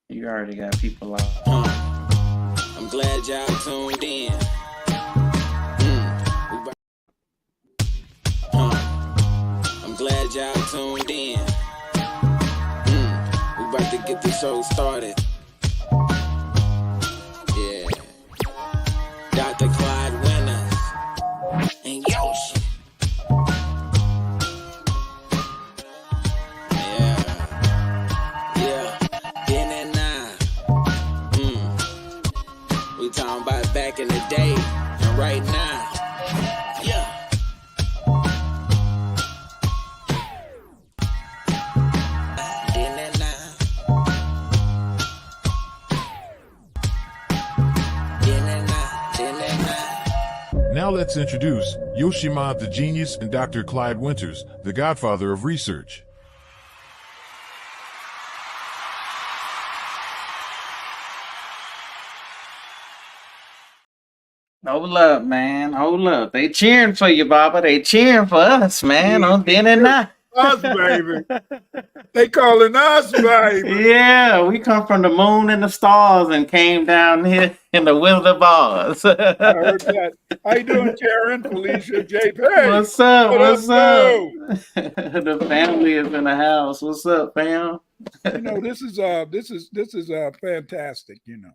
You already got people out. I'm glad y'all tuned in. I'm glad y'all tuned in. We about to get the show started. Yeah. Dr. Clyde Winners and Yoshi. Yeah. Then and now. We talking about back in the day and right now. Yeah. Then and now. Then and now. Then and now. Now let's introduce Yoshima the Genius and Dr. Clyde Winters, the godfather of research. Hold up, man. Hold up. They cheering for you, Baba. They cheering for us, man. On then and now. Us, baby. They calling us, baby. Yeah, we come from the moon and the stars and came down here in the Wizard of Oz. I heard that. How you doing, Karen, Felicia, JP? What's up? What What's up, up? The family is in the house. What's up, fam? You know, this is fantastic. You know,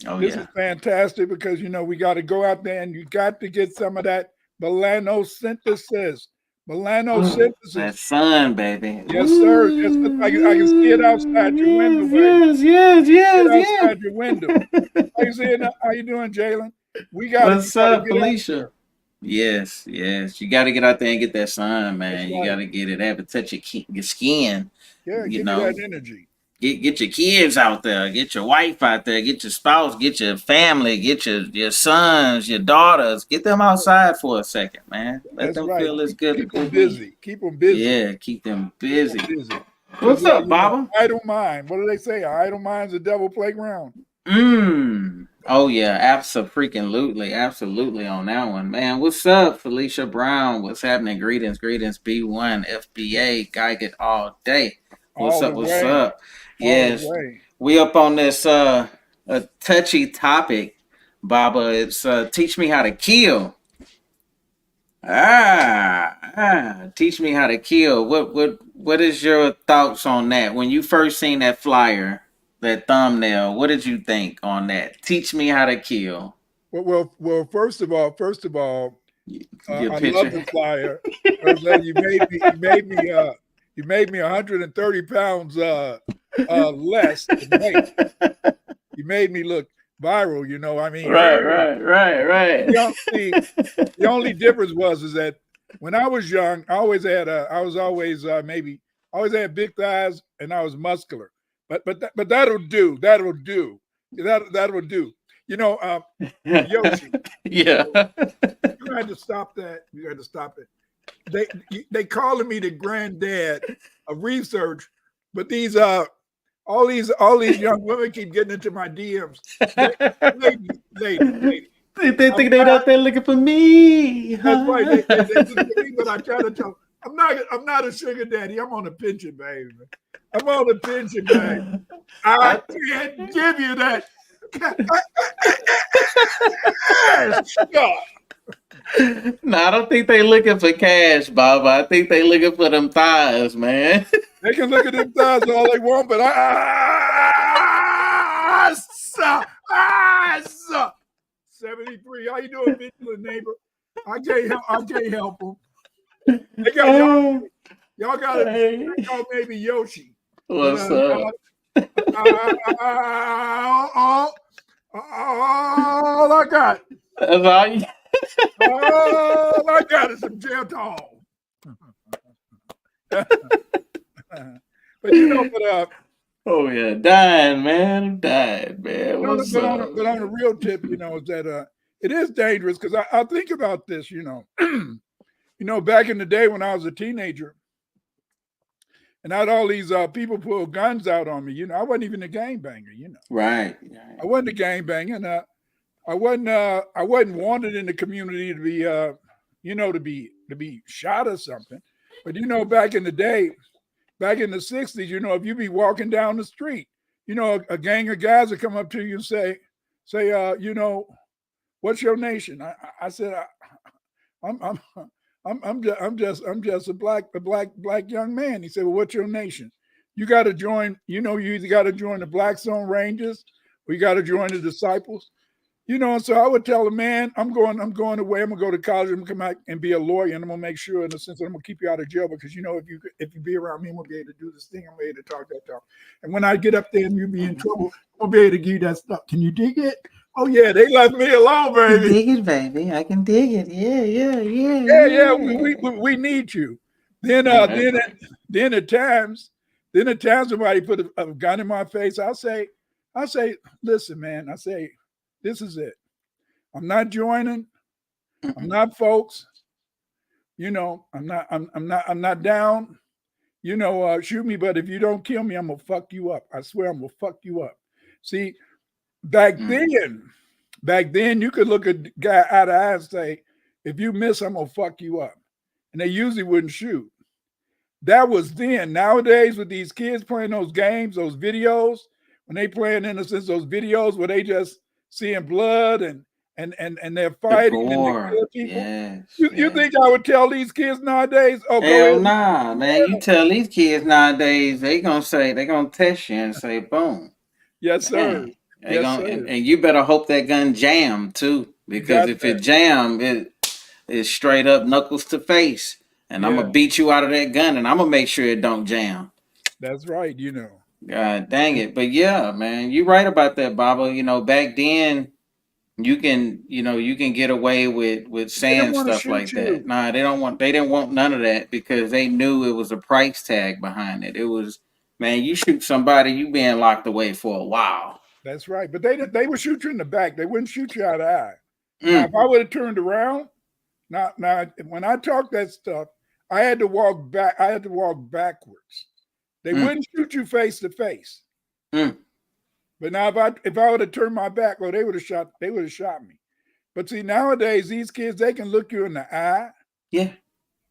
Oh this yeah. is fantastic because you know we got to go out there and you got to get some of that melanosynthesis. That sun, baby. Yes, sir. Yes, I can see it outside your window, baby. Yes. Outside your window. How you seeing? How you doing, Jalen? What's up, get out Felicia? there. Yes. You got to get out there and get that sun, man. That's You right. got to get it. Have it touch your skin. Yeah, You give know, you that energy. get your kids out there. Get your wife out there. Get your spouse. Get your family. Get your sons, your daughters. Get them outside for a second, man. Let That's them right. feel as good. Keep them busy. Keep them busy. Yeah, keep them busy. What's What's up, Baba? Idle mind. What do they say? Idle mind's a devil playground. Oh yeah, absolutely on that one, man. What's up, Felicia Brown? What's happening? Greetings, B1 FBA. Guy get all day. What's up? What's up? Yes, we up on this a touchy topic, Baba. It's teach me how to kill. Teach me how to kill. What is your thoughts on that? When you first seen that flyer, that thumbnail, what did you think on that? Teach me how to kill. Well. First of all, Your I picture. love the flyer. You made me 130 pounds less in weight. You made me look viral. You know, I mean, Right. The only difference is that when I was young, I always had big thighs and I was muscular. But that'll do. That'll do. You know, Yoshi. Yeah. You had to stop that. You had to stop it. They calling me the granddad of research, but these all these young women keep getting into my DMs. They think they're out there looking for me. That's right. They looking for me, but I try to tell them, I'm not a sugar daddy. I'm on a pension, baby. I'm on a pension, baby. I can't give you that. No, I don't think they looking for cash, Bob. I think they looking for them thighs, man. They can look at them thighs all they want, but I suck. 73. How you doing, vigilant neighbor? I can't help them. They got y'all got to call maybe Yoshi. What's up? All I got. That's all you. All I got is some Geltol. But you know, oh yeah, dying, man. I'm dying, man. What's up? But on a real tip, you know, is that it is dangerous because I think about this, you know. You know, back in the day when I was a teenager, and I had all these people pull guns out on me. You know, I wasn't even a gangbanger. You know, Right. I wasn't a gangbanger, and I wasn't wanted in the community to be, you know, to be shot or something. But you know, back in the day, back in the '60s, you know, if you be walking down the street, you know, a gang of guys that come up to you and say, you know, what's your nation? I said, I'm I'm I'm just a black young man. He said, well, what's your nation? You got to join. You know, you either got to join the Black Zone Rangers or you got to join the Disciples. You know, and so I would tell him, man, I'm going away. I'm gonna go to college. I'm gonna come back and be a lawyer, and I'm gonna make sure, in a sense, that I'm gonna keep you out of jail because you know, if you be around me, I'm gonna be able to do this thing. I'm able to talk that talk. And when I get up there and you be in trouble, I'm gonna be able to give you that stuff. Can you dig it? Oh yeah, they left me alone, baby. Dig it, baby. I can dig it. Yeah, yeah, yeah, Yeah, yeah. we need you. Then No, that's right. then at times, somebody put a gun in my face. I say, listen, man. I say, this is it. I'm not joining. I'm not, folks. You know, I'm not down. You know, shoot me, but if you don't kill me, I'm gonna fuck you up. I swear, I'm gonna fuck you up. See, back then, you could look a guy out of the eye and say, if you miss, I'm gonna fuck you up. And they usually wouldn't shoot. That was then. Nowadays, with these kids playing those games, those videos, when they playing, in a sense, those videos where they just seeing blood and they're The fighting and they gore. kill people. Yes, You yes. think I would tell these kids nowadays, oh, go Hell ahead and nah, man. You tell these kids nowadays, they gonna test you and say, boom. yes, sir. Man. They Yes, gonna sir. and you better hope that gun jam too. You Because got if that. it jam, it is straight up knuckles to face. And I'm Yeah, gonna beat you out of that gun and I'm gonna make sure it don't jam. that's right. You know, God dang it. But yeah, man, you right about that, Baba. You know, back then you can get away with they don't saying want to stuff shoot like that. you. Nah, they didn't want none of that because they knew it was a price tag behind it. It was, man, you shoot somebody, you being locked away for a while. That's right. But they would shoot you in the back. They wouldn't shoot you out of the eye. Now, if Mm, I would have turned around, now when I talk that stuff, I had to walk back. I had to walk backwards. They mm, wouldn't shoot you face to face. mm. But now if I would have turned my back, well, they would have shot me. But see, nowadays these kids, they can look you in the eye Yeah.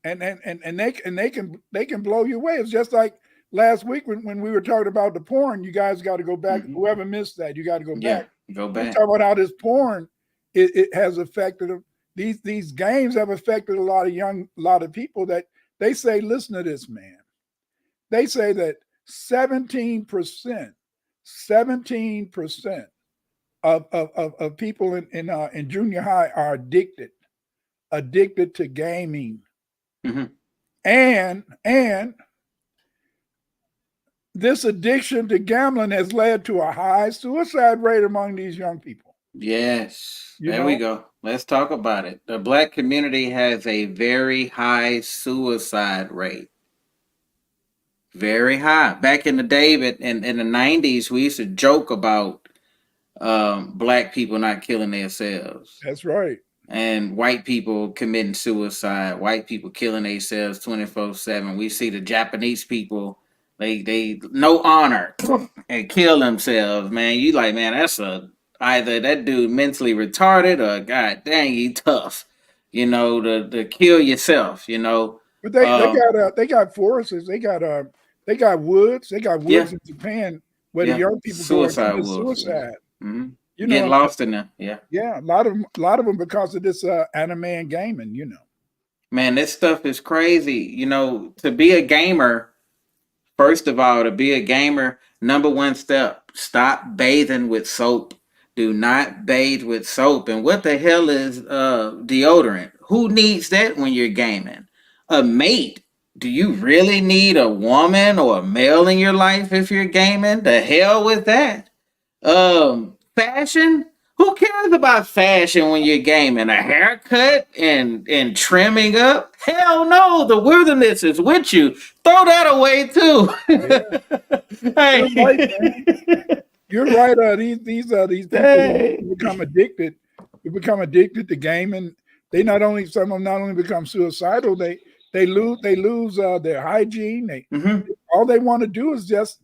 and they can blow you away. It's just like last week when we were talking about the porn. You guys got to go back. Hmm. Whoever missed that, you got to go Yeah. back. Go We were back. talking about how this porn it has affected them. These games have affected a lot of people that they say, listen to this, man. They say that 17%, 17% of people in junior high are addicted to gaming. Hmm. And this addiction to gambling has led to a high suicide rate among these young people. Yes. You There we know, go. Let's talk about it. The black community has a very high suicide rate. Very high. Back in the day, but in the 90s, we used to joke about black people not killing themselves that's right. and white people committing suicide, white people killing themselves 24/7. We see the Japanese people, they no honor and kill themselves, man. You like, man, that's a either that dude mentally retarded or god dang, he tough. You know, to kill yourself, you know. But Um, they got forests. They got woods. They got yeah, woods in Japan where the yeah. young people go and Suicide commit wolves. Yeah. suicide. Hmm. You Get know, lost in them. Yeah. yeah, a lot of them because of this anime and gaming. You know, Man, this stuff is crazy. You know, to be a gamer, first of all, to be a gamer, number one step, stop bathing with soap. Do not bathe with soap. And what the hell is deodorant? Who needs that when you're gaming? A mate. Do you really need a woman or a male in your life if you're gaming? The hell with that. Fashion. Who cares about fashion when you're gaming? A haircut and trimming up? Hell no. The wilderness is with you. Throw that away too. yeah, you're right, man. Hey. You're right. These people Hey. who become addicted, to gaming. They not only some of them not only become suicidal, they lose their hygiene. They Mm-hmm. all they want to do is just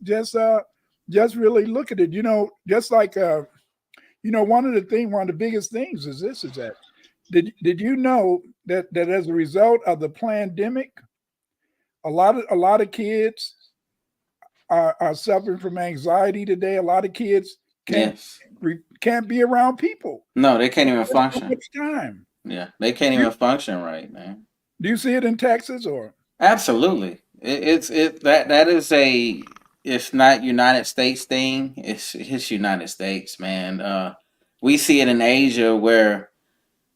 really look at it. You know, just like one of the biggest things is this is that did you know that as a result of the pandemic, a lot of kids are suffering from anxiety today. A lot of kids Yes. can't be around people. No, they can't even There's so function. much time. Yeah, they can't You, even function right, man. do you see it in Texas or? Absolutely. That is a, it's not United States thing. It's United States, man. We see it in Asia where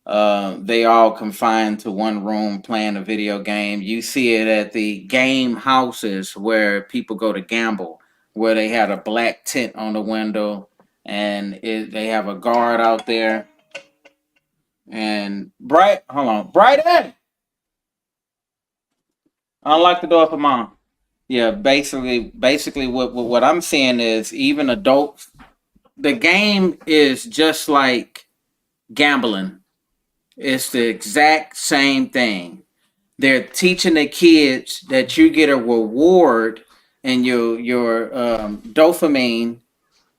they all confined to one room playing a video game. You see it at the game houses where people go to gamble, where they had a black tent on the window and they have a guard out there. And hold on, Brighton, unlock the door for mom. Yeah, basically, what I'm saying is even adults. The game is just like gambling. It's the exact same thing. They're teaching the kids that you get a reward and your dopamine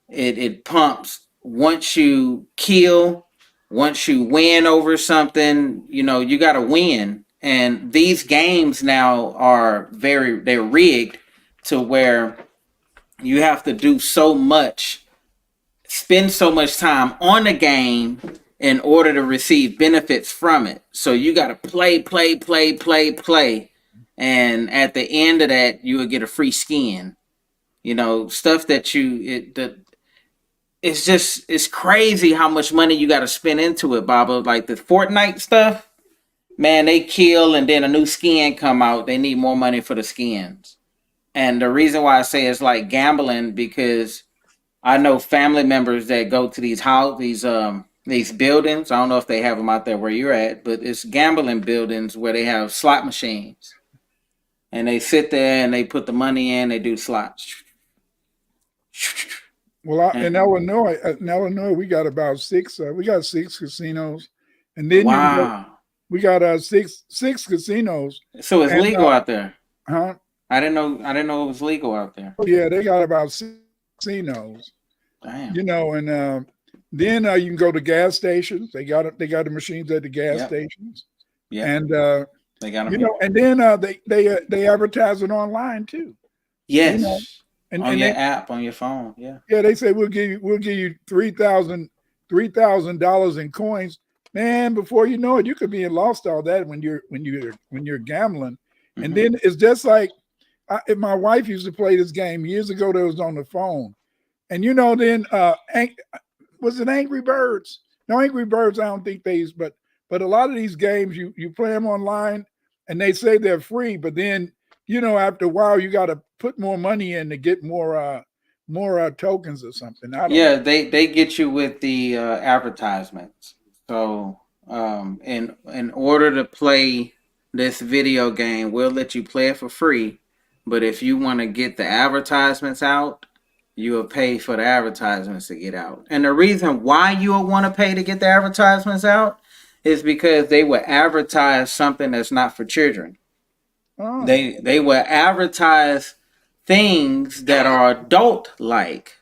it pumps once you kill, once you win over something, you got to win. And these games now they're rigged to where you have to do so much, spend so much time on the game in order to receive benefits from it. So you got to play. And at the end of that, you will get a free skin. Stuff that it's crazy how much money you got to spend into it, Baba. Like the Fortnite stuff, man, they kill and then a new skin come out. They need more money for the skins. And the reason why I say it's like gambling because I know family members that go to these buildings. I don't know if they have them out there where you're at, but it's gambling buildings where they have slot machines, and they sit there and they put the money in. They do slots. Well, in Illinois, we got about six. We got six casinos, and then you can go. Wow. We got six casinos. So it's And legal out there. huh? I didn't know. I didn't know it was legal out there. Oh yeah, they got about six casinos. Damn. And then you can go to gas stations. They got the machines at the gas stations. Yeah. And They got them. and then they advertise it online too. Yes. And on your they, app, on your phone. Yeah. yeah, they say we'll give you $3,000 in coins. Man, before you know it, you could be lost all that when you're gambling. Mm-hmm. And then it's just like if my wife used to play this game years ago. That was on the phone, and then was it Angry Birds? No, Angry Birds. I don't think they use, but a lot of these games you play them online, and they say they're free, but then after a while you got to put more money in to get more tokens or something. I don't know. they get you with the advertisements. So in order to play this video game, we'll let you play it for free. But if you want to get the advertisements out, you will pay for the advertisements to get out. And the reason why you will want to pay to get the advertisements out is because they will advertise something that's not for children. Oh. They will advertise things that are adult like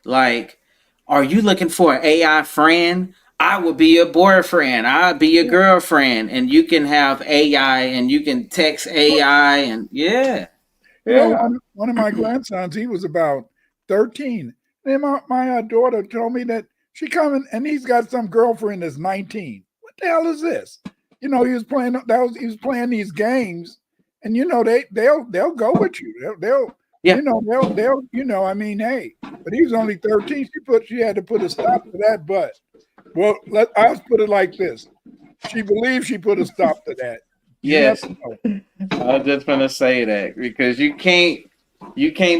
are you looking for an AI friend? I will be your boyfriend. I'll be your girlfriend, and you can have AI and you can text AI and Yeah, one of my grandsons, he was about 13. And my daughter told me that she coming and he's got some girlfriend that's 19. What the hell is this? He was playing these games, and they'll go with you. They'll I mean, hey, but he was only 13. She had to put a stop to that. But I'll put it like this: she believes she put a stop to that. Yes, I was just gonna say that because you can't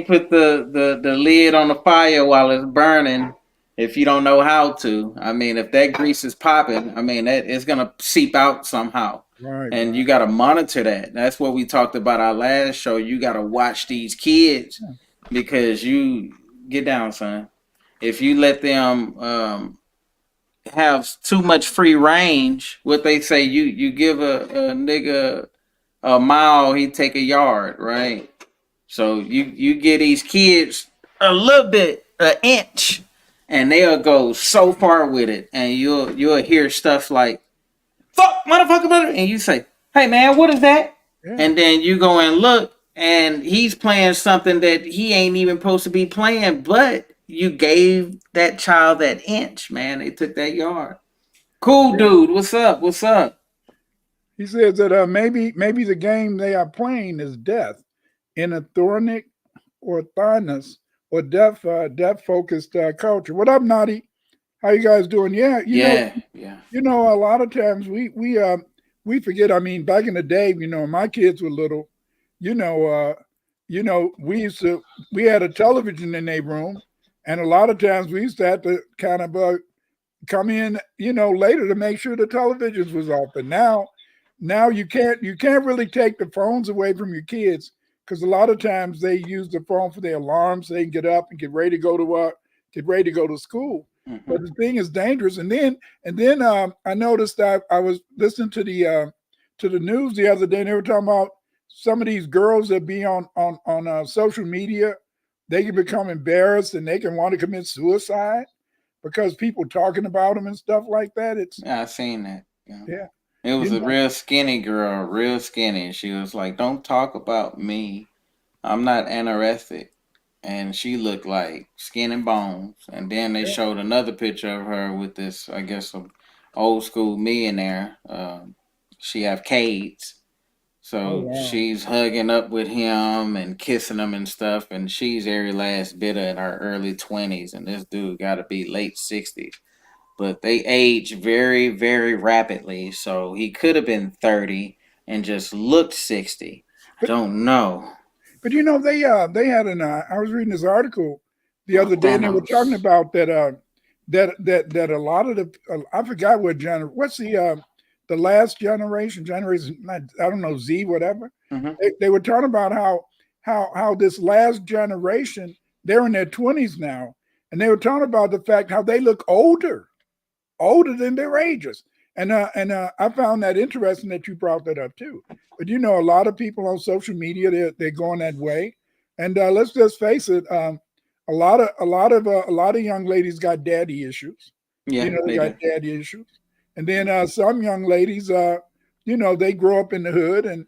put the lid on the fire while it's burning if you don't know how to. I mean, if that grease is popping, I mean that it's gonna seep out somehow. Right. And you got to monitor that. That's what we talked about our last show. You got to watch these kids because you get down, son. If you let them have too much free range, what they say, you give a nigga a mile, he take a yard, right? So you get these kids a little bit, an inch, and they'll go so far with it, and you'll hear stuff like fuck, motherfucker, and you say, hey man, what is that? Yeah. And then you go and look, and he's playing something that he ain't even supposed to be playing. But you gave that child that inch, man. They took that yard. Cool Yeah. dude. What's up? What's up? He says that maybe the game they are playing is death in a thornic or thinus or death focused culture. What up, Naughty? How you guys doing? Yeah, Yeah, yeah. a lot of times we forget. I mean, back in the day, my kids were little. You know, we used to we had a television in their room, and a lot of times we used to have to kind of come in, later to make sure the televisions was off. And now you can't really take the phones away from your kids because a lot of times they use the phone for their alarms. So they can get up and get ready to go to work, get ready to go to school. But Hmm. the thing is dangerous. And then I noticed that I was listening to the news the other day, and they were talking about some of these girls that be on social media. They can become embarrassed and they can want to commit suicide because people talking about them and stuff like that. It's Yeah, I seen that. Yeah. yeah, It was you a know, real skinny girl, real skinny. She was like, "Don't talk about me. I'm not anorexic." And she looked like skin and bones. And then they yeah. showed another picture of her with this, I guess, some old school millionaire. She have kids, Oh so wow. she's hugging up with him and kissing him and stuff. And she's every last bit of in her early 20s, and this dude got to be late 60s. But they age very, very rapidly. So he could have been 30 and just looked 60. I But don't know. they had an I was reading this article the Oh, other day, and they were talking Chronos. about that a lot of I forgot what what's the last generation, I don't know, Z whatever. Hmm. They were talking about how this last generation, they're in their 20s now, and they were talking about the fact how they look older than their ages. And I found that interesting that you brought that up too. But a lot of people on social media, they're going that way. And let's just face it, a lot of young ladies got daddy issues. Yeah, They they got do. daddy issues. And then some young ladies, they grow up in the hood, and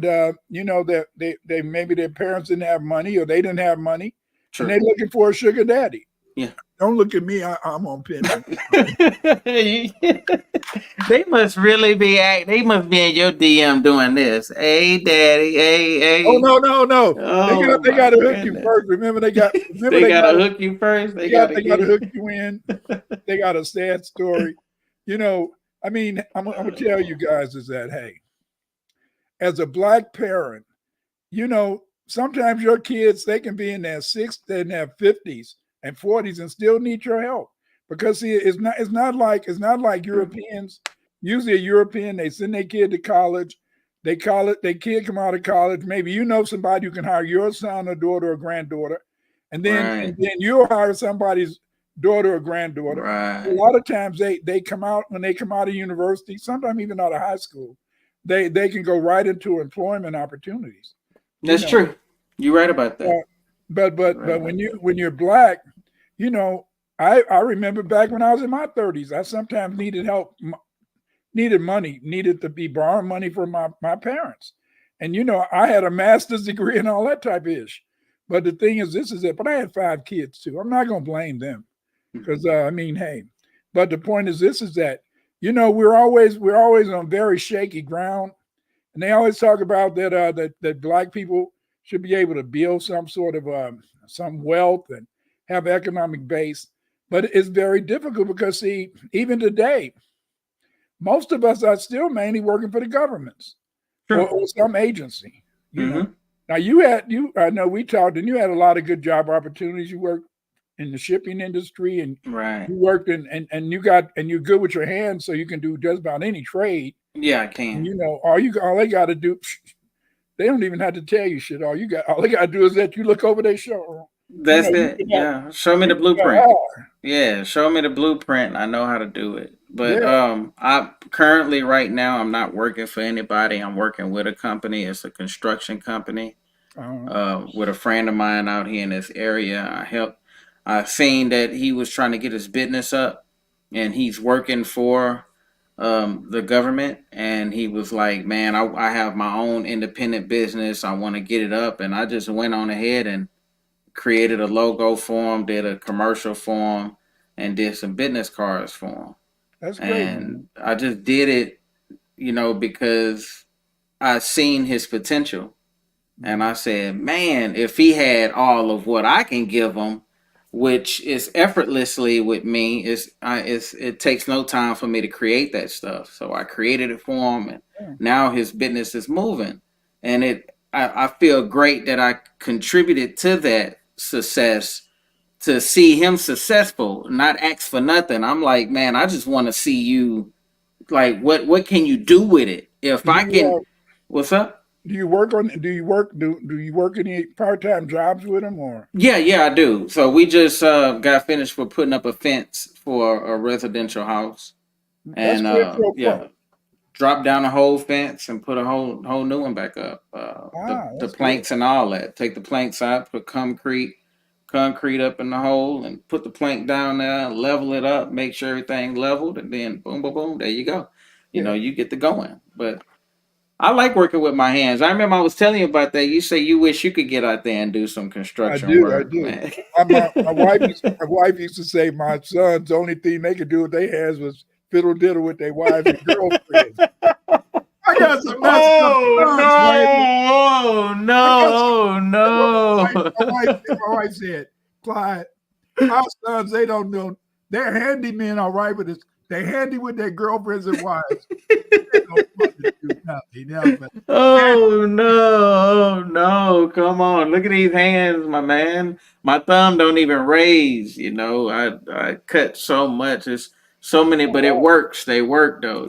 they maybe their parents didn't have money or they didn't have money, and True. they're looking for a sugar daddy. Yeah. Don't look at me. I'm on pension. They must really be they must be in your DM doing this. Hey daddy, hey, Oh hey. no, no, no. They got Oh they my got to hook you goodness. first. Remember They they gotta got hook you first. They they got gotta they got to get hook you in. They got a sad story. You know, I mean, I'm gonna tell you guys is that, hey, as a black parent, sometimes your kids, they can be in their in their 50s and 40s and still need your help because see, it's not like true. Europeans. Usually, a European, they send their kid to college. Their kid come out of college. Maybe somebody who can hire your son or daughter or granddaughter, and then Right. and then you'll hire somebody's daughter or granddaughter. A Right. lot of times they come out when they come out of university, sometimes even out of high school, they can go right into employment opportunities. You That's know, true. You're right about that. uh, but You're but right but about that. when you're black, you know, I remember back when I was in my 30s, I sometimes needed help, needed money, needed to be borrowing money from my parents, and I had a master's degree and all that type of ish. But the thing is, this is it. But I had 5 kids too. I'm not gonna blame them because I mean, hey. But the point is, this is that we're always on very shaky ground, and they always talk about that black people should be able to build some sort of some wealth and have economic base, but it's very difficult because see, even today, most of us are still mainly working for the governments True. or some agency. You know, Mm-hmm. now I know we talked, and you had a lot of good job opportunities. You worked in the shipping industry, and Right. you worked in and you're good with your hands, so you can do just about any trade. Yeah, I And can. all they got to do, they don't even have to tell you shit. All they got to do is that you look over their shoulder. That's You it. can have, Yeah. Show me you the can blueprint. have, Yeah, show me the blueprint. I know how to do it. But yeah. I currently right now I'm not working for anybody. I'm working with a company. It's a construction company. Uh, With a friend of mine out here in this area. I seen that he was trying to get his business up, and he's working for the government, and he was like, "Man, I have my own independent business. I want to get it up," and I just went on ahead and created a logo for him, did a commercial for him, and did some business cards for him. That's great, man. And I just did it, because I seen his potential. And I said, man, if he had all of what I can give him, which is effortlessly with me, it takes no time for me to create that stuff. So I created it for him, and Yeah. now his business is moving. And I feel great that I contributed to that success, to see him successful, not ask for nothing. I'm like, man, I just want to see you, like, what can you do with it? If Do I you can, what's up? do you work on do you work any part-time jobs with him or? Yeah, I do. So we just got finished with putting up a fence for a residential house, That's and quid pro quo. yeah, drop down the whole fence and put a whole new one back up. The That's good. planks and all that. Take the planks out, put concrete up in the hole, and put the plank down there, level it up, make sure everything's leveled, and then boom, boom, boom, there you go. Yeah, You get to going. But I like working with my hands. I remember I was telling you about that. You say you wish you could get out there and do some I construction do. I work, do. man. My wife used to say my sons the only thing they could do with their hands was fiddle diddle with their wives and girlfriends. I got some messed up sons, man. Oh no! I got some, Oh that's what no! my wife said, Clyde, our sons, they don't know. They're handymen, all right, but they're handy with their girlfriends and wives. They don't fucking do nothing else. But Oh no! Oh no! Come on! Look at these hands, my man. My thumb don't even raise. I cut so much. It's so many, but it works. They work though.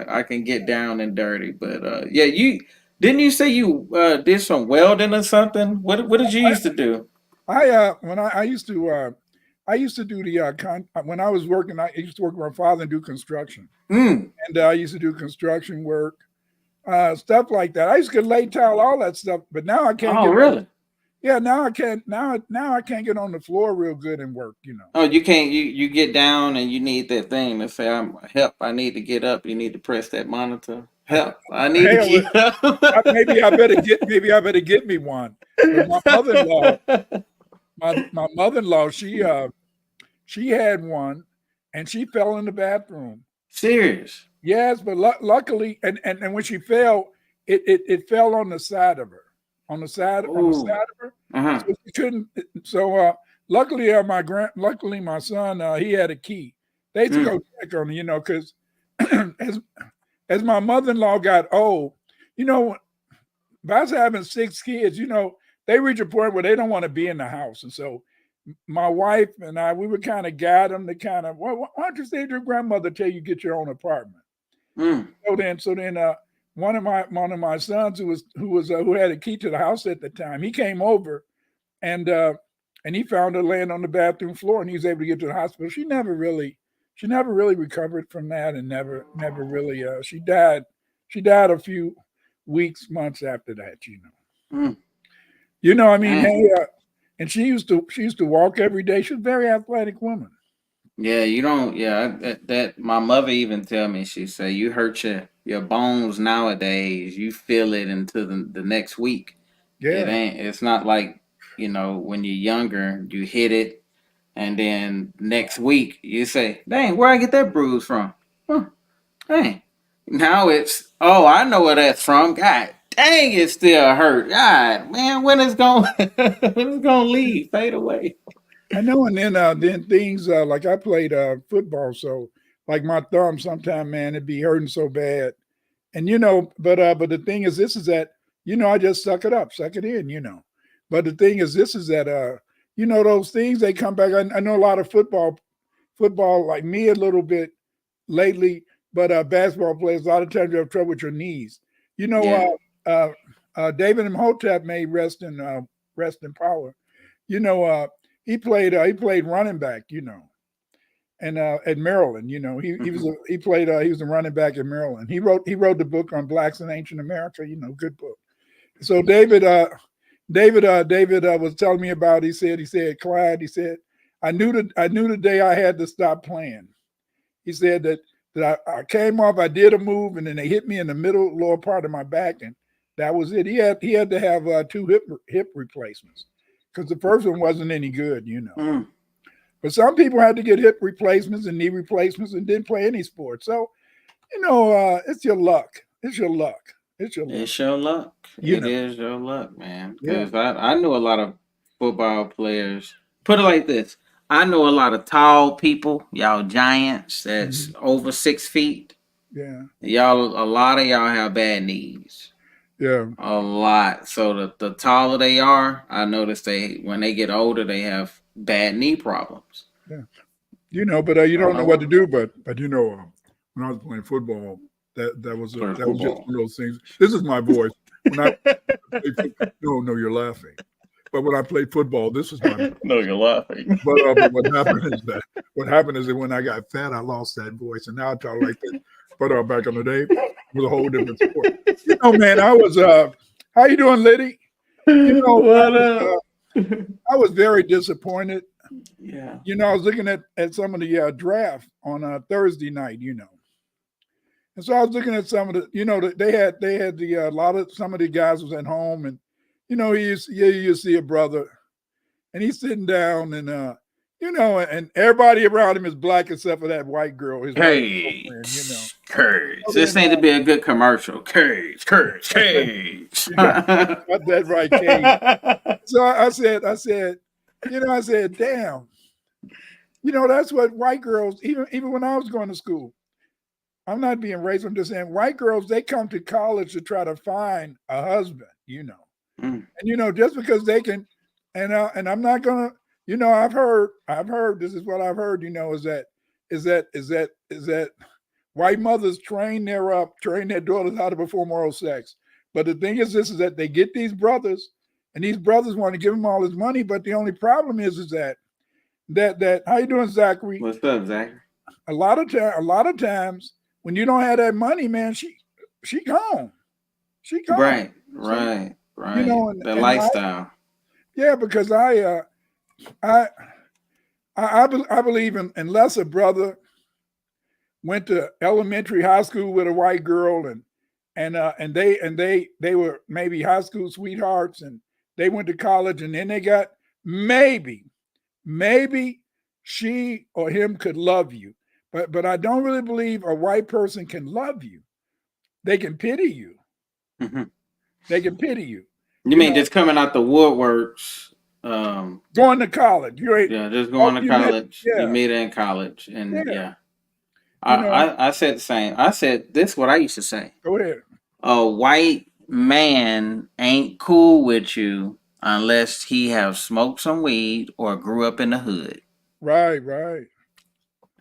I can get down and dirty. But yeah, you didn't you say you did some welding or something? What did you used to do? when I used to do the when I was working, I used to work with my father and do construction. Mm. And I used to do construction work, stuff like that. I used to get lay tile, all that stuff, but now I can't Oh get on. really? Yeah, now I can't. Now I can't get on the floor real good and work. Oh, you can't. You get down and you need that thing to say, "I'm help. I need to get up." You need to press that monitor. Help! I need to Hell, get up. maybe I better get me one. But my mother-in-law, she had one, and she fell in the bathroom. Serious. Yes, but luckily, and when she fell, it fell on the side of her, on the Ooh. side of her. Uh huh. So she couldn't. So luckily, luckily my son, he had a key. They used to Mm. go check on him, because as my mother-in-law got old, you know, by us having 6 kids, they reach a point where they don't want to be in the house, and so my wife and I, we would kind of guide them to kind of, well, why don't you stay at your grandmother till you get your own apartment? Mm. So then, one of my sons who had a key to the house at the time, he came over and he found her laying on the bathroom floor, and he was able to get to the hospital. She never really recovered from that, and never really. She died a few weeks, months after that. Mm. I mean, Dang. hey, and she used to walk every day. She's a very athletic woman. Yeah, you don't. Yeah, that my mother even tell me. She say you hurt your bones nowadays. You feel it into the next week. It Yeah, ain't. It's not like when you're younger, you hit it, and then next week you say, "Dang, where I get that bruise from?" Huh, dang. Now it's, oh, I know where that's from. God dang, it still hurt. God, man, when it's going when it's gonna leave, fade away. I know. And then things like I played football, so like my thumb, sometime, man, it'd be hurting so bad. And but the thing is, this is that I just suck it up, suck it in. But the thing is, this is that those things, they come back. I know a lot of football like me a little bit lately, but basketball players a lot of times you have trouble with your knees. You know, Yeah. David Imhotep may rest in power. You know, he played running back. And at Maryland, Hmm. he was a running back at Maryland. He wrote the book on blacks in ancient America. Good book. So David was telling me about. He said, Clyde. He said, I knew the day I had to stop playing. He said that that I came off. I did a move, and then they hit me in the middle lower part of my back, and that was it. He had to have two hip replacements because the first one wasn't any good, you know. Mm. But some people had to get hip replacements and knee replacements and didn't play any sport. So you know, it's your luck. It's your luck. It's your luck. It's your luck. You It know. is your luck, man. Yeah. Because I knew a lot of football players. Put it like this. I know a lot of tall people, y'all giants that's over 6 feet. Yeah. Y'all, a lot of y'all have bad knees. Yeah. A lot. So the taller they are, I notice when they get older, they have bad knee problems. Yeah. You know, but you don't know what to do. But you know, when I was playing football, that was just one of those things. This is my voice. When I played football, no, you're laughing. But when I played football, this was my No, you're laughing. But what happened is that when I got fat, I lost that voice, and now I talk like this. But back in the day, it was a whole different sport. You know, man, I was. How you doing, Liddy? You know, What I was very disappointed. Yeah. You know, I was looking at some of the draft on Thursday night. You know, and so I was looking at some of the. You know, they had the a lot of some of the guys was at home, and you know, you see a brother, and he's sitting down, and you know, and everybody around him is black except for that white girl, his white girlfriend, you know. Courage. This needs to be a good commercial. Courage. You got that right, Kate. So I said, you know, I said, damn, you know, that's what white girls, even when I was going to school. I'm not being racist. I'm just saying white girls, they come to college to try to find a husband, you know. And you know, just because they can, and I'm not gonna, you know, I've heard, this is what I've heard, you know, is that white mothers train their daughters how to perform oral sex. But the thing is this, is that they get these brothers, and these brothers want to give them all this money, but the only problem is that how you doing, Zachary? What's up, Zachary? A lot of times when you don't have that money, man, she gone. She gone. Right. You know, the lifestyle. Because I believe unless a brother went to elementary, high school with a white girl, and they were maybe high school sweethearts, and they went to college, and then they got maybe she or him could love you, but I don't really believe a white person can love you. They can pity you. Mm-hmm. They can pity you. You mean just coming out the woodworks? Going to college. Just going to college. You meet her in college, and I said the same. I said this is what I used to say. Go ahead. A white man ain't cool with you unless he have smoked some weed or grew up in the hood. Right.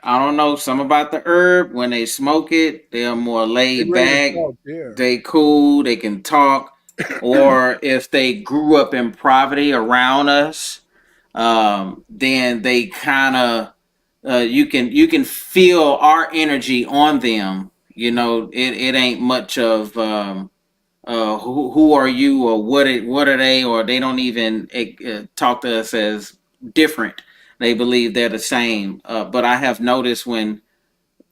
I don't know, some about the herb. When they smoke it, they're more laid back. They cool, they can talk. Or if they grew up in poverty around us, then they kind of you can feel our energy on them. You know, it ain't much of who are you or what are they, or they don't even talk to us as different. They believe they're the same. But I have noticed when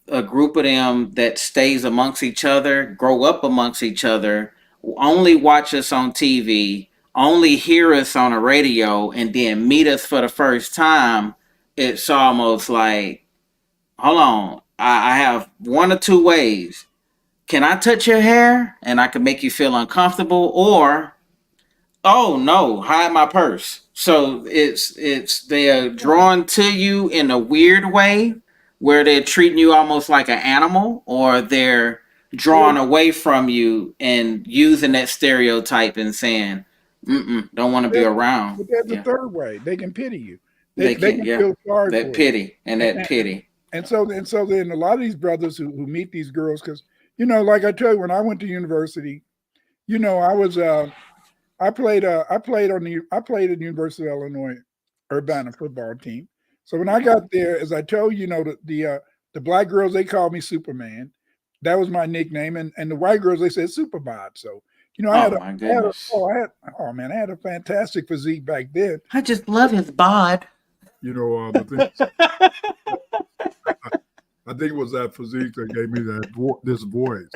a group of them that stays amongst each other, grow up amongst each other, only watch us on TV, only hear us on the radio, and then meet us for the first time, it's almost like, hold on, I have one or two ways. Can I touch your hair? And I can make you feel uncomfortable, or oh no, hide my purse. So it's they are drawn to you in a weird way where they're treating you almost like an animal, or they're drawn away from you and using that stereotype and saying, don't want to be around. But there's a third way. They can pity you. They can feel sorry that for pity you. and that pity. And so then a lot of these brothers who meet these girls, because you know, like I tell you, when I went to university, you know, I was I played at the University of Illinois Urbana football team. So when I got there, as I told you, you know, the black girls, they called me Superman. That was my nickname, and the white girls, they said Superbod. So you know, I had a fantastic physique back then. I just love his bod. You know, the think it was that physique that gave me this voice.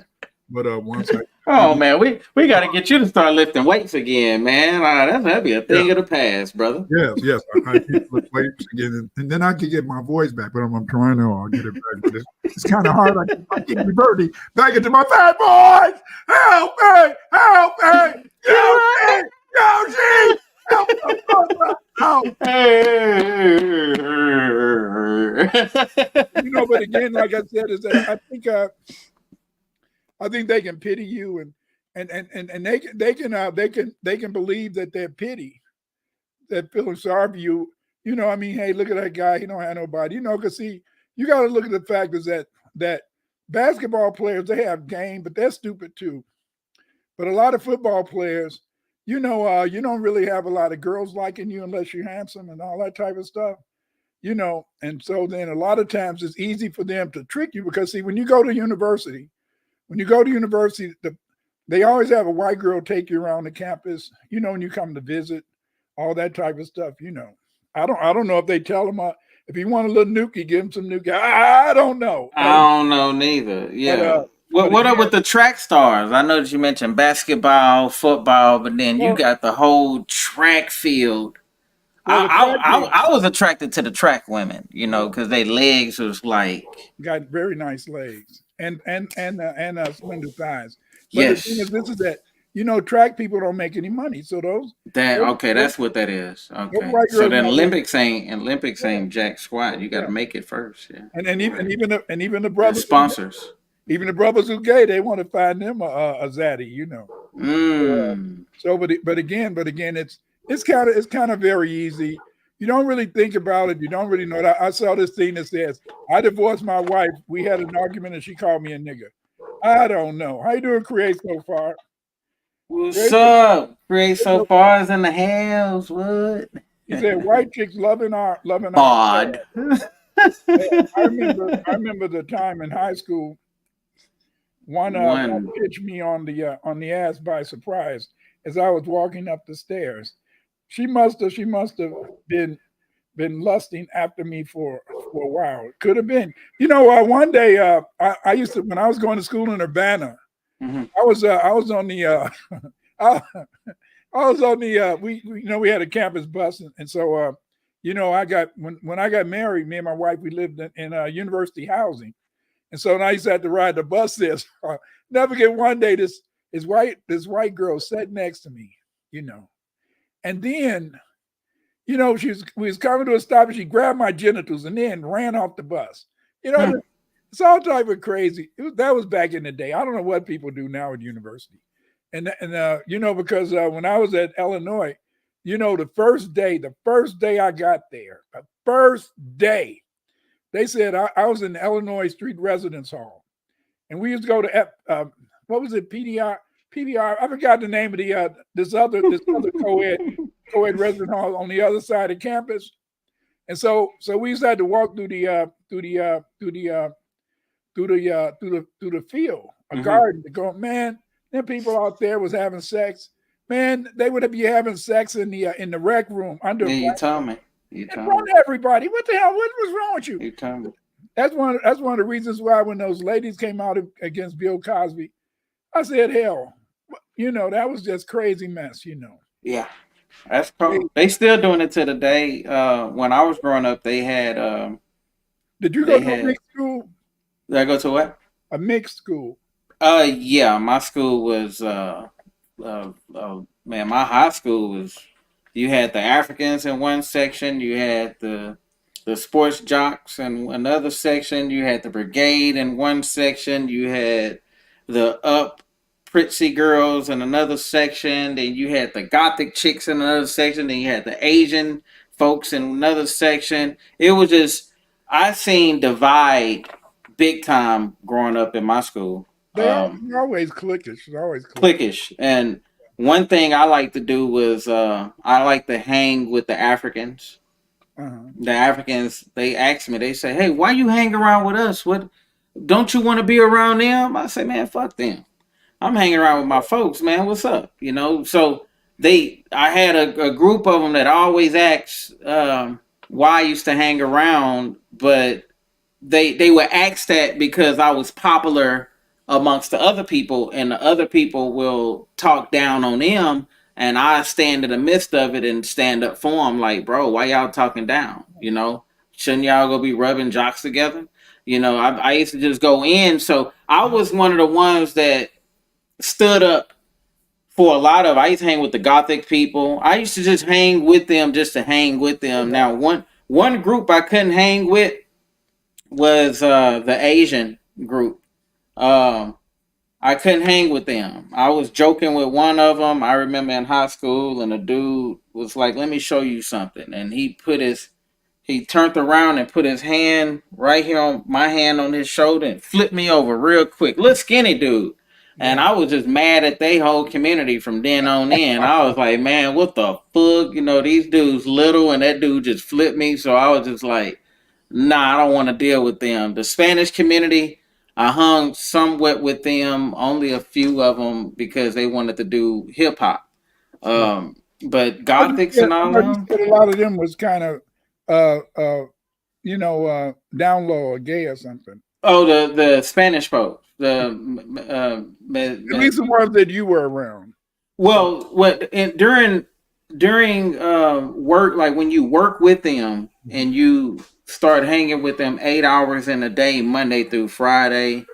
But once I, Oh man, we got to get you to start lifting weights again, man. That'd be a yeah, thing of the past, brother. yes, I need to lift weights again, and then I can get my voice back. But I'm trying to get it back. But it's kind of hard. I keep reverting back into my fat voice. Help me! Help me! Yoshi! Yoshi! Help! But again, like I said, is that I think they can pity you and they can believe that they're pity, that feeling sorry for you. Hey, look at that guy. He don't have nobody. Because see, you got to look at the fact is that basketball players, they have game, but they're stupid too. But a lot of football players, you don't really have a lot of girls liking you unless you're handsome and all that type of stuff. And so then a lot of times it's easy for them to trick you because see, when you go to university, they always have a white girl take you around the campus, when you come to visit, all that type of stuff, I don't know if they tell them if you want a little nookie, give them some nookie. I don't know. I don't know neither. Yeah. What up with the track stars? I know that you mentioned basketball, football, but then you got the whole track field. I was attracted to the track women, because their legs was like got very nice legs and slender thighs. But yes, the thing is, this is that track people don't make any money, so that's what that is. Okay, so then Olympics ain't jack squat. You got to make it first, yeah. And even the brothers sponsors. Even the brothers who gay, they want to find them a zaddy, So, but again, it's kind of very easy. You don't really think about it. You don't really know that. I saw this thing that says, I divorced my wife. We had an argument and she called me a nigga. I don't know. How you doing, Create So Far? What's up? Create So Far is in the house. What? He said, white chicks loving our pod. I remember the time in high school. One pitched me on the ass by surprise as I was walking up the stairs. She must have been lusting after me for a while. It could have been. One day I used to, when I was going to school in Urbana, mm-hmm. I was on the we had a campus bus, and so I got when I got married, me and my wife, we lived in university housing. And so I used to have to ride the bus there. So never get one day this white girl sat next to me, and then, we was coming to a stop and she grabbed my genitals and then ran off the bus. It's all type of crazy. That was back in the day. I don't know what people do now at university, and because when I was at Illinois, the first day I got there, the first day. They said I was in the Illinois Street Residence Hall, and we used to go to what was it, PBR? I forgot the name of this other co-ed residence hall on the other side of campus, and so we used to have to walk through the field, a mm-hmm. garden, to go. Man, them people out there was having sex. Man, they would be having sex in the rec room under. Yeah, you told me. In front of everybody. What the hell? What was wrong with you? You told me. That's one of the reasons why when those ladies came out against Bill Cosby, I said, hell, that was just crazy mess, Yeah, that's probably they still doing it to the day. When I was growing up, they had. Did you go to a mixed school? Did I go to what? A mixed school. Yeah, my school was. Man, my high school was. You had the Africans in one section. You had the sports jocks in another section. You had the brigade in one section. You had the up pritzy girls in another section. Then you had the gothic chicks in another section. Then you had the Asian folks in another section. It was just, I seen divide big time growing up in my school. They're always cliquish. It's always cliquish. And one thing I like to do was I like to hang with the Africans. Uh-huh. The Africans, they ask me, they say, hey, why you hang around with us? What? Don't you want to be around them? I say, man, fuck them. I'm hanging around with my folks, man. What's up? So I had a group of them that always asked why I used to hang around, but they would ask that because I was popular amongst the other people, and the other people will talk down on them, and I stand in the midst of it and stand up for them. Like, bro, why y'all talking down? Shouldn't y'all go be rubbing jocks together? I used to just go in. So I was one of the ones that stood up for a lot of. I used to hang with the gothic people. I used to just hang with them just to hang with them. Now one group I couldn't hang with was the Asian group. Um, I couldn't hang with them. I was joking with one of them. I remember in high school, and a dude was like, "Let me show you something," and he turned around and put his hand right here on my hand on his shoulder and flipped me over real quick. Little skinny dude. And Yeah. I was just mad at they whole community from then on in. I was like, man, what the fuck? These dudes little, and that dude just flipped me. So I was just like, nah, I don't want to deal with them. The Spanish community, I hung somewhat with them, only a few of them because they wanted to do hip hop. Yeah. But I thought you Gothics said, and I all thought you them, said a lot of them was kind of, uh, uh, down low or gay or something. oh, the Spanish folks. At least the ones that you were around. So, Well, during work, like when you work with them and you start hanging with them 8 hours in a day, Monday through Friday,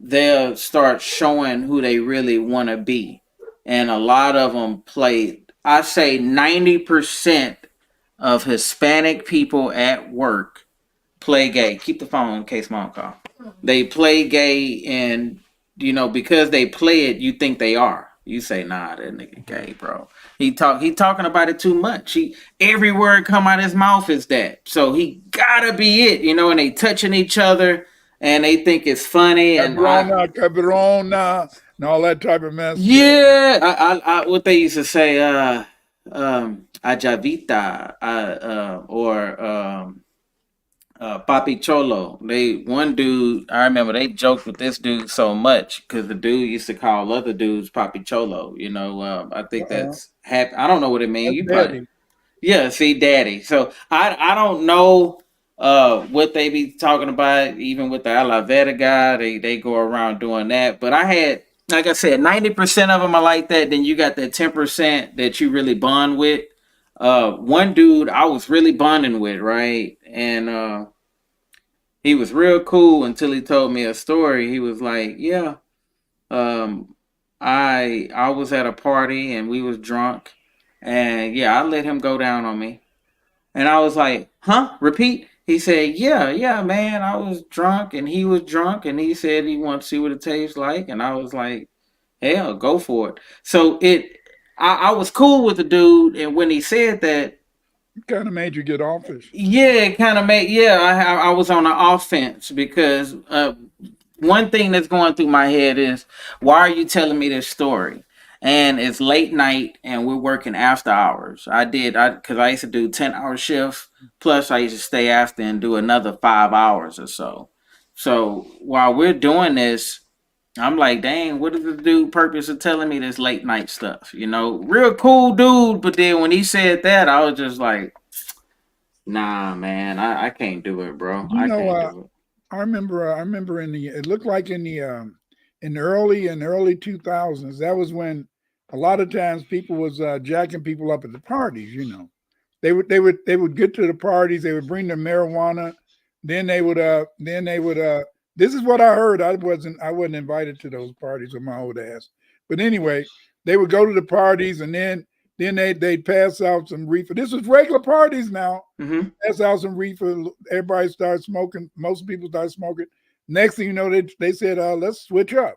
they'll start showing who they really want to be, and a lot of them play. I say 90% of Hispanic people at work play gay. Keep the phone in case mom call. They play gay, and because they play it, you think they are. You say, nah, that nigga gay, bro. He talking about it too much. Every word come out his mouth is that. So he gotta be it. And they touching each other, and they think it's funny. And cabrona, and all that type of mess. Yeah. yeah, I what they used to say, ajavita, or Papi Cholo. One dude, I remember they joked with this dude so much because the dude used to call other dudes Papi Cholo. I think Uh-uh. that's happy. I don't know what it means. That's You probably, daddy. yeah, see, daddy. So I don't know what they be talking about. Even with the Alaveda guy, they go around doing that. But I had, like I said, 90% of them are like that. Then you got that 10% that you really bond with. One dude I was really bonding with, right, and he was real cool until he told me a story. He was like, "Yeah, um, I was at a party and we was drunk, and yeah, I let him go down on me." And I was like, "Huh? Repeat?" He said, "Yeah, yeah, man, I was drunk and he was drunk, and he said he wanted to see what it tastes like." And I was like, "Hell, go for it." So I was cool with the dude, and when he said that, Kind of made you get offish. yeah, it kind of made, yeah, I was on the offense because one thing that's going through my head is, why are you telling me this story? And it's late night and we're working after hours. Because I used to do 10-hour shifts, plus I used to stay after and do another 5 hours or so. So while we're doing this, I'm like, dang, what is the dude purpose of telling me this late night stuff? Real cool dude, but then when he said that, I was just like, nah, man, I can't do it, bro. You I know, can't do it. I remember it looked like in the early 2000s, that was when a lot of times people was jacking people up at the parties. They would get to the parties, they would bring the marijuana, then they would this is what I heard. I wasn't invited to those parties with my old ass. But anyway, they would go to the parties, and then they'd pass out some reefer. This was regular parties now. Hmm. Pass out some reefer. Everybody started smoking. Most people started smoking. Next thing you know, they said, let's switch up.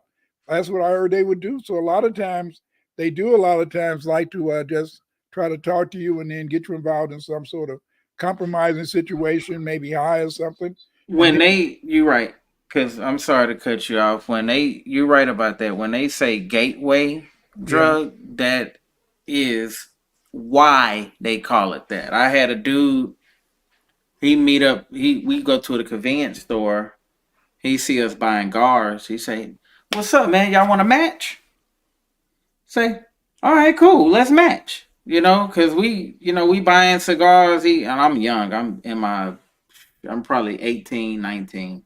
That's what I heard they would do. So a lot of times, they do a lot of times like to just try to talk to you and then get you involved in some sort of compromising situation, maybe high or something. And When then, you right, because I'm sorry to cut you off. You right about that. When they say gateway yeah, drug, that is why they call it that. I had a dude. He meet up. We go to the convenience store. He see us buying cars. He say, "What's up, man? Y'all want to match?" Say, "All right, cool. Let's match." Because we buying cigars. And I'm young. I'm in my I'm probably 18, 19.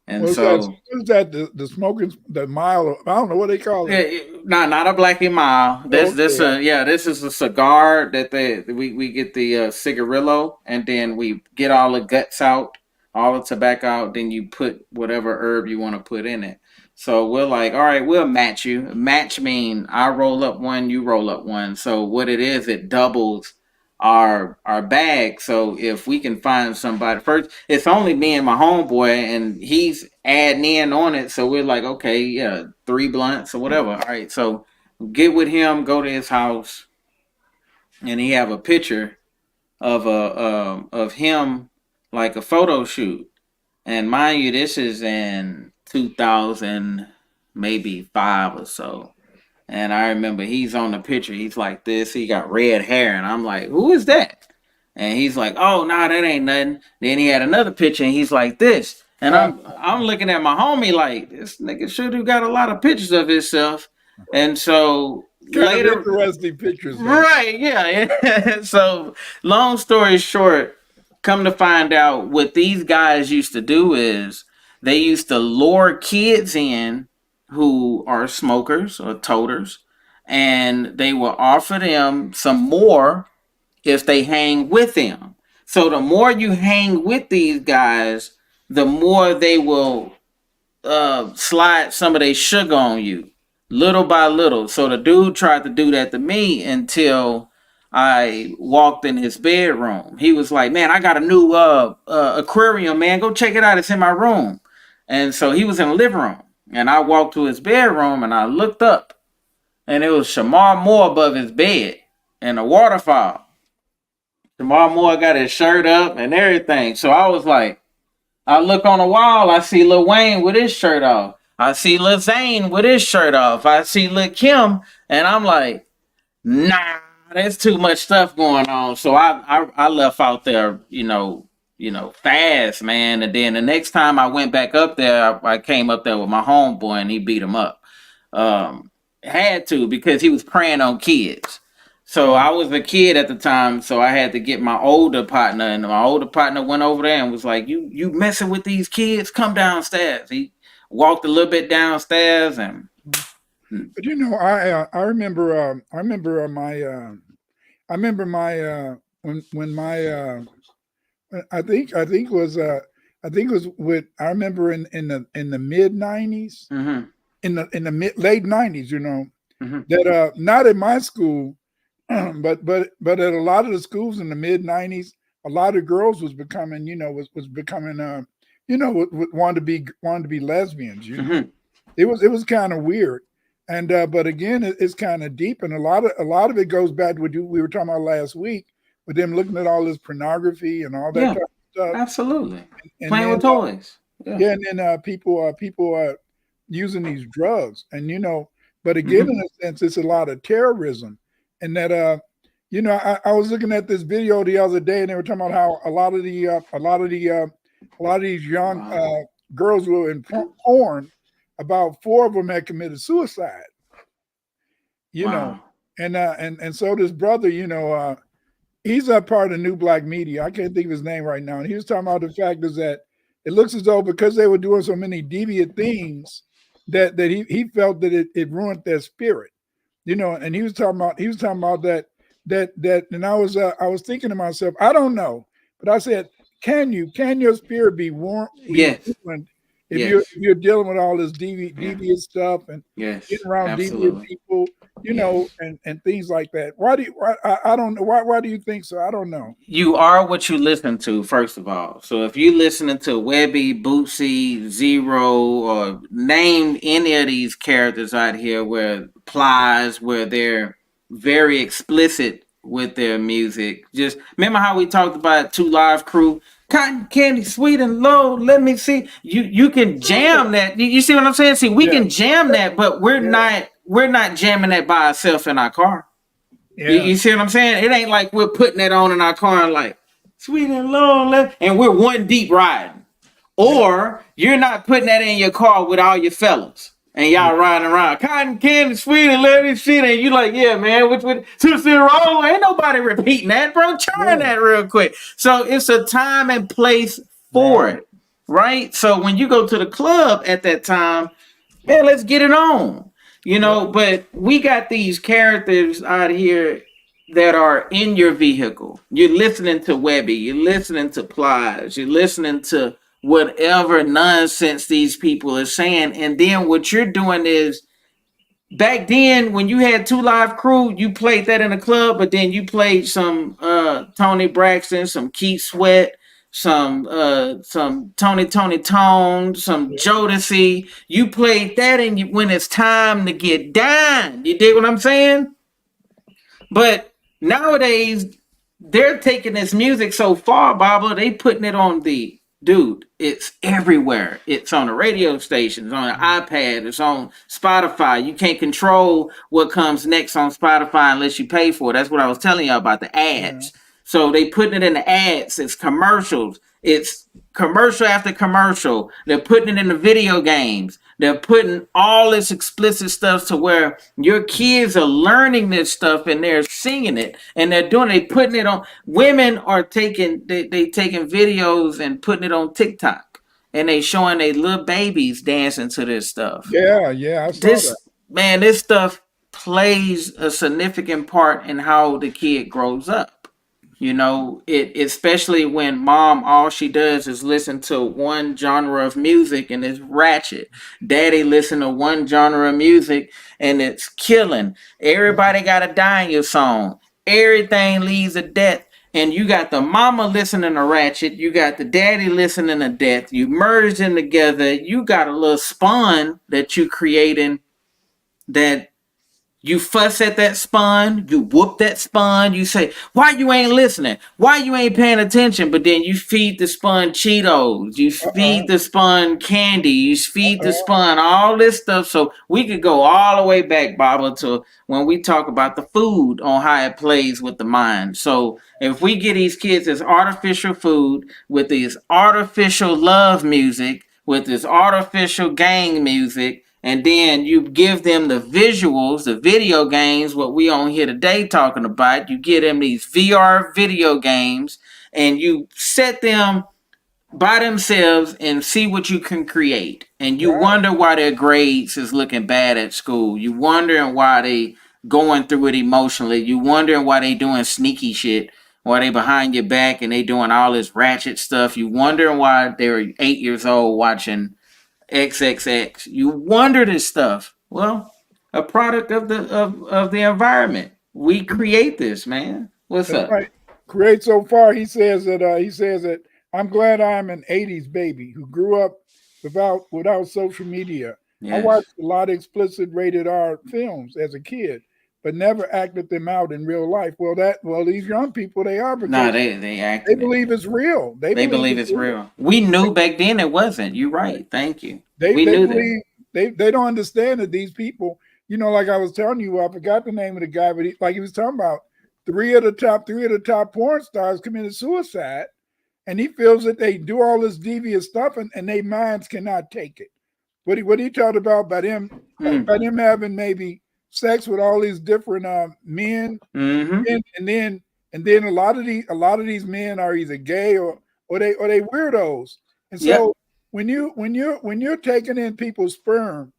And What's that? so What is that? The smoking, the mile? I don't know what they call it. not a Blackie Mile. Oh, This okay. yeah, this is a cigar that we get the cigarillo, and then we get all the guts out, all the tobacco out, then you put whatever herb you want to put in it. So we're like, all right, we'll match you. Match mean I roll up one, you roll up one. So what it is, it doubles our bag. So if we can find somebody first, it's only me and my homeboy, and he's adding in on it. So we're like, okay, yeah, 3 blunts or whatever. All right, so get with him, go to his house, and he have a picture of him like a photo shoot. And mind you, this is in 2000, maybe five or so. And I remember he's on the picture. He's like this. He got red hair, and I'm like, "Who is that?" And he's like, "Oh, nah, that ain't nothing." Then he had another picture, and he's like this. And Uh, I'm looking at my homie like this nigga sure do got a lot of pictures of himself. And so kind of later, interesting pictures though. right, yeah. So long story short, come to find out what these guys used to do is they used to lure kids in who are smokers or toters, and they will offer them some more if they hang with them. So the more you hang with these guys, the more they will slide some of their sugar on you, little by little. So the dude tried to do that to me until I walked in his bedroom. He was like, "Man, I got a new aquarium, man. Go check it out. It's in my room." And so he was in the living room, and I walked to his bedroom, and I looked up, and it was Shamar Moore above his bed and a waterfall. Shamar Moore got his shirt up and everything. So I was like, I look on the wall, I see Lil Wayne with his shirt off. I see Lil Zane with his shirt off. I see Lil Kim, and I'm like, nah, there's too much stuff going on. So I left out there, fast, man. And then the next time I went back up there, I came up there with my homeboy, and he beat him up. Had to because he was preying on kids. So I was a kid at the time, so I had to get my older partner, and my older partner went over there and was like, "You messing with these kids? Come downstairs." He walked a little bit downstairs, and But I remember I remember my when my I think it was with I remember in the mid '90s, mm-hmm, in the late '90s, mm-hmm, that not in my school, but at a lot of the schools in the mid '90s, a lot of girls was becoming was becoming wanted to be lesbians. mm-hmm. It was kind of weird. And but again, it's kind of deep, and a lot of it goes back to what we were talking about last week with them looking at all this pornography and all that Yeah, type of stuff. absolutely. And Playing then with toys. Yeah. yeah, and then people are using these drugs, and but again, Mm-hmm, in a sense, it's a lot of terrorism, and that I was looking at this video the other day, and they were talking about how a lot of these young wow. girls were in porn. About four of them had committed suicide. You know, Wow. and so this brother, he's a part of New Black Media. I can't think of his name right now. And he was talking about the fact is that it looks as though because they were doing so many deviant things that he felt that it ruined their spirit. And he was talking about that and I was thinking to myself, I don't know, but I said, can your spirit be Yes. ruined if you're Yes. if you're dealing with all this Yeah. deviant stuff and Yes. getting around deviant Absolutely. people, Yes. and things like that. I don't know. Why do you think so? I don't know. You are what you listen to, first of all. So if you listening to Webby, Bootsy, Zero, or name any of these characters out here where Plies, where they're very explicit with their music. Just remember how we talked about Two Live Crew, Cotton Candy, Sweet and Low. Let me see. You can jam that. You see what I'm saying? See, we Yeah, can jam that, but yeah, we're not jamming that by ourselves in our car. You, yeah, you see what I'm saying? It ain't like we're putting that on in our car and like sweet and lonely, and we're one deep riding. yeah, Or you're not putting that in your car with all your fellas and yeah, y'all riding around. Cotton candy, sweet and let me shit. And you like, yeah, man, which to the wrong. Ain't nobody repeating that, bro. Turn yeah. that real quick. So it's a time and place for Right. it, right? So when you go to the club at that time, man, let's get it on. Yeah. But we got these characters out here that are in your vehicle. You're listening to Webby, you're listening to Plies, you're listening to whatever nonsense these people are saying. And then what you're doing is, back then when you had Two Live Crew, you played that in a club, but then you played some Tony Braxton, some Keith Sweat, some Tony Tone, some Jodeci. You played that when it's time to get down. You dig what I'm saying? But nowadays, they're taking this music so far, Baba. They putting it on the dude. It's everywhere. It's on the radio stations, on the iPad. It's on Spotify. You can't control what comes next on Spotify unless you pay for it. That's what I was telling you about the Yeah. ads. So they putting it in the ads. It's commercials. It's commercial after commercial. They're putting it in the video games. They're putting all this explicit stuff to where your kids are learning this stuff and they're singing it and they're doing it. They putting it on. Women are taking they taking videos and putting it on TikTok and they showing their little babies dancing to this stuff. Yeah. Yeah. I saw that. This stuff plays a significant part in how the kid grows up. It especially when mom all she does is listen to one genre of music and it's ratchet. Daddy listen to one genre of music and it's killing. Everybody got a die in your song. Everything leads to death. And you got the mama listening to ratchet, you got the daddy listening to death. You merge them together. You got a little spawn that you creating that you fuss at that spawn, you whoop that spawn, you say, why you ain't listening? Why you ain't paying attention? But then you feed the spawn Cheetos, you Uh-uh. feed the spawn candy, you feed the Uh-uh. spawn all this stuff. So we could go all the way back, Baba, to when we talk about the food on how it plays with the mind. So if we get these kids this artificial food with this artificial love music, with this artificial gang music, and then you give them the visuals, the video games, what we on here today talking about. You get them these VR video games, and you set them by themselves and see what you can create. And you Right. wonder why their grades is looking bad at school. You wondering why they going through it emotionally. You wondering why they doing sneaky shit. Why they behind your back and they doing all this ratchet stuff. You wondering why they're 8 years old watching XXX. You wonder this stuff. Well, a product of the environment. We create this, man. What's That's up? right. Create so far. He says that I'm glad I'm an '80s baby who grew up without social media. I Yes. watched a lot of explicit rated R films as a kid, but never acted them out in real life. Well, these young people they are No, because they they acting it. believe it's real. They They believe believe it's it's real. real. We knew back then it wasn't. You're Right. right. Thank you. They We they knew that. believe they don't understand that these people, like I was telling you, I forgot the name of the guy, but like he was talking about, three of the top porn stars committed suicide, and he feels that they do all this devious stuff, and their minds cannot take it. What he talked about by them Mm. by them having maybe sex with all these different men, Mm-hmm. and then a lot of these men are either gay or they weirdos. And Yep. so when you're taking in people's sperm,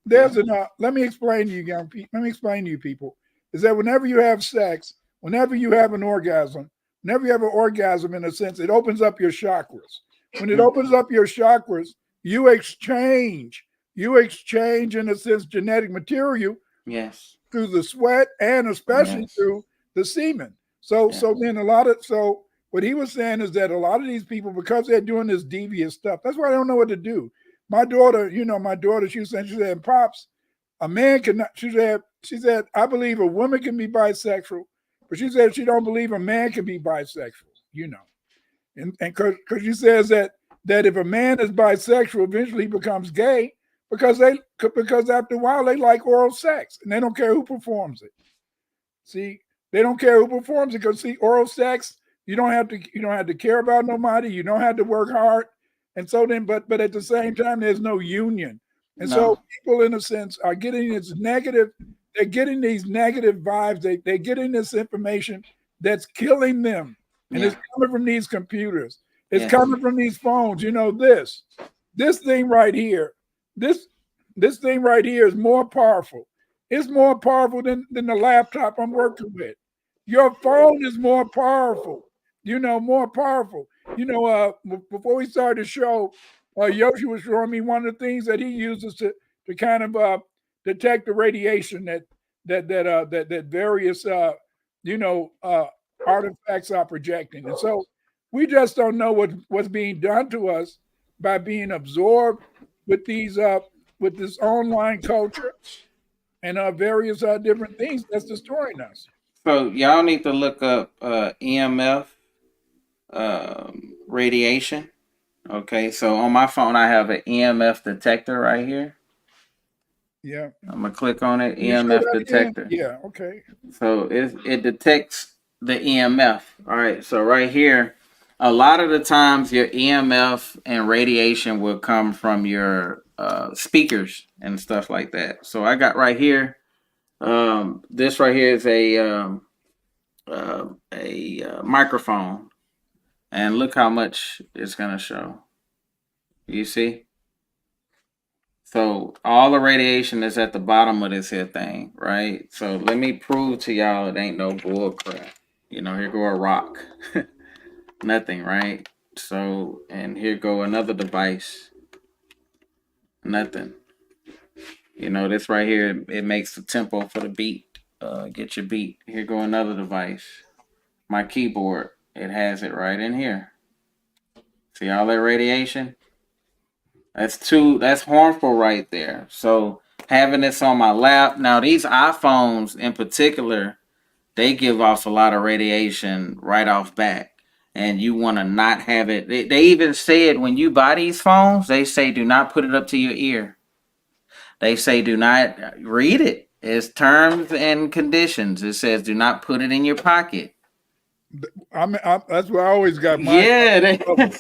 there's Yep. an let me explain to you young people. Let me explain to you people is that whenever you have sex, whenever you have an orgasm, whenever you have an orgasm, in a sense, it opens up your chakras. When it Mm. opens up your chakras, you exchange, you exchange in a sense genetic material Yes. through the sweat and especially Yes. through the semen. So Yes. so then a lot of so what he was saying is that a lot of these people, because they're doing this devious stuff, that's why I don't know what to do. My daughter, she said, Pops, a man cannot, she said, I believe a woman can be bisexual, but she said she don't believe a man can be bisexual, you know. And because she says that if a man is bisexual, eventually he becomes gay because after a while they like oral sex and they don't care who performs it. See, they don't care who performs it because see, oral sex, you don't have to care about nobody, you don't have to work hard. And so then, but at the same time, there's no union. And so No. people in a sense are getting this negative, they're getting these negative vibes, they're getting this information that's killing them. And it's Yeah. coming from these computers. It's Yes. coming from these phones. This thing right here, this this thing right here is more powerful. It's more powerful than the laptop I'm working with. Your phone is more powerful. More powerful. Before we started the show, Yoshi was showing me one of the things that he uses to kind of detect the radiation that various you know uh, artifacts are projecting, and so we just don't know what's being done to us by being absorbed with these with this online culture and various different things that's destroying us. So y'all need to look up EMF radiation. Okay, so on my phone I have an EMF detector right here. Yeah. I'm gonna click on it, Can you show EMF that again? detector. Yeah. Okay. So it detects the EMF. All right, so right here, a lot of the times your EMF and radiation will come from your speakers and stuff like that. So I got right here. This right here is a microphone, and look how much it's gonna show. You see? So all the radiation is at the bottom of this here thing, right? So let me prove to y'all it ain't no bull crap. Here go a rock. Nothing, right? So, and here go another device. Nothing. This right here, it makes the tempo for the beat. Get your beat. Here go another device. My keyboard. It has it right in here. See all that radiation? That's harmful right there. So having this on my lap. Now these iPhones in particular, they give off a lot of radiation right off back. And you want to not have it. They even said when you buy these phones, they say do not put it up to your ear. They say do not read it. It's terms and conditions. It says do not put it in your pocket. That's where I always got my Yeah, trouble.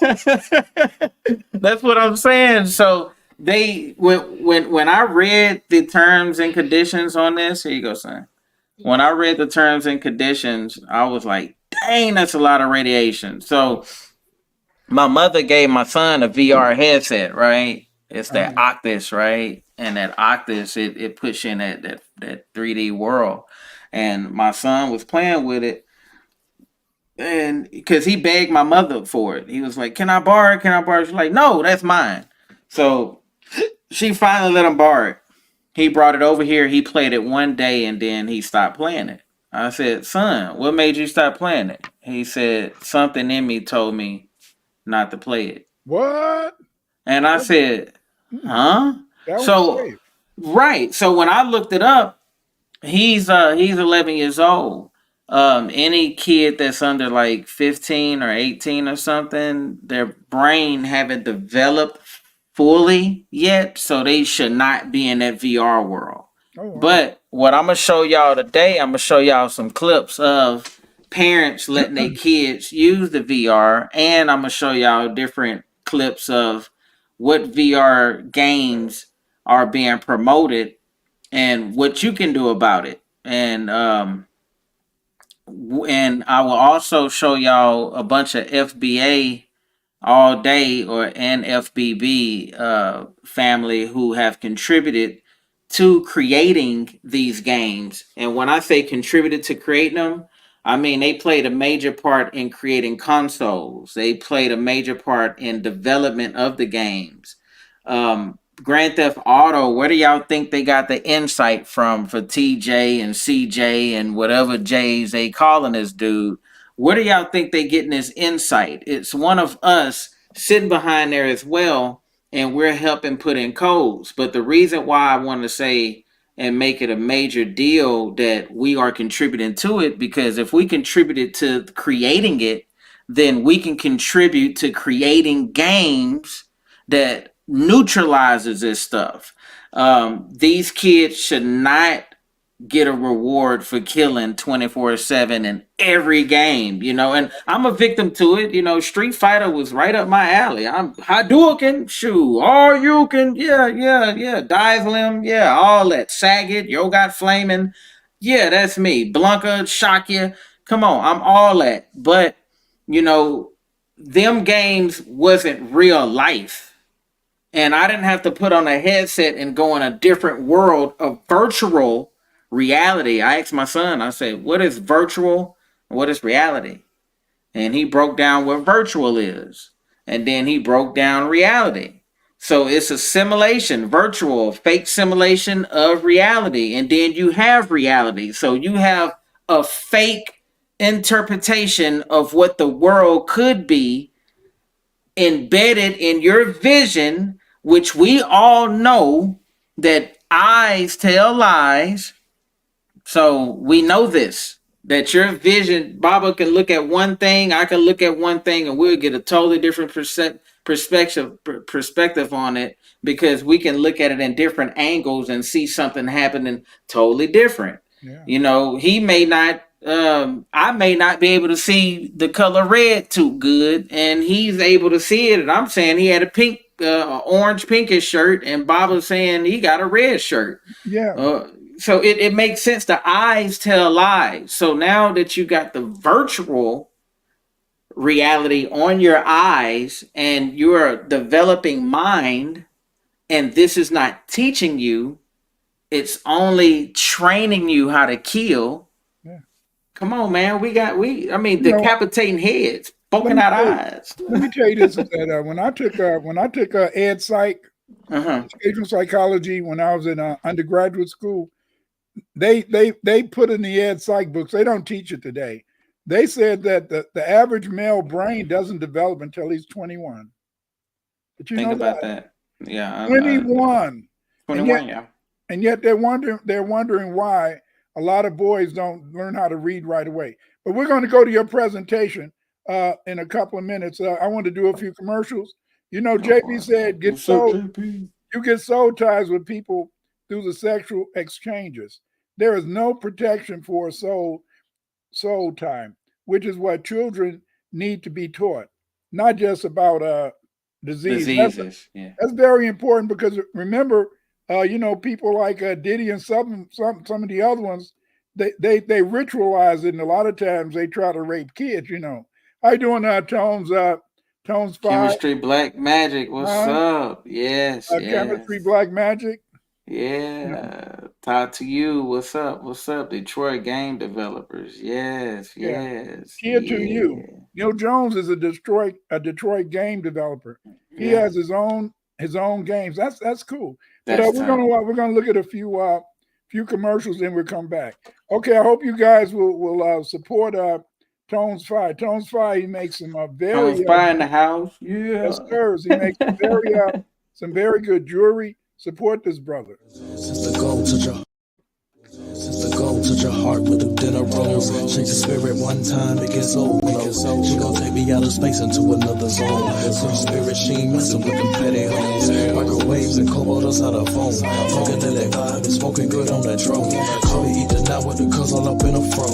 that's what I'm saying. So when I read the terms and conditions on this, here you go, son. When I read the terms and conditions, I was like, dang, that's a lot of radiation. So my mother gave my son a VR headset, right? It's that Uh, Octus, right? And that Octus, it puts you in that 3D world. And my son was playing with it, and because he begged my mother for it, he was like, "Can I borrow it? Can I borrow it?" She's like, "No, that's mine." So she finally let him borrow it. He brought it over here. He played it one day, and then he stopped playing it. I said, "Son, what made you stop playing it?" He said, "Something in me told me not to play it." what? And I That, said, hmm, "Huh?" that was So, safe. right. So when I looked it up, he's 11 years old. Any kid that's under like 15 or 18 or something, their brain haven't developed fully yet, so they should not be in that VR world. Oh wow. But what I'm gonna show y'all today, I'm gonna show y'all some clips of parents letting their kids use the VR, and I'm gonna show y'all different clips of what VR games are being promoted and what you can do about it. And I will also show y'all a bunch of FBA all day or NFBB family who have contributed to creating these games. And when I say contributed to creating them, I mean they played a major part in creating consoles. They played a major part in development of the games. Grand Theft Auto, where do y'all think they got the insight from for TJ and CJ and whatever J's they calling this dude? Where do y'all think they getting this insight? It's one of us sitting behind there as well, and we're helping put in codes. But the reason why I want to say and make it a major deal that we are contributing to it, because if we contributed to creating it, then we can contribute to creating games that neutralizes this stuff. These kids should not get a reward for killing 24/7 in every game, and I'm a victim to it. Street Fighter was right up my alley. I'm Hadouken, shoo, all you can, yeah, yeah, yeah, dive limb, yeah, all that, Saget, yo got flaming, yeah, that's me. Blanca, shock you, come on, I'm all that. But you know them games wasn't real life. And I didn't have to put on a headset and go in a different world of virtual reality. I asked my son, I said, what is virtual? What is reality? And he broke down what virtual is. And then he broke down reality. So it's a simulation, virtual, fake simulation of reality. And then you have reality. So you have a fake interpretation of what the world could be embedded in your vision, which we all know that eyes tell lies. So we know this, that your vision, Baba can look at one thing, I can look at one thing, and we'll get a totally different perspective on it, because we can look at it in different angles and see something happening totally different. Yeah. You know, he may not. I may not be able to see the color red too good, and he's able to see it. And I'm saying he had a pink, orange pinkish shirt, and Baba's saying he got a red shirt. Yeah. So it makes sense. The eyes tell lies. So now that you got the virtual reality on your eyes and you're developing mind, and this is not teaching you, it's only training you how to kill. Yeah. Come on, man. I mean, You know, decapitating heads, let poking me out tell you, eyes. let me tell you this is that when I took ed psych, Uh-huh. educational psychology, when I was in undergraduate school, they put in the ed psych books. They don't teach it today. They said that the average male brain doesn't develop until he's 21. Did you Think know about that? that. Yeah. 21. And yet 21, yeah. they're wondering why a lot of boys don't learn how to read right away. But we're going to go to your presentation in a couple of minutes. I want to do a few commercials. You know, Go JB for it. said, What's up, JP? you get soul ties with people through the sexual exchanges. There is no protection for a soul time, which is what children need to be taught, not just about disease. Diseases. Yeah. That's very important because remember, people like Diddy and some of the other ones, they ritualize it, and a lot of times they try to rape kids. You know, how you doing, Tones Five, Chemistry Black Magic. What's huh? up? Yes, Chemistry yes. Black Magic. You know, Yeah. Talk to you. What's up? What's up? Detroit game developers. Yes, yeah. yes, Here to you, yeah, Neil Jones is a Detroit game developer. He yeah. has his own games. That's cool. But That's we're tight. gonna look at a few commercials, and we'll come back. Okay, I hope you guys will support Tones Five. Tones Five, he makes some Tone very Spy in the house. Yeah. yes sirs. He makes some very good jewelry. Support this brother. Since the goal to your touch your heart with a dinner rose. Shake the spirit one time, it gets old. She gon' take me out of space into another zone. Free spirit, she ain't messing with them petty hoes. Microwaves and cobalt us out of phone. Smoking in that vibe, smoking good on that drone. Call me eating out with the cuz all up in a fro.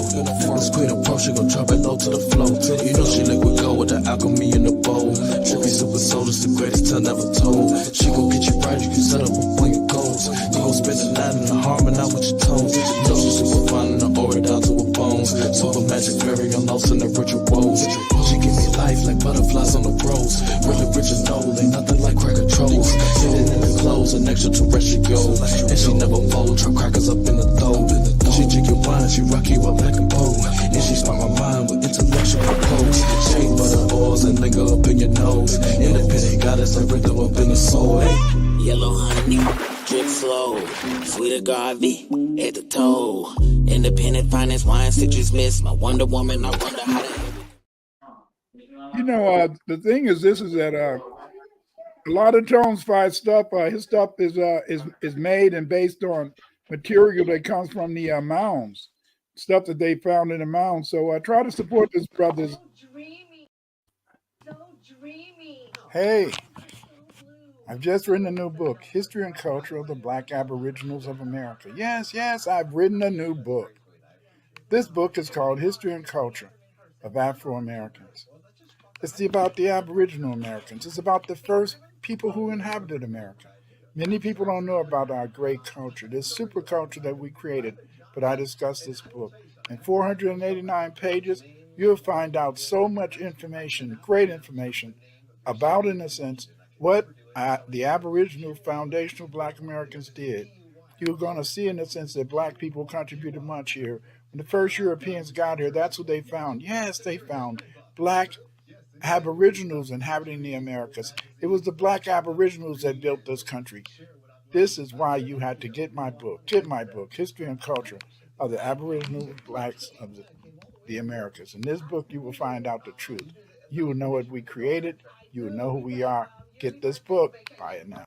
This queen approach, she gon' drop it low to the flow. You know she liquid gold with the alchemy in the bowl. Trippy super soda's the greatest I never told. She gon' get you right, you can set up a point of goals. You gon' spend the night in the harmon out with your toes. Know she super fine and the aura down to her bones. Super magic fairy, I'm lost in the rituals. She give me life like butterflies on the rose. Really rich and old, ain't nothing like cracker trolls. Hidden in the clothes, an extraterrestrial. And she never folds, her crackers up in the throat. She drink your wine, she rock you up like a pole. And she spark my mind with intellectual pose. Shake butter oils and linger up in your nose. Independent goddess, like rhythm up in the soul. Yellow honey, drip slow, sweet agave at the toe. Independent finance, wine, citrus mist. My Wonder Woman, I wonder how to. You know, the thing is, this is that a lot of Tones Five stuff. His stuff is made and based on material that comes from the mounds, stuff that they found in the mounds. So I try to support this brothers. Hey, I've just written a new book, History and Culture of the Black Aboriginals of America. Yes, yes, I've written a new book. This book is called History and Culture of Afro Americans. It's about the Aboriginal Americans. It's about the first people who inhabited America. Many people don't know about our great culture, this super culture that we created, but I discussed this book. In 489 pages, You'll find out so much information, great information, about, in a sense, what the Aboriginal foundational Black Americans did. You're going to see, in a sense, that Black people contributed much here. When the first Europeans got here, that's what they found. Yes, they found Black Aboriginals inhabiting the Americas. It was the Black Aboriginals that built this country. This is why you had to get my book. Get my book, History and Culture of the Aboriginal Blacks of the Americas. In this book, you will find out the truth. You will know what we created. You will know who we are. Get this book. Buy it now.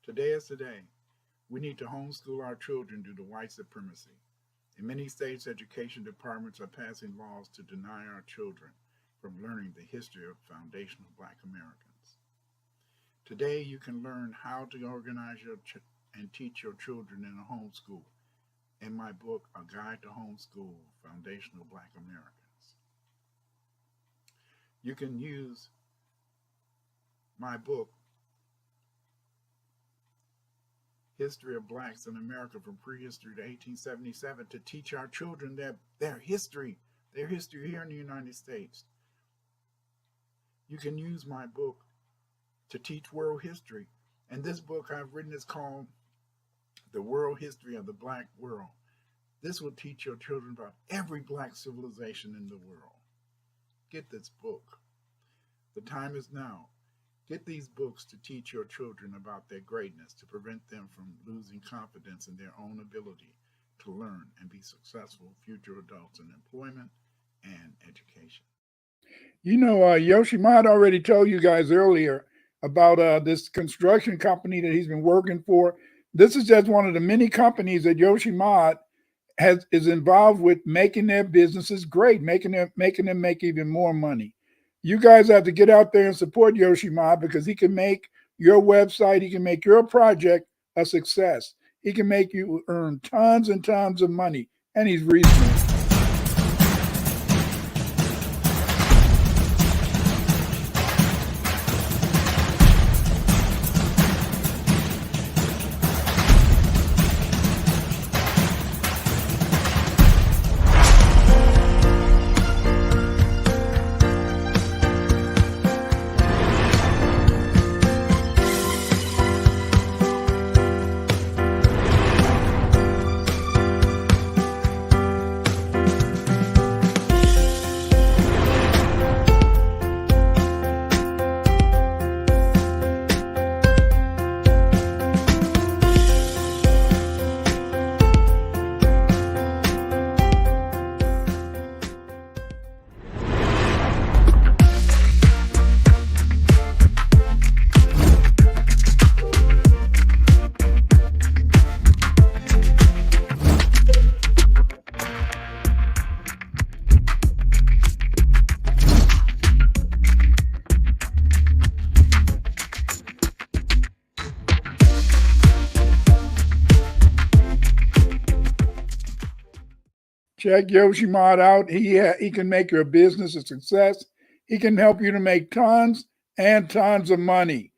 Today is today. We need to homeschool our children due to white supremacy. In many states, education departments are passing laws to deny our children from learning the history of foundational Black Americans. Today, you can learn how to organize and teach your children in a homeschool in my book, A Guide to Homeschool Foundational Black Americans. You can use my book, History of Blacks in America from Prehistory to 1877, to teach our children their history here in the United States. You can use my book to teach world history. And this book I've written is called The World History of the Black World. This will teach your children about every Black civilization in the world. Get this book. The time is now. Get these books to teach your children about their greatness, to prevent them from losing confidence in their own ability to learn and be successful future adults in employment and education. You know, Yoshimad already told you guys earlier about this construction company that he's been working for. This is just one of the many companies that Yoshimad is involved with making their businesses great, making them make even more money. You guys have to get out there and support Yoshimad because he can make your website, he can make your project a success. He can make you earn tons and tons of money, and he's reasonable. Check Yoshimad out. He can make your business a success. He can help you to make tons and tons of money.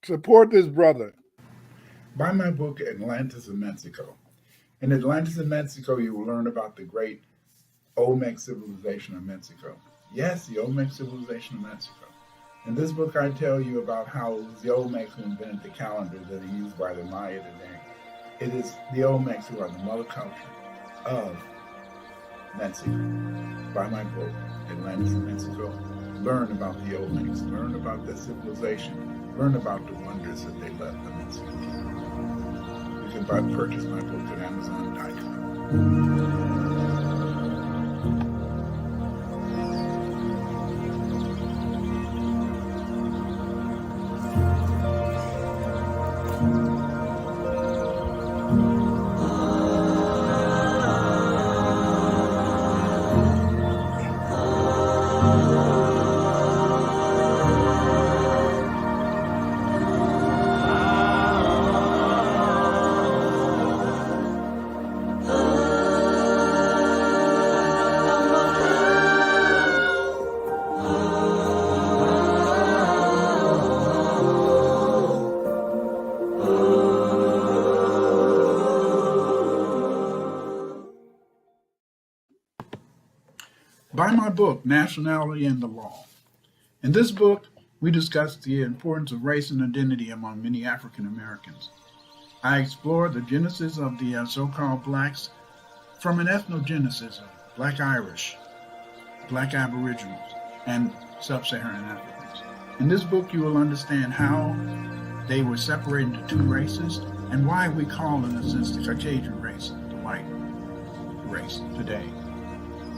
Support this brother. Buy my book, Atlantis of Mexico. In Atlantis and Mexico, you will learn about the great Olmec civilization of Mexico. Yes, the Olmec civilization of Mexico. In this book, I tell you about how it was the Olmecs who invented the calendar that are used by the Maya today. It is the Olmecs who are the mother culture of Mexico. By my book, Atlantis and Mexico, learn about the Olmecs, learn about their civilization, learn about the wonders that they left the Mexican people. You can purchase my book at Amazon.com. Buy my book, Nationality and the Law. In this book, we discuss the importance of race and identity among many African Americans. I explore the genesis of the so-called blacks from an ethnogenesis of Black Irish, Black Aboriginals, and Sub-Saharan Africans. In this book, you will understand how they were separated into two races and why we call, in a sense, the Caucasian race the white race today.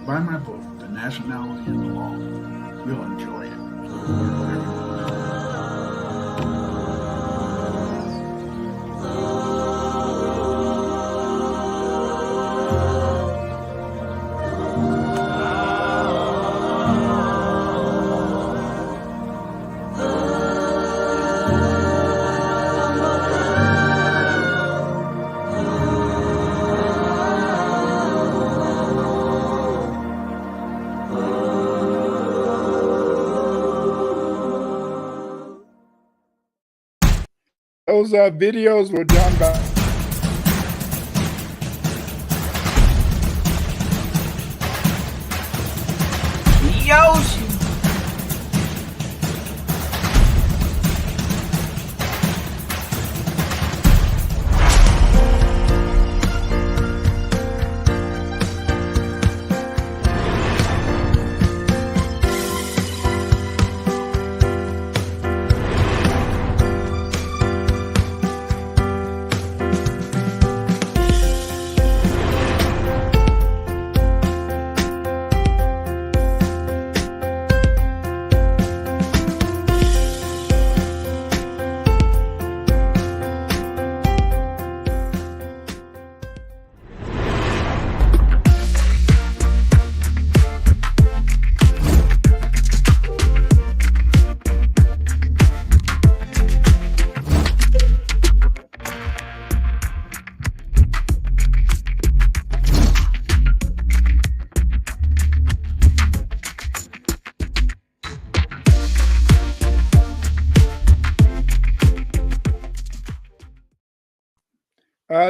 Buy my book, The Nationality and the Law. You'll enjoy it. Those videos were done by Yoshi.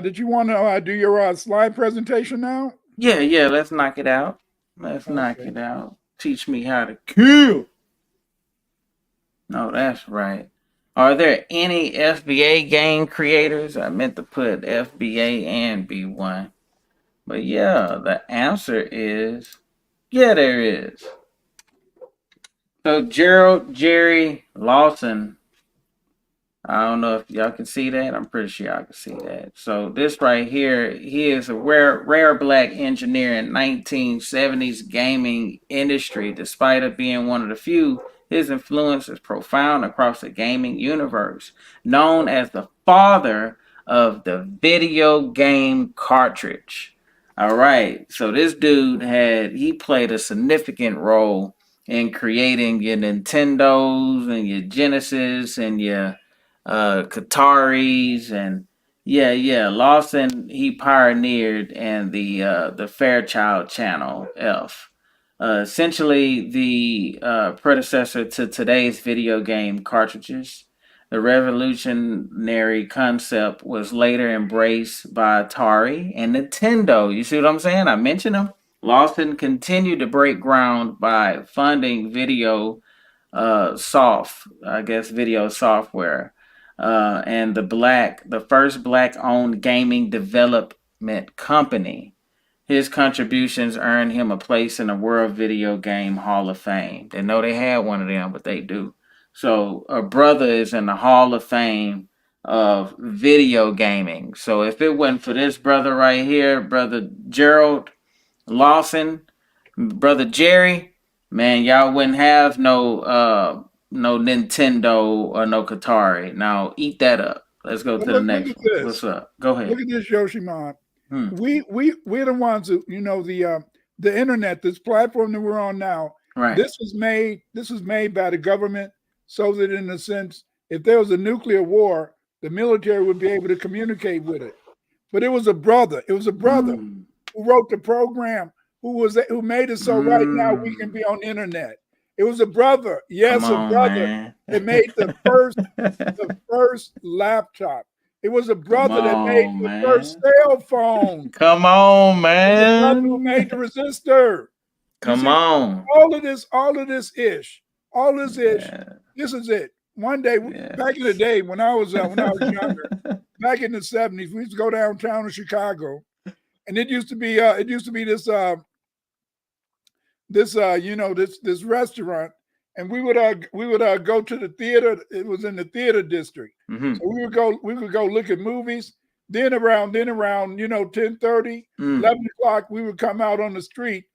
did you want to do your slide presentation now? Yeah, let's knock it out. Let's knock Okay. it out. Teach me how to kill. No, that's right. Are there any FBA game creators? I meant to put FBA and B1. But yeah, the answer is yeah, there is. So Gerald Jerry Lawson, I don't know if y'all can see that. I'm pretty sure y'all can see that. So this right here, he is a rare black engineer in 1970s gaming industry. Despite it being one of the few, his influence is profound across the gaming universe. Known as the father of the video game cartridge. All right, so this dude he played a significant role in creating your Nintendos and your Genesis and your Qataris and Lawson he pioneered and the Fairchild Channel F. Essentially the predecessor to today's video game cartridges. The revolutionary concept was later embraced by Atari and Nintendo. You see what I'm saying? I mentioned them. Lawson continued to break ground by funding video software, and the first black owned gaming development company. His contributions earned him a place in the World Video Game Hall of Fame. Didn't know they had one of them, but they do. So a brother is in the Hall of Fame of video gaming. So if it wasn't for this brother right here, brother Gerald Lawson, brother Jerry, man, y'all wouldn't have no Nintendo or no Katari. Now eat that up. Let's go But to the look next at one. this. What's up? Go Look ahead. at this, Yoshimon. Hmm. We're the ones who, the internet, this platform that we're on now. Right. This was made by the government so that, in a sense, if there was a nuclear war, the military would be able to communicate with it. But it was a brother. It was a brother Mm. who wrote the program, who made it so right now we can be on the internet. It was a brother, Come yes, a on, brother man. that made the first laptop. It was a Come brother that made on, the first man. cell phone. Come on, It was a brother who made man. the resistor. You Come see, on. all of this ish, all this ish. Yeah. This is it. One day, back in the Yes. day when I was younger, back in the '70s, we used to go downtown in Chicago, and it used to be this restaurant, and we would go to the theater. It was in the theater district, Mm-hmm. so we would go look at movies. Then around 10:30, Mm. 11 o'clock, we would come out on the street,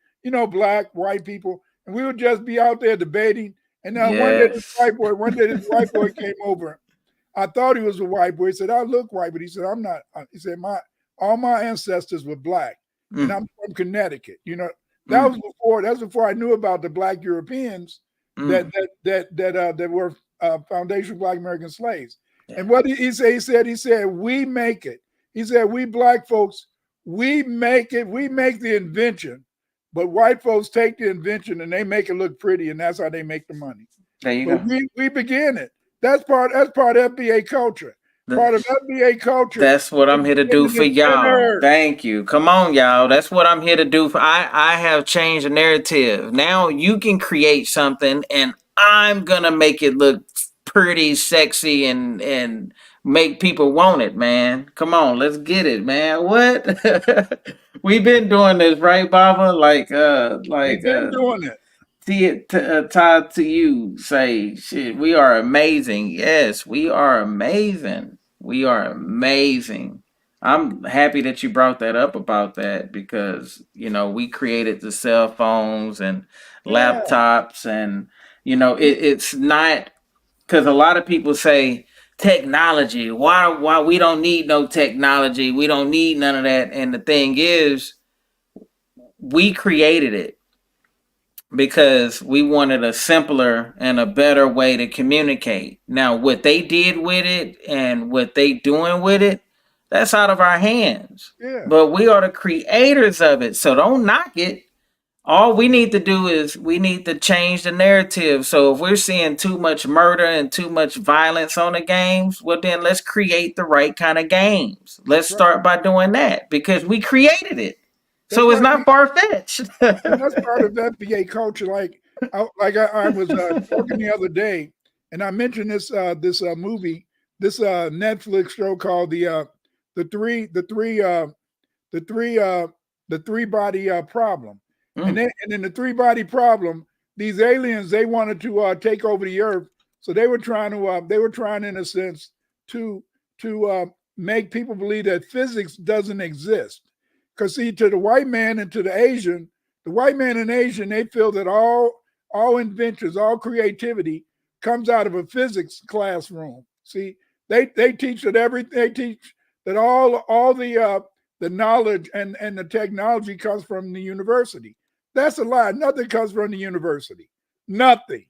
black, white people, and we would just be out there debating. And now Yes. one day this white boy came over. I thought he was a white boy. He said, "I look white," but he said, "I'm not." He said, all my ancestors were black, and Mm. I'm from Connecticut. Mm. That's before I knew about the black Europeans that Mm. that were foundation black American slaves. Yeah. And what did he say? He said, "We make it." He said, "We black folks, we make it. We make the invention, but white folks take the invention and they make it look pretty, and that's how they make the money." There you But go. we begin it. That's part of FBA culture. Part of FBA culture That's what is I'm here to do being for an y'all. inventor. Thank you. Come on, y'all. That's what I'm here to do. I have changed the narrative. Now you can create something, and I'm gonna make it look pretty, sexy, and make people want it, man. Come on, let's get it, man. What? We've been doing this, right, Baba? We've been doing it. See it tied to you. Say shit. We are amazing. Yes, we are amazing. We are amazing. I'm happy that you brought that up about that because we created the cell phones and Yeah. laptops and it's not because a lot of people say technology. Why we don't need no technology? We don't need none of that. And the thing is, we created it because we wanted a simpler and a better way to communicate. Now, what they did with it and what they doing with it, that's out of our hands. Yeah. But we are the creators of it, so don't knock it. All we need to do is we need to change the narrative. So if we're seeing too much murder and too much violence on the games, well then let's create the right kind of games. Let's That's right. start by doing that because we created it. That's So it's right. not far fetched. And that's part of FBA culture. I was talking the other day, and I mentioned this movie, this Netflix show called the three the three the three the three body problem. And Mm. then in the three body problem, these aliens, they wanted to take over the earth. So they were trying in a sense to make people believe that physics doesn't exist. Because see, to the white man and to the white man and Asian, they feel that all inventions, all creativity comes out of a physics classroom. See, they teach that they teach that all the knowledge and the technology comes from the university. That's a lie. Nothing comes from the university. Nothing.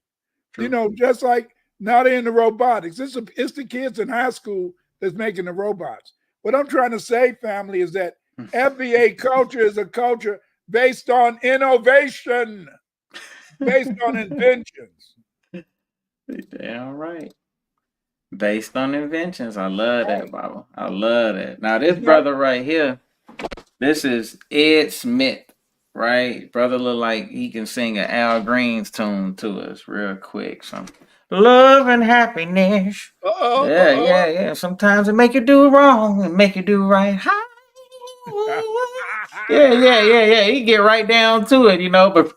True. Just like now they're in the robotics. It's the kids in high school that's making the robots. What I'm trying to say, family, is that FBA culture is a culture based on innovation, based on inventions. Damn right. Based on inventions. I love that, Right. Baba. I love that. Now this You know, brother right here, this is Ed Smith, right? Brother look like he can sing an Al Green's tune to us real quick. Some love and happiness. uh-oh, Yeah, uh-oh. yeah, yeah. Sometimes it make you do wrong and make you do right. Yeah, yeah, yeah, yeah. He get right down to it, you know. But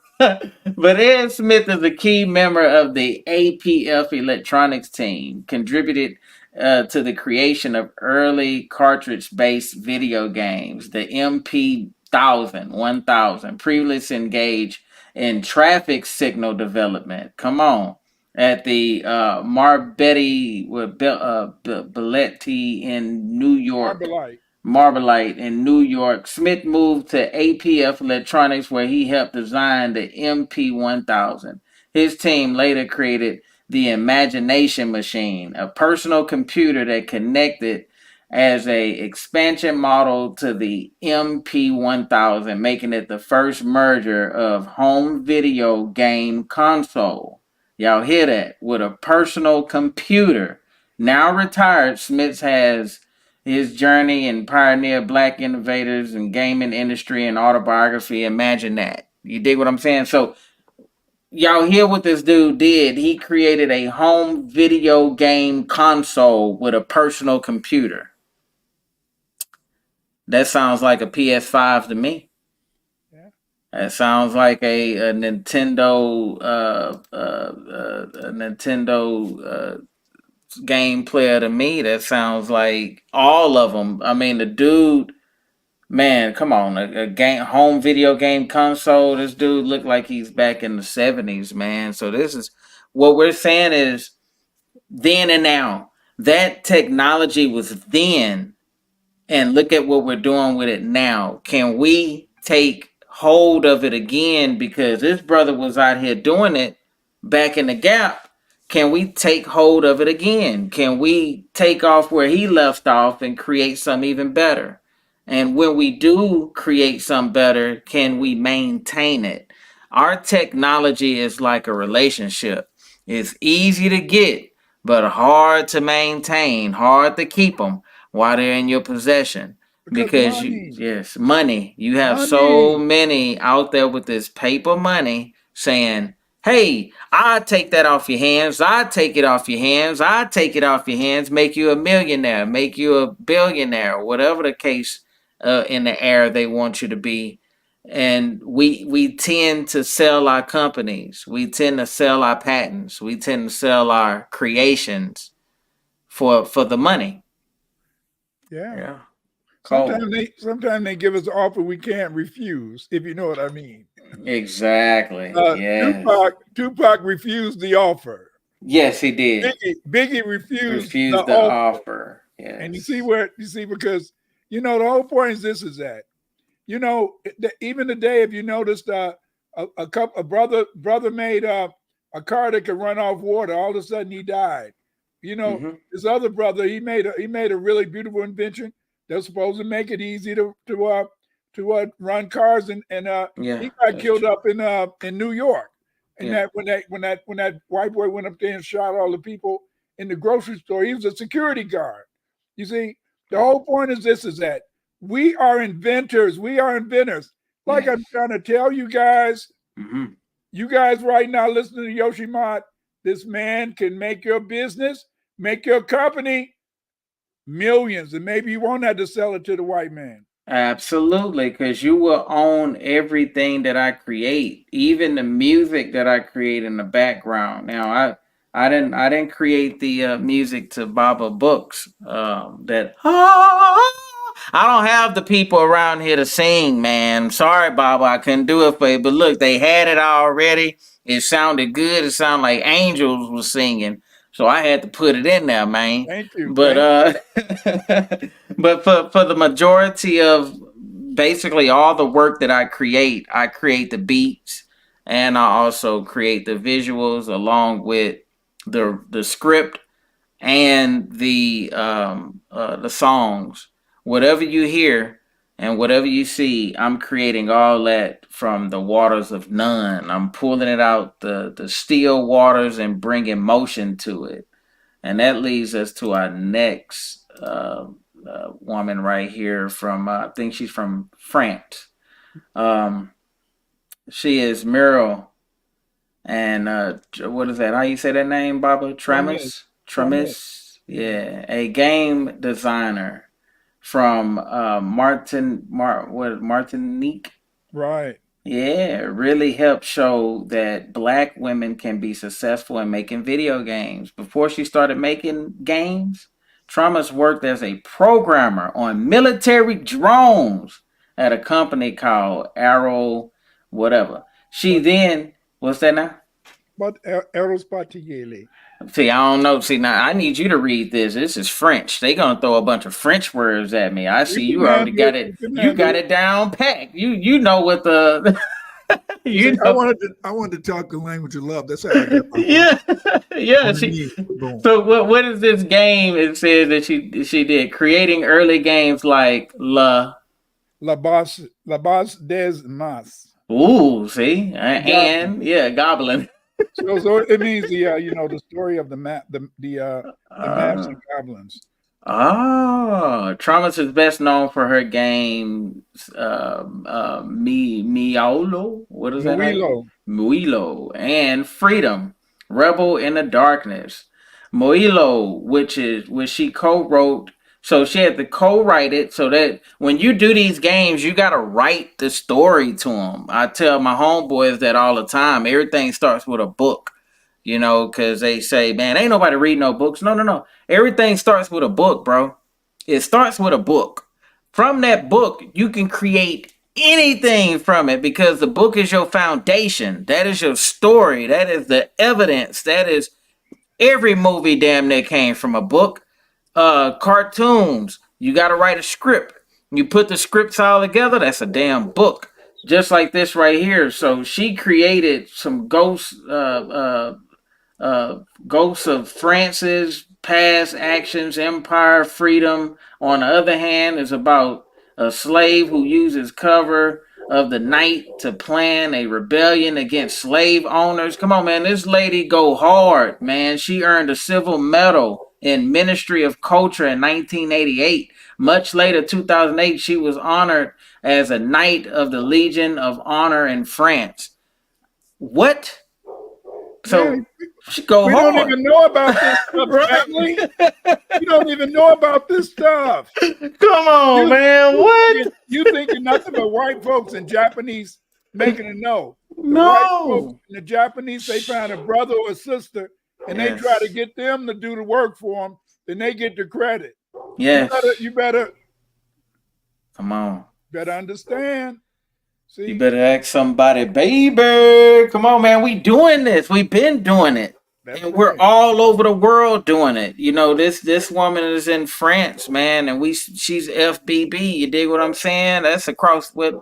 but Ed Smith is a key member of the APF electronics team, contributed to the creation of early cartridge-based video games, the MP 1000, previously engaged in traffic signal development. Come on. At the Marbetti with Belletti in New York. Marmalite. Marbalite in New York. Smith moved to APF Electronics where he helped design the MP 1000. His team later created the Imagination Machine, a personal computer that connected as a expansion model to the MP 1000, making it the first merger of home video game console. Y'all hear that? With a personal computer. Now retired, Smith has his journey and pioneer black innovators in gaming industry and autobiography. Imagine that. You dig what I'm saying? So y'all hear what this dude did. He created a home video game console with a personal computer. That sounds like a PS5 to me. Yeah. That sounds like a Nintendo game player to me. That sounds like all of them. I mean, the dude. Man, come on, a game home video game console. This dude looked like he's back in the 70s, man. So this is what we're saying is then and now. That technology was then, and look at what we're doing with it now. Can we take hold of it again? Because this brother was out here doing it back in the gap. Can we take hold of it again? Can we take off where he left off and create something even better? And when we do create something better, can we maintain it? Our technology is like a relationship. It's easy to get, but hard to maintain, hard to keep them while they're in your possession. Because Because you, money, yes, money. You have so money. many out there with this paper money saying, hey, I take that off your hands. I take it off your hands. I take it off your hands. Make you a millionaire. Make you a billionaire. Whatever the case in the air they want you to be. And we tend to sell our companies. We tend to sell our patents. We tend to sell our creations for the money. Yeah. Yeah. Cold. Sometimes they give us an offer we can't refuse, if you know what I mean. Exactly. Yes. Tupac refused the offer. Yes, he did. Biggie refused the Refused the offer. offer. And Yes. you see, because the whole point is this is that, even today, if you noticed, a brother made a car that could run off water. All of a sudden, he died. Mm-hmm. This other brother, he made a really beautiful invention that's supposed to make it easy to run cars, and Yeah, he got that's killed true. up in New York. And Yeah. that when that white boy went up there and shot all the people in the grocery store, he was a security guard. You see, the Yeah. whole point is this is that we are inventors. We are inventors. Like I'm Yes. trying to tell Mm-hmm. you guys right now listening to Yoshimot, this man can make your business, make your company millions, and maybe you won't have to sell it to the white man. Absolutely, because you will own everything that I create, even the music that I create in the background. Now, I didn't create the music to Baba Books. That I don't have the people around here to sing, man. Sorry, Baba, I couldn't do it for you. But look, they had it already. It sounded good. It sounded like angels was singing, so I had to put it in there, man. Thank you. But Thank you. but for the majority of basically all the work that I create the beats and I also create the visuals along with the script and the songs. Whatever you hear and whatever you see, I'm creating all that from the waters of none. I'm pulling it out the still waters and bringing motion to it. And that leads us to our next woman right here from, I think she's from France. Um, she is Meryl. And what is that? How you say that name, Baba? Promise, Tramis? promise. Tramis? Yeah. Yeah. A game designer from Martinique. Right. Yeah, really helped show that black women can be successful in making video games. Before she started making games, Thomas worked as a programmer on military drones at a company called Arrow, whatever. She But then, what's that now? Aerospatiale. See, I don't know. See, now I need you to read this. This is French. They gonna throw a bunch of French words at me. I You see can you already handle got it. it. You can You handle got it. it down packed. You know what the See, you know. I wanted to talk the language of love. That's how I got my heart Yeah, yeah. on the She. knee. Boom. So what is this game? It says that she did creating early games like La. La base des mas. Ooh, see, Goblin. and yeah, Goblin. So it means the story of the map, the maps Uh, and goblins. Traumas is best known for her game, Miaulo. What is that? Muilo. Muilo and Freedom, Rebel in the Darkness. Muilo, which she co-wrote. So she had to co-write it so that when you do these games, you gotta write the story to them. I tell my homeboys that all the time. Everything starts with a book, because they say, man, ain't nobody read no books. No, no, no. Everything starts with a book, bro. It starts with a book. From that book, you can create anything from it because the book is your foundation. That is your story. That is the evidence. That is every movie damn near came from a book. Cartoons, you got to write a script. You put the scripts all together, that's a damn book. Just like this right here. So she created some ghosts of France's past actions, empire, freedom. On the other hand, is about a slave who uses cover of the night to plan a rebellion against slave owners. Come on, man. This lady go hard, man. She earned a civil medal in Ministry of Culture in 1988. Much later, 2008, she was honored as a Knight of the Legion of Honor in France. What? Yeah, So she go we don't hard. even know about this stuff, family. We don't even know about this stuff. Come on, You man. you What? thinking, you thinking nothing but white folks and Japanese making it no. The white folks No. and the Japanese, they find a brother or a sister and they try to Yes. get them to do the work for them, then they get the credit. Yes. You better Come on. understand. You See, better ask somebody, baby. Come on, man. We doing this. We've been doing it. that's And we're right. all over the world doing it. This woman is in France, man, and she's FBB. You dig what I'm saying? That's across with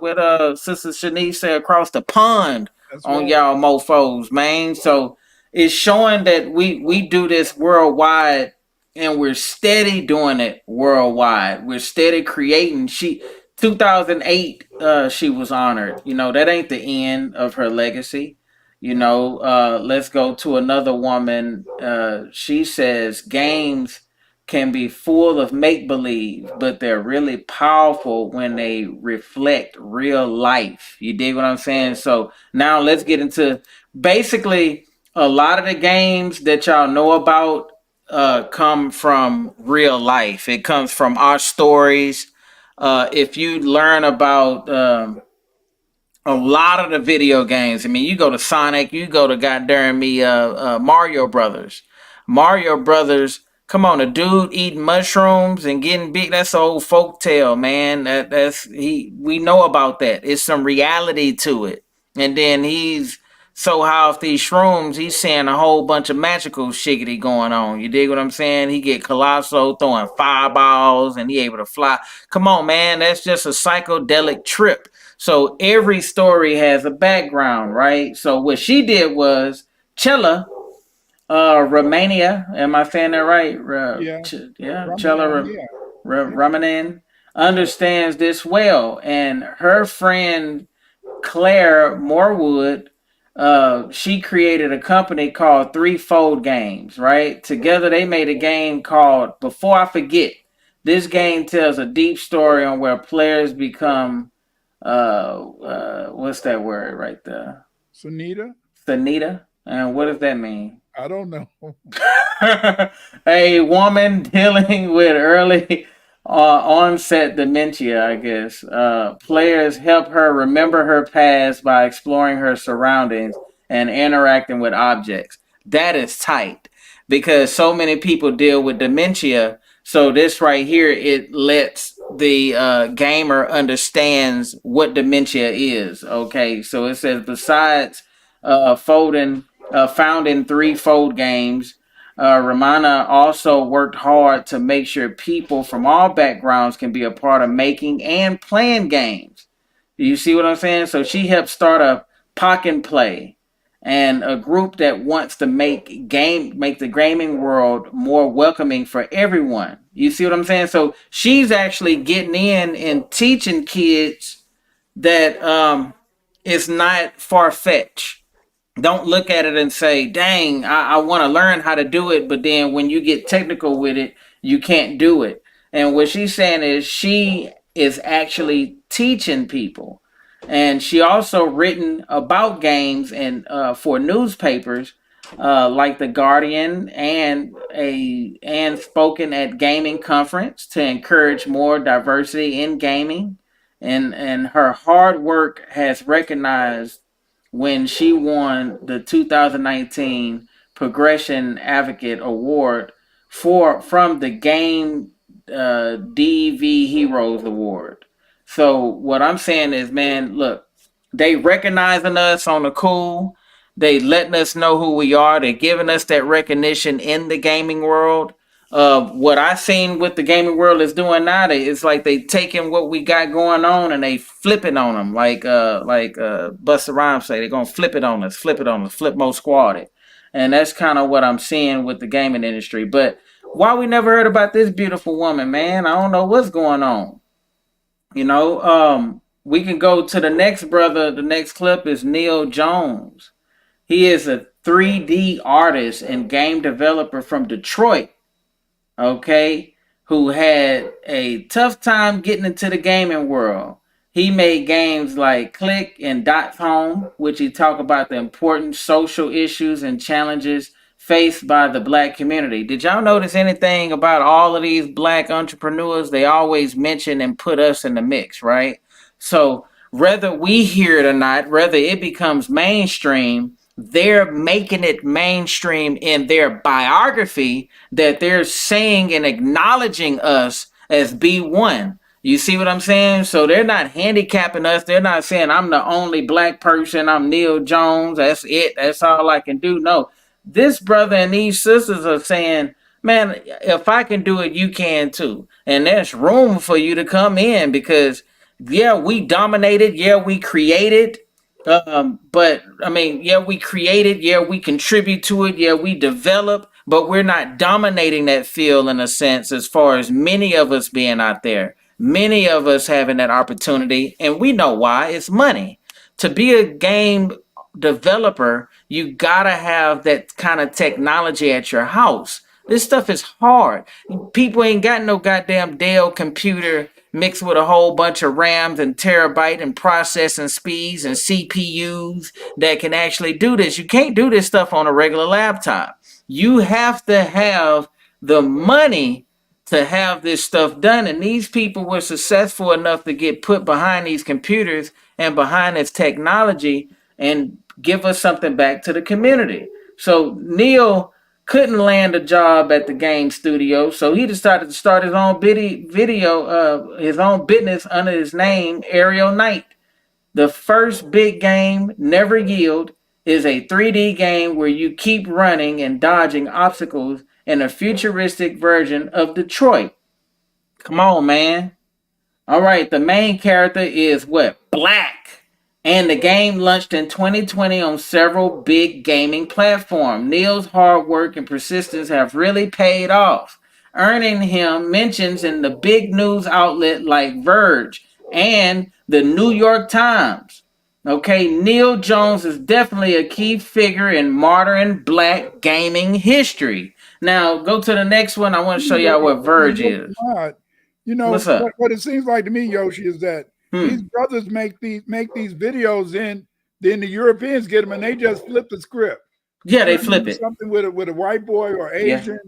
Sister Shanice said across the pond That's on right. y'all mofos, man. So it's showing that we do this worldwide, and we're steady doing it worldwide. We're steady creating. 2008, she was honored. That ain't the end of her legacy. Let's go to another woman. She says games can be full of make believe, but they're really powerful when they reflect real life. You dig what I'm saying? So now let's get into basically a lot of the games that y'all know about come from real life. It comes from our stories. If you learn about a lot of the video games. I mean, you go to Sonic, you go to goddamn me Mario Brothers. Mario Brothers, come on, a dude eating mushrooms and getting big, that's an old folk tale, man. That's he we know about that. It's some reality to it. And then he's so high off these shrooms, he's seeing a whole bunch of magical shiggity going on. You dig what I'm saying? He get colossal throwing fireballs and he able to fly. Come on, man, that's just a psychedelic trip. So every story has a background, right? So what she did was Chella, Romania. Am I saying that right? Yeah. Yeah, Chella Ramadan, yeah. Yeah. Ramanan Yeah. understands this well, and her friend Claire Morwood she created a company called Threefold Games, right? Together they made a game called Before I Forget. This game tells a deep story on where players become what's that word right there? Sunita? Sanita. And what does that mean? I don't know. A woman dealing with early onset dementia, I guess. Players help her remember her past by exploring her surroundings and interacting with objects. That is tight because so many people deal with dementia. So this right here, it lets the gamer understands what dementia is. Okay, so it says besides folding found in Threefold Games. Ramana also worked hard to make sure people from all backgrounds can be a part of making and playing games. Do you see what I'm saying? So she helped start a Pock and Play and a group that wants to make the gaming world more welcoming for everyone. You see what I'm saying? So she's actually getting in and teaching kids that it's not far fetched. Don't look at it and say, dang, I want to learn how to do it. But then when you get technical with it, you can't do it. And what she's saying is she is actually teaching people. And she also written about games and for newspapers like the Guardian and spoken at gaming conference to encourage more diversity in gaming. And her hard work has recognized when she won the 2019 Progression Advocate Award from the Game DV Heroes Award. So what I'm saying is, man, look, they recognizing us on the cool. They letting us know who we are. They giving us that recognition in the gaming world. What I seen with the gaming world is doing now, it's like they taking what we got going on and they flipping on them, like Busta Rhymes say, they're gonna flip it on us, flip mode squad it, and that's kind of what I'm seeing with the gaming industry. But why we never heard about this beautiful woman, man? I don't know what's going on. We can go to the next brother. The next clip is Neil Jones. He is a 3D artist and game developer from Detroit, okay, who had a tough time getting into the gaming world. He made games like Click and Dot Home, which he talked about the important social issues and challenges faced by the black community. Did y'all notice anything about all of these black entrepreneurs? They always mention and put us in the mix, right? So whether we hear it or not, whether it becomes mainstream, they're making it mainstream in their biography that they're saying and acknowledging us as B1. You see what I'm saying? So they're not handicapping us. They're not saying I'm the only black person. I'm Neil Jones. That's it. That's all I can do. No, this brother and these sisters are saying, man, if I can do it, you can too. And there's room for you to come in because, yeah, we dominated. Yeah, we created. But I mean, yeah, we created, yeah, we contribute to it, yeah, we develop, but we're not dominating that field in a sense as far as many of us being out there, many of us having that opportunity, and we know why. It's money. To be a game developer, you gotta have that kind of technology at your house. This stuff is hard. People ain't got no goddamn Dell computer mixed with a whole bunch of RAMs and terabyte and processing speeds and CPUs that can actually do this. You can't do this stuff on a regular laptop. You have to have the money to have this stuff done. And these people were successful enough to get put behind these computers and behind this technology and give us something back to the community. So Neil couldn't land a job at the game studio, so he decided to start his own his own business under his name, Aerial Knight. The first big game, Never Yield, is a 3D game where you keep running and dodging obstacles in a futuristic version of Detroit. Come on, man. All right, the main character is what? Black. And the game launched in 2020 on several big gaming platforms. Neil's hard work and persistence have really paid off, earning him mentions in the big news outlet like Verge and the New York Times. Okay, Neil Jones is definitely a key figure in modern black gaming history. Now, go to the next one. I want to show y'all what Verge is. You know What's up? what it seems like to me, Yoshi, is that these Hmm. brothers make these videos, in then the Europeans get them and they just flip the script, Yeah, they turn it flip into it. something with a white boy or Yeah, Asian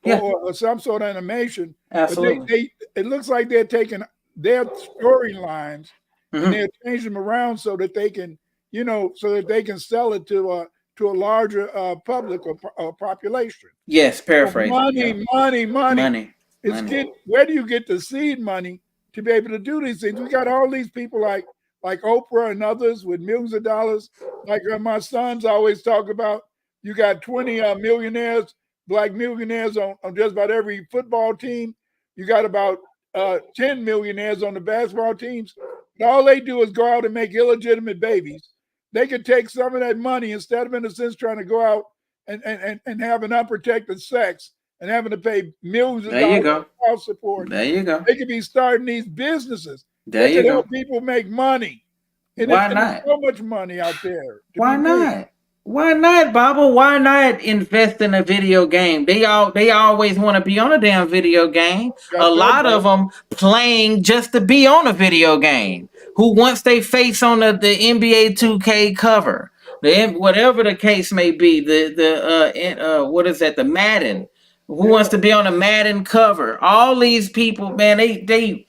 yeah, or some sort of animation. But absolutely. they it looks like they're taking their storylines and Hmm. they're changing them around so that they can, so that they can sell it to a larger public or population. Yes, So paraphrasing. Yeah, money. money, It's money. get where do you get the seed money to be able to do these things? We got all these people like Oprah and others with millions of dollars. Like my sons always talk about, you got 20 millionaires, black millionaires on just about every football team. You got about 10 millionaires on the basketball teams. And all they do is go out and make illegitimate babies. They could take some of that money instead of, in a sense, trying to go out and have an unprotected sex and having to pay millions of There you dollars go. in child support. There you go. They could be starting these businesses There that you could go. help people make money. Why And there's not? so much money out there to Why be made. not? Why not, Baba? Why not invest in a video game? They always want to be on a damn video game. A Got that lot of right. them playing just to be on a video game. Who wants their face on the NBA 2K cover? Whatever the case may be, what is that? The Madden. Who Yeah. wants to be on a Madden cover? All these people, man, they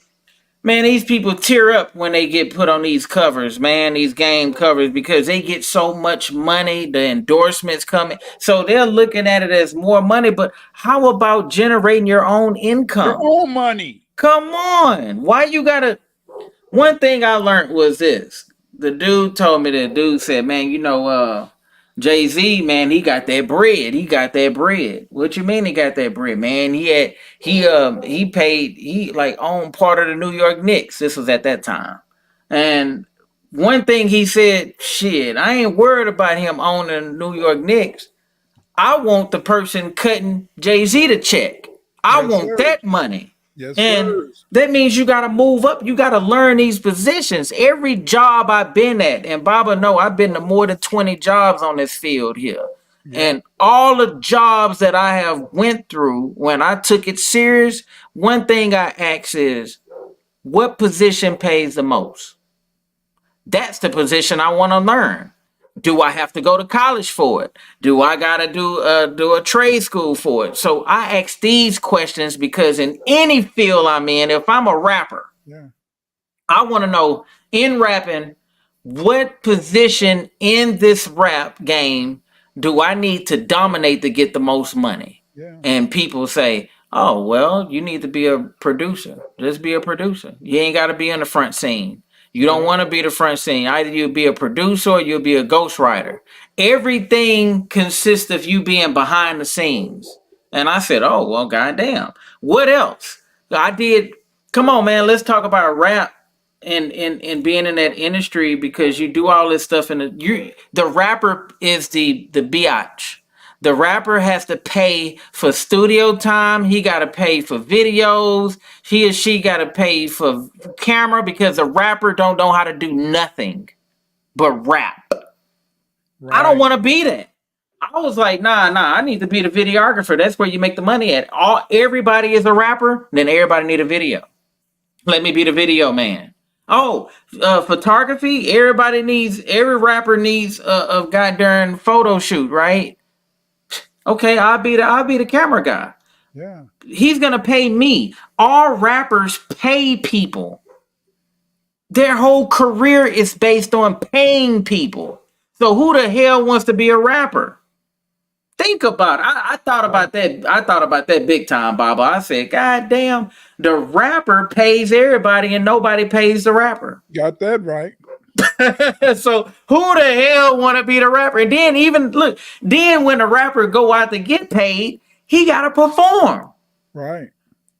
man, these people tear up when they get put on these covers, man, these game covers, because they get so much money, the endorsements coming. So they're looking at it as more money, but how about generating your own Your income? own money. Come on. Why you gotta one thing I learned was this. The dude told me that dude said, man, Jay-Z, man, he got that bread. He got that bread. What you mean he got that bread, man? He paid he like owned part of the New York Knicks. This was at that time. And one thing he said, shit, I ain't worried about him owning the New York Knicks. I want the person cutting Jay-Z the check. I Yes, want sir. that money. Yes, And sir. that means you got to move up. You got to learn these positions. Every job I've been at, and Baba know I've been to more than 20 jobs on this field here. Yeah. And all the jobs that I have went through, when I took it serious, one thing I ask is, what position pays the most? That's the position I want to learn. Do I have to go to college for it? Do I gotta do a trade school for it? So I ask these questions because in any field I'm in, if I'm a rapper, Yeah. I want to know in rapping, what position in this rap game do I need to dominate to get the most money? Yeah. And people say, oh, well, you need to be a producer. Just be a producer. You ain't got to be in the front scene. You don't Yeah. want to be the front scene. Either you'll be a producer or you'll be a ghostwriter. Everything consists of you being behind the scenes. And I said, oh, well, goddamn. What else? I did. Come on, man. Let's talk about rap and being in that industry, because you do all this stuff and the rapper is the biatch. The rapper has to pay for studio time. He got to pay for videos. He or she got to pay for camera, because the rapper don't know how to do nothing but rap. I don't Right. want to be that. I was like, nah. I need to be the videographer. That's where you make the money at. Everybody is a rapper, then everybody need a video. Let me be the video man. Oh, photography. Every rapper needs a goddamn photo shoot, right? Okay, I'll be the camera guy. Yeah. He's gonna pay me. All rappers pay people. Their whole career is based on paying people. So who the hell wants to be a rapper? Think about it. I thought about that. I thought about that big time, Baba. I said, God damn, the rapper pays everybody and nobody pays the rapper. Got that right. So who the hell want to be the rapper? And then even look, then when the rapper go out to get paid, he got to perform. Right.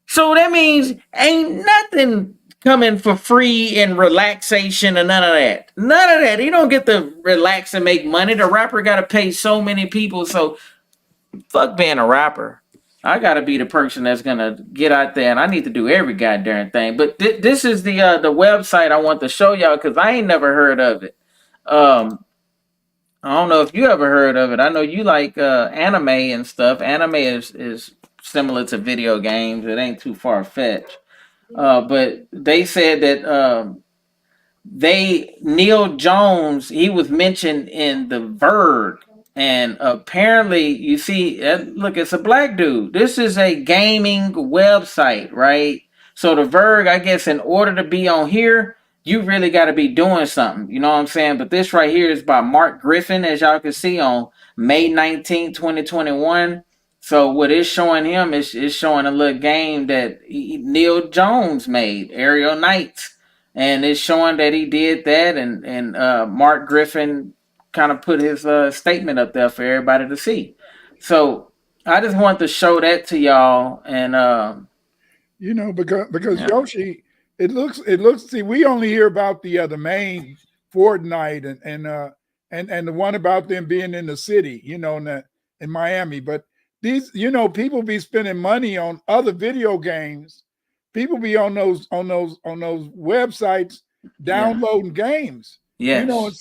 So that means ain't nothing coming for free and relaxation and none of that. None of that. He don't get to relax and make money. The rapper got to pay so many people. So fuck being a rapper. I gotta be the person that's gonna get out there, and I need to do every goddamn thing. But this is the website I want to show y'all, because I ain't never heard of it. Um, I don't know if you ever heard of it. I know you like anime and stuff. Anime is similar to video games. It ain't too far fetched. But they said that they Neil Jones, he was mentioned in the Verge, and apparently you see look, it's a black dude. This is a gaming website, right? So the Verge, I guess, in order to be on here, you really got to be doing something, you know what I'm saying? But this right here is by Mark Griffin, as y'all can see, on May 19th, 2021. So what is showing him is showing a little game that Neil Jones made, Aerial Knights, and it's showing that he did that, and Mark Griffin kind of put his statement up there for everybody to see. So I just want to show that to y'all, and because yeah, Yoshi, it looks. See, we only hear about the main Fortnite and the one about them being in the city, in Miami. But these, people be spending money on other video games. People be on those websites yeah, downloading games, and yes.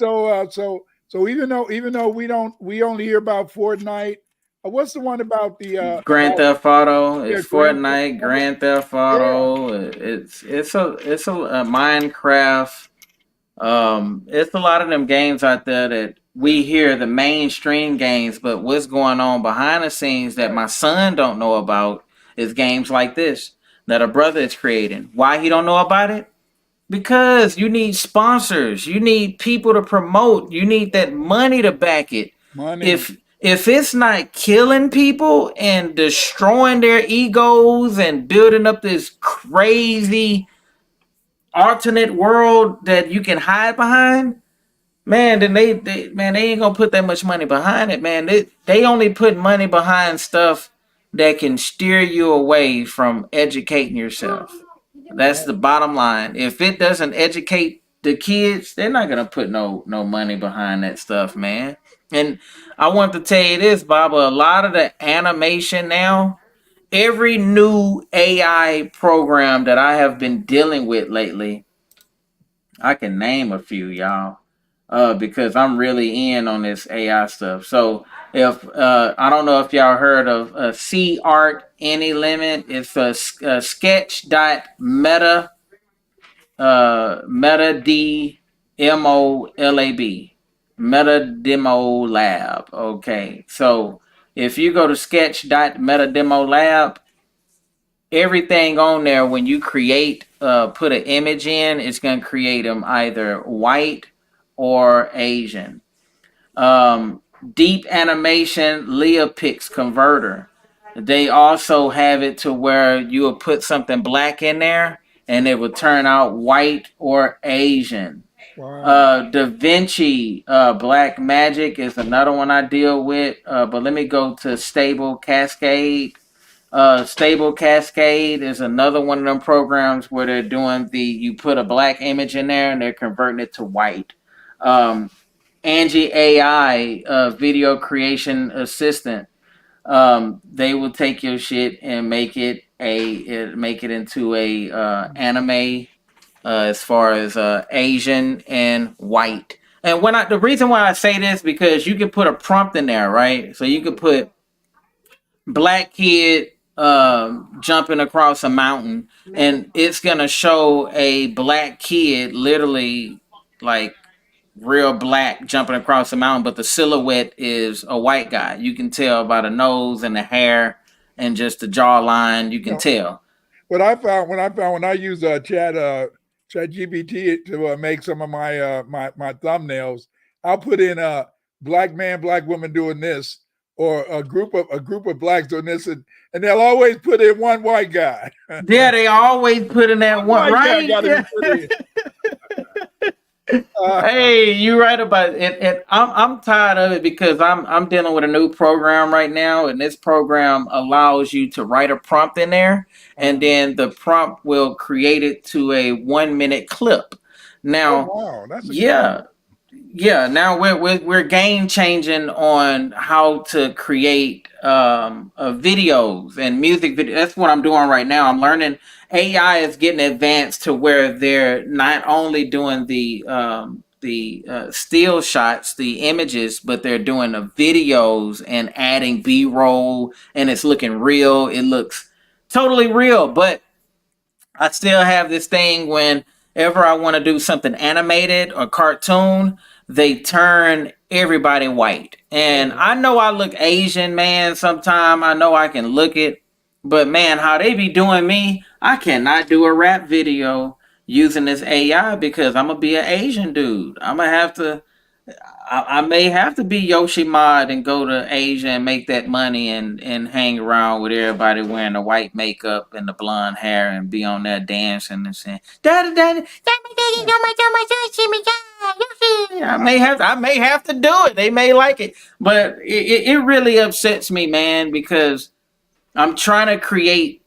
so even though we only hear about Fortnite. What's the one about the Grand about Theft Auto, yeah, it's Grand Theft Fortnite, Auto? Grand Theft Yeah, Auto, it's a Minecraft. It's a lot of them games out there that we hear the mainstream games, but what's going on behind the scenes that my son don't know about is games like this that a brother is creating. Why he don't know about it? Because you need sponsors, you need people to promote, you need that money to back it. money. If it's not killing people and destroying their egos and building up this crazy alternate world that you can hide behind, man, then they ain't gonna put that much money behind it, man. They only put money behind stuff that can steer you away from educating yourself. That's the bottom line. If it doesn't educate the kids, they're not gonna put no money behind that stuff, man. And I want to tell you this, Baba, a lot of the animation now, every new AI program that I have been dealing with lately, I can name a few, y'all, because I'm really in on this AI stuff. So if I don't know if y'all heard of C Art Any Limit, it's a sketch dot meta d m o l a b meta demo lab. Okay, so if you go to sketch dot meta demo lab, everything on there when you create put an image in, it's going to create them either white or Asian. um Deep animation Leopix converter, they also have it to where you will put something black in there and it will turn out white or Asian. Wow. Da Vinci Black Magic is another one I deal with, but let me go to Stable Cascade. Stable Cascade is another one of them programs where they're doing you put a black image in there and they're converting it to white. Um, Angie AI, video creation assistant, they will take your shit and make it into a anime, as far as Asian and white. And the reason why I say this, because you can put a prompt in there, right? So you could put black kid jumping across a mountain, and it's gonna show a black kid literally like real black jumping across the mountain, but the silhouette is a white guy. You can tell by the nose and the hair and just the jawline. You can No, tell. when I use chat GPT to make some of my thumbnails, I'll put in a black man, black woman doing this, or a group of blacks doing this, and they'll always put in one white guy. Yeah, they always put in that One one, white guy right? got to be put in. Hey, you're right about it. And I'm tired of it because I'm dealing with a new program right now, and this program allows you to write a prompt in there, and Uh, then the prompt will create it to a 1 minute clip. oh Now, wow, that's a good yeah, yeah, now we're game changing on how to create videos and music video. That's what I'm doing right now. I'm learning. AI is getting advanced to where they're not only doing the still shots, the images, but they're doing the videos and adding B-roll, and it's looking real. It looks totally real, but I still have this thing whenever I want to do something animated or cartoon, they turn everybody white. And I know I look Asian, man, sometime. I know I can look it. But man, how they be doing me, I cannot do a rap video using this AI because I'm gonna be an Asian dude. I'm gonna have to I may have to be Yoshi Mod and go to Asia and make that money and hang around with everybody wearing the white makeup and the blonde hair and be on there dancing and saying, "Daddy, daddy, daddy, Yoshi." I may have to do it. They may like it, but it really upsets me, man, because I'm trying to create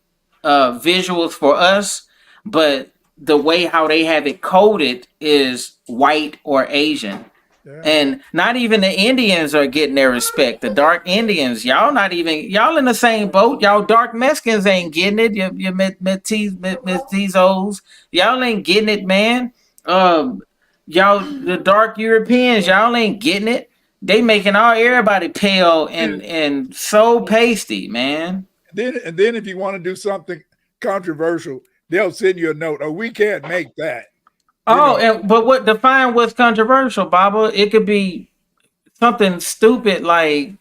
visuals for us, but the way how they have it coded is white or Asian. Yeah. And not even the Indians are getting their respect. The dark Indians, y'all not even, y'all in the same boat. Y'all dark Mexicans ain't getting it. You mestizos, y'all ain't getting it, man. Y'all, the dark Europeans, y'all ain't getting it. They making everybody pale and so pasty, man. And then if you want to do something controversial, they'll send you a note. Oh, we can't make that. Oh, but what define what's controversial, Baba? It could be something stupid like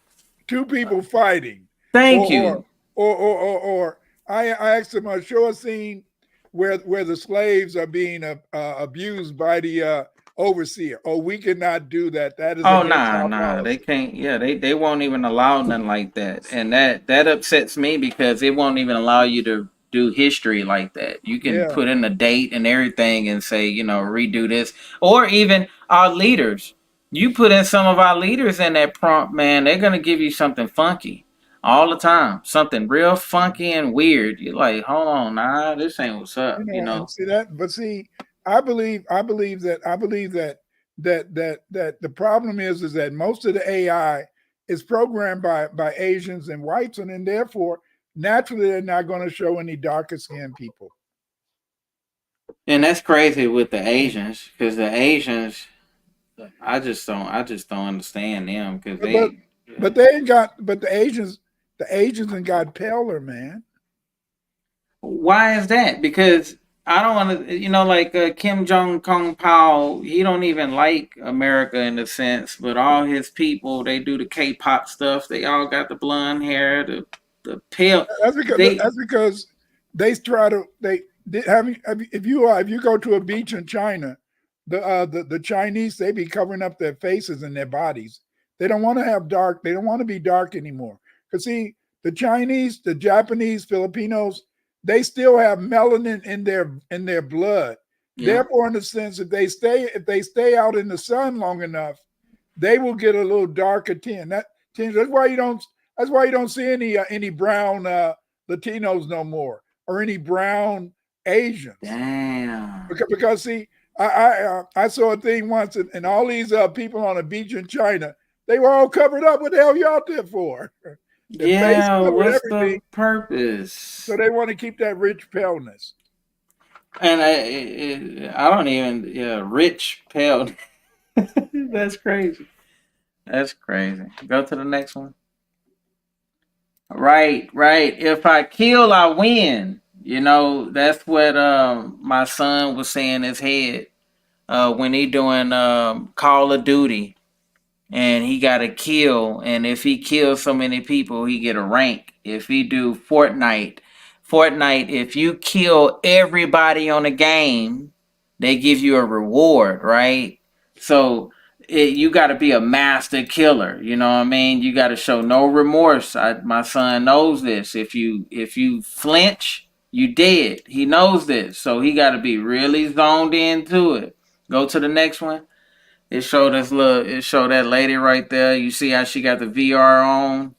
two people fighting, thank or you. or I asked them, show a scene where the slaves are being abused by the overseer. Oh, we cannot do that. That is Oh against nah, our nah, they policy. can't. Yeah, they won't even allow nothing like that, and that upsets me because it won't even allow you to do history like that. You can Yeah, put in a date and everything and say, redo this, or even our leaders. You put in some of our leaders in that prompt, man, they're gonna give you something funky all the time, something real funky and weird. You're like, hold on, nah, this ain't what's up, and see that, but see, I believe that the problem is that most of the AI is programmed by Asians and whites, and then therefore naturally they're not going to show any darker skinned people. And that's crazy with the Asians because the Asians I just don't understand them because But but, they. but they ain't got but the Asians ain't got paler, man. Why is that? Because I don't want to, like Kim Jong Kong Pao. He don't even like America in a sense, but all his people they do the K-pop stuff. They all got the blonde hair, the pale. They That's because they try to if you go to a beach in China, the Chinese they be covering up their faces and their bodies. They don't want to have dark. They don't want to be dark anymore. Because see, the Chinese, the Japanese, Filipinos, they still have melanin in their blood. yeah, Therefore, in a sense, if they stay out in the sun long enough, they will get a little darker tint. That's why you don't see any brown Latinos no more, or any brown Asians. damn, Because see, I saw a thing once, and all these people on a beach in China, they were all covered up. What the hell you out there for? Their face yeah. covered, What's everything. the purpose? So they want to keep that rich paleness. And I don't even rich pale. That's crazy. That's crazy. Go to the next one. Right, right. If I kill, I win. That's what my son was saying in his head when he doing Call of Duty and he got a kill, and if he kills so many people he get a rank. If he do Fortnite, if you kill everybody on the game they give you a reward, right? So you got to be a master killer, you know what I mean? You got to show no remorse. My son knows this. If you flinch you dead. He knows this, so he got to be really zoned into it. Go to the next one. It showed that lady right there. You see how she got the VR on,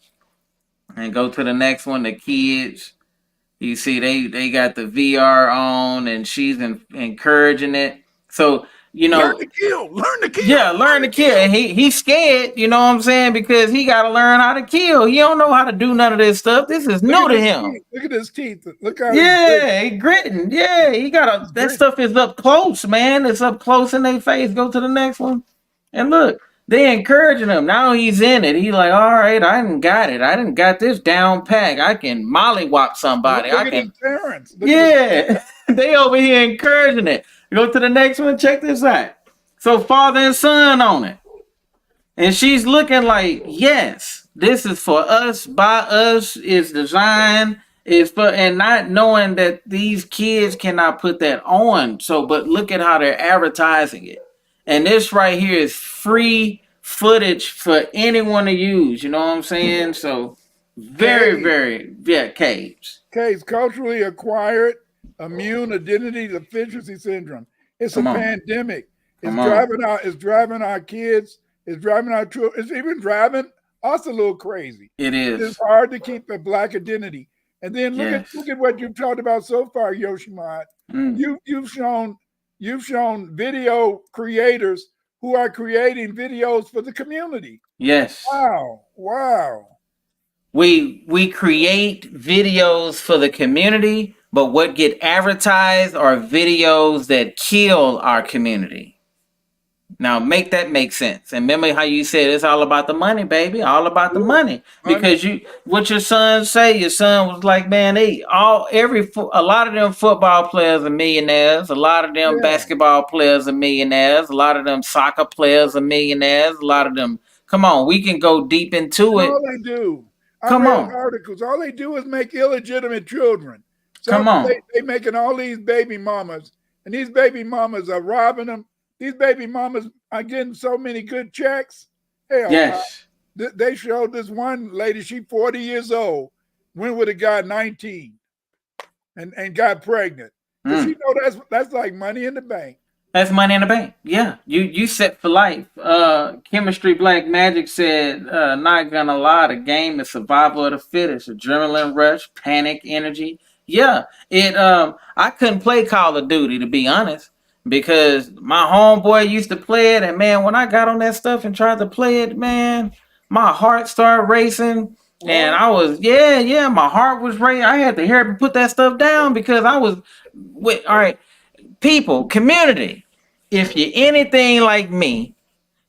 and go to the next one. The kids. You see they got the VR on, and she's encouraging it. So you Learn know, to kill. Learn to kill. yeah, learn to kill. And he's scared, you know what I'm saying? Because he gotta learn how to kill. He don't know how to do none of this stuff. This is Look new at to his him. teeth. Look at his teeth. Look how he's gritting. Yeah, he gritting. Yeah, he gotta He's that gritting. stuff is up close, man. It's up close in their face. Go to the next one. And look, they encouraging him. Now he's in it. He like, all right, I didn't got it. I didn't got this down pack. I can mollywop somebody. Look I at his can. parents. Look at his Yeah, they over here encouraging it. Go to the next one. Check this out. So father and son on it. And she's looking like, yes, this is for us, by us, it's designed, it's for, and not knowing that these kids cannot put that on. So, but look at how they're advertising it. And this right here is free footage for anyone to use. You know what I'm saying? So, very, K. very, yeah, caves. K's culturally acquired immune identity deficiency syndrome. It's a Come on. pandemic. It's Come on. driving our kids. It's driving our children. It's even driving us a little crazy. It is. It's hard to keep a black identity. And then Yes. look at what you've talked about so far, Yoshimod. You've shown video creators who are creating videos for the community. Yes. Wow. We create videos for the community, but what get advertised are videos that kill our community. Now make that make sense. And remember how you said it's all about the money, baby. All about the money. Because what your son say, your son was like, man, a lot of them football players are millionaires. A lot of them basketball players are millionaires. A lot of them soccer players are millionaires. A lot of them, come on, we can go deep into it. All they do. I Come read on. articles. All they do is make illegitimate children. So Come on. They making all these baby mamas, and these baby mamas are robbing them. These baby mamas are getting so many good checks. Hell, Yes. they showed this one lady, she 40 years old, went with a guy 19 and got pregnant. Does she know that's like money in the bank? That's money in the bank. Yeah. You set for life. Chemistry Black Magic said, not gonna lie, the game is survival of the fittest, adrenaline rush, panic energy. Yeah. I couldn't play Call of Duty, to be honest, because my homeboy used to play it, and man, when I got on that stuff and tried to play it, man, my heart started racing. And I was, my heart was racing. I had to hear him put that stuff down because I was all right, people, community, if you're anything like me,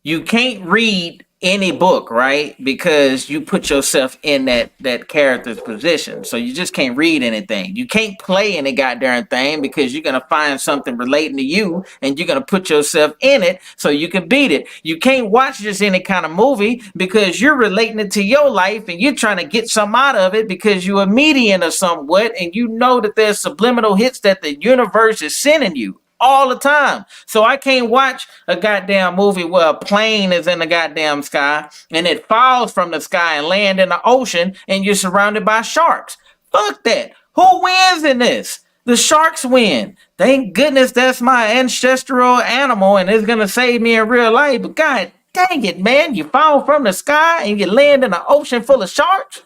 you can't read any book, right? Because you put yourself in that character's position. So you just can't read anything. You can't play any goddamn thing because you're gonna find something relating to you and you're gonna put yourself in it so you can beat it. You can't watch just any kind of movie because you're relating it to your life and you're trying to get some out of it because you're a median or somewhat, and you know that there's subliminal hits that the universe is sending you all the time. So I can't watch a goddamn movie where a plane is in the goddamn sky and it falls from the sky and land in the ocean and you're surrounded by sharks. Fuck that. Who wins in this? The sharks win. Thank goodness that's my ancestral animal and it's gonna save me in real life. But god dang it, man, you fall from the sky and you land in an ocean full of sharks?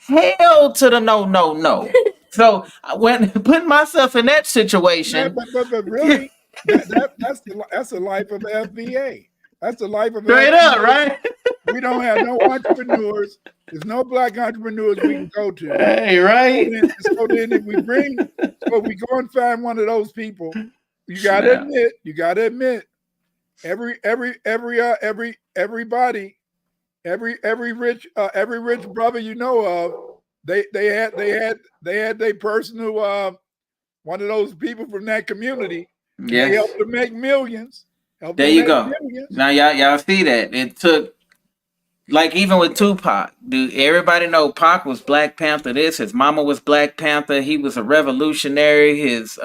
Hell to the no. So when putting myself in that situation, but really, that's the life of the FBA. That's the life of straight up, right? We don't have no entrepreneurs. There's no black entrepreneurs we can go to. Hey, right? So then if we go and find one of those people, you gotta admit, everybody, every rich brother you know of, they had their personal one of those people from that community. Yes. They helped to make millions. There you go. Now y'all see that. It took, like, even with Tupac, dude, everybody know Pac was Black Panther. His mama was Black Panther. He was a revolutionary. His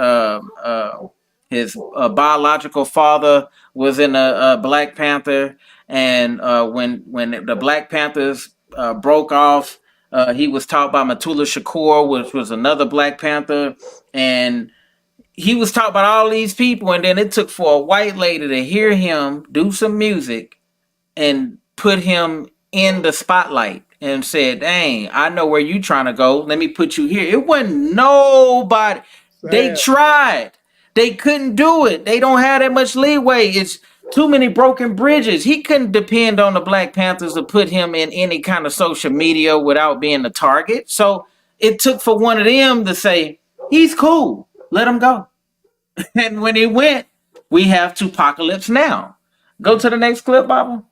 biological father was in a Black Panther. And when the Black Panthers broke off, he was taught by Matula Shakur, which was another Black Panther. And he was taught by all these people. And then it took for a white lady to hear him do some music and put him in the spotlight and said, dang, I know where you trying to go. Let me put you here. It wasn't nobody. Sad. They tried. They couldn't do it. They don't have that much leeway. It's too many broken bridges. He couldn't depend on the Black Panthers to put him in any kind of social media without being a target. So it took for one of them to say, he's cool. Let him go. And when he went, we have Tupacalypse now. Go to the next clip, Baba.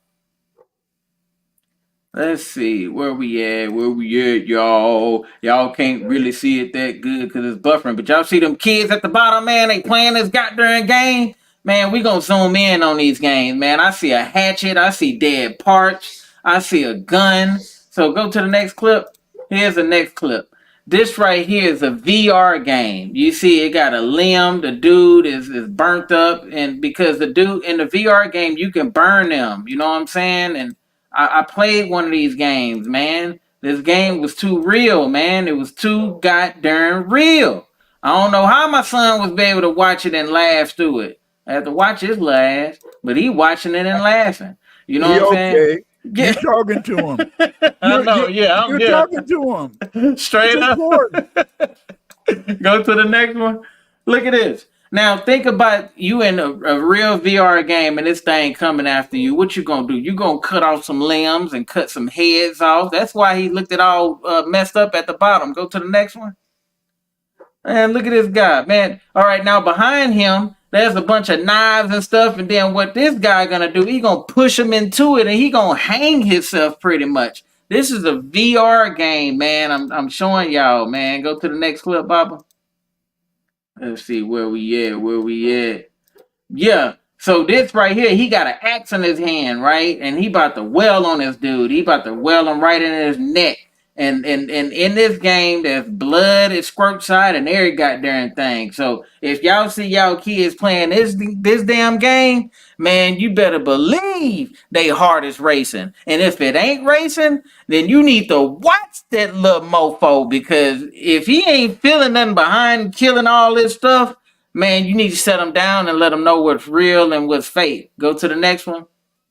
Let's see where we at. Where we at, y'all? Y'all can't really see it that good because it's buffering. But y'all see them kids at the bottom, man. They playing this goddamn game. Man, we gonna zoom in on these games, man. I see a hatchet. I see dead parts. I see a gun. So go to the next clip. Here's the next clip. This right here is a VR game. You see, it got a limb. The dude is burnt up, and because the dude in the VR game, you can burn them. You know what I'm saying? And I played one of these games, man. This game was too real, man. It was too goddamn real. I don't know how my son was able to watch it and laugh through it. I had to watch his laugh, but he watching it and laughing. You know He what I'm saying? okay. Yeah. You talking to him. I know, You're talking to him. Straight It's up. important. Go to the next one. Look at this. Now think about you in a real VR game and this thing coming after you. What you gonna do? You gonna cut off some limbs and cut some heads off. That's why he looked at all messed up at the bottom. Go to the next one. Man, look at this guy, man. All right, now behind him, there's a bunch of knives and stuff. And then what this guy gonna do? He gonna push him into it, and he gonna hang himself pretty much. This is a VR game, man. I'm showing y'all, man. Go to the next clip, Baba. Let's see where we at. Where we at? Yeah. So this right here, he got an axe in his hand, right? And he about to well on this dude. He about to well him right in his neck. And in this game, there's blood, it squirts out, and every goddamn thing. So if y'all see y'all kids playing this damn game, man, you better believe they heart is racing. And if it ain't racing, then you need to watch that little mofo, because if he ain't feeling nothing behind killing all this stuff, man, you need to set them down and let them know what's real and what's fake. Go to the next one.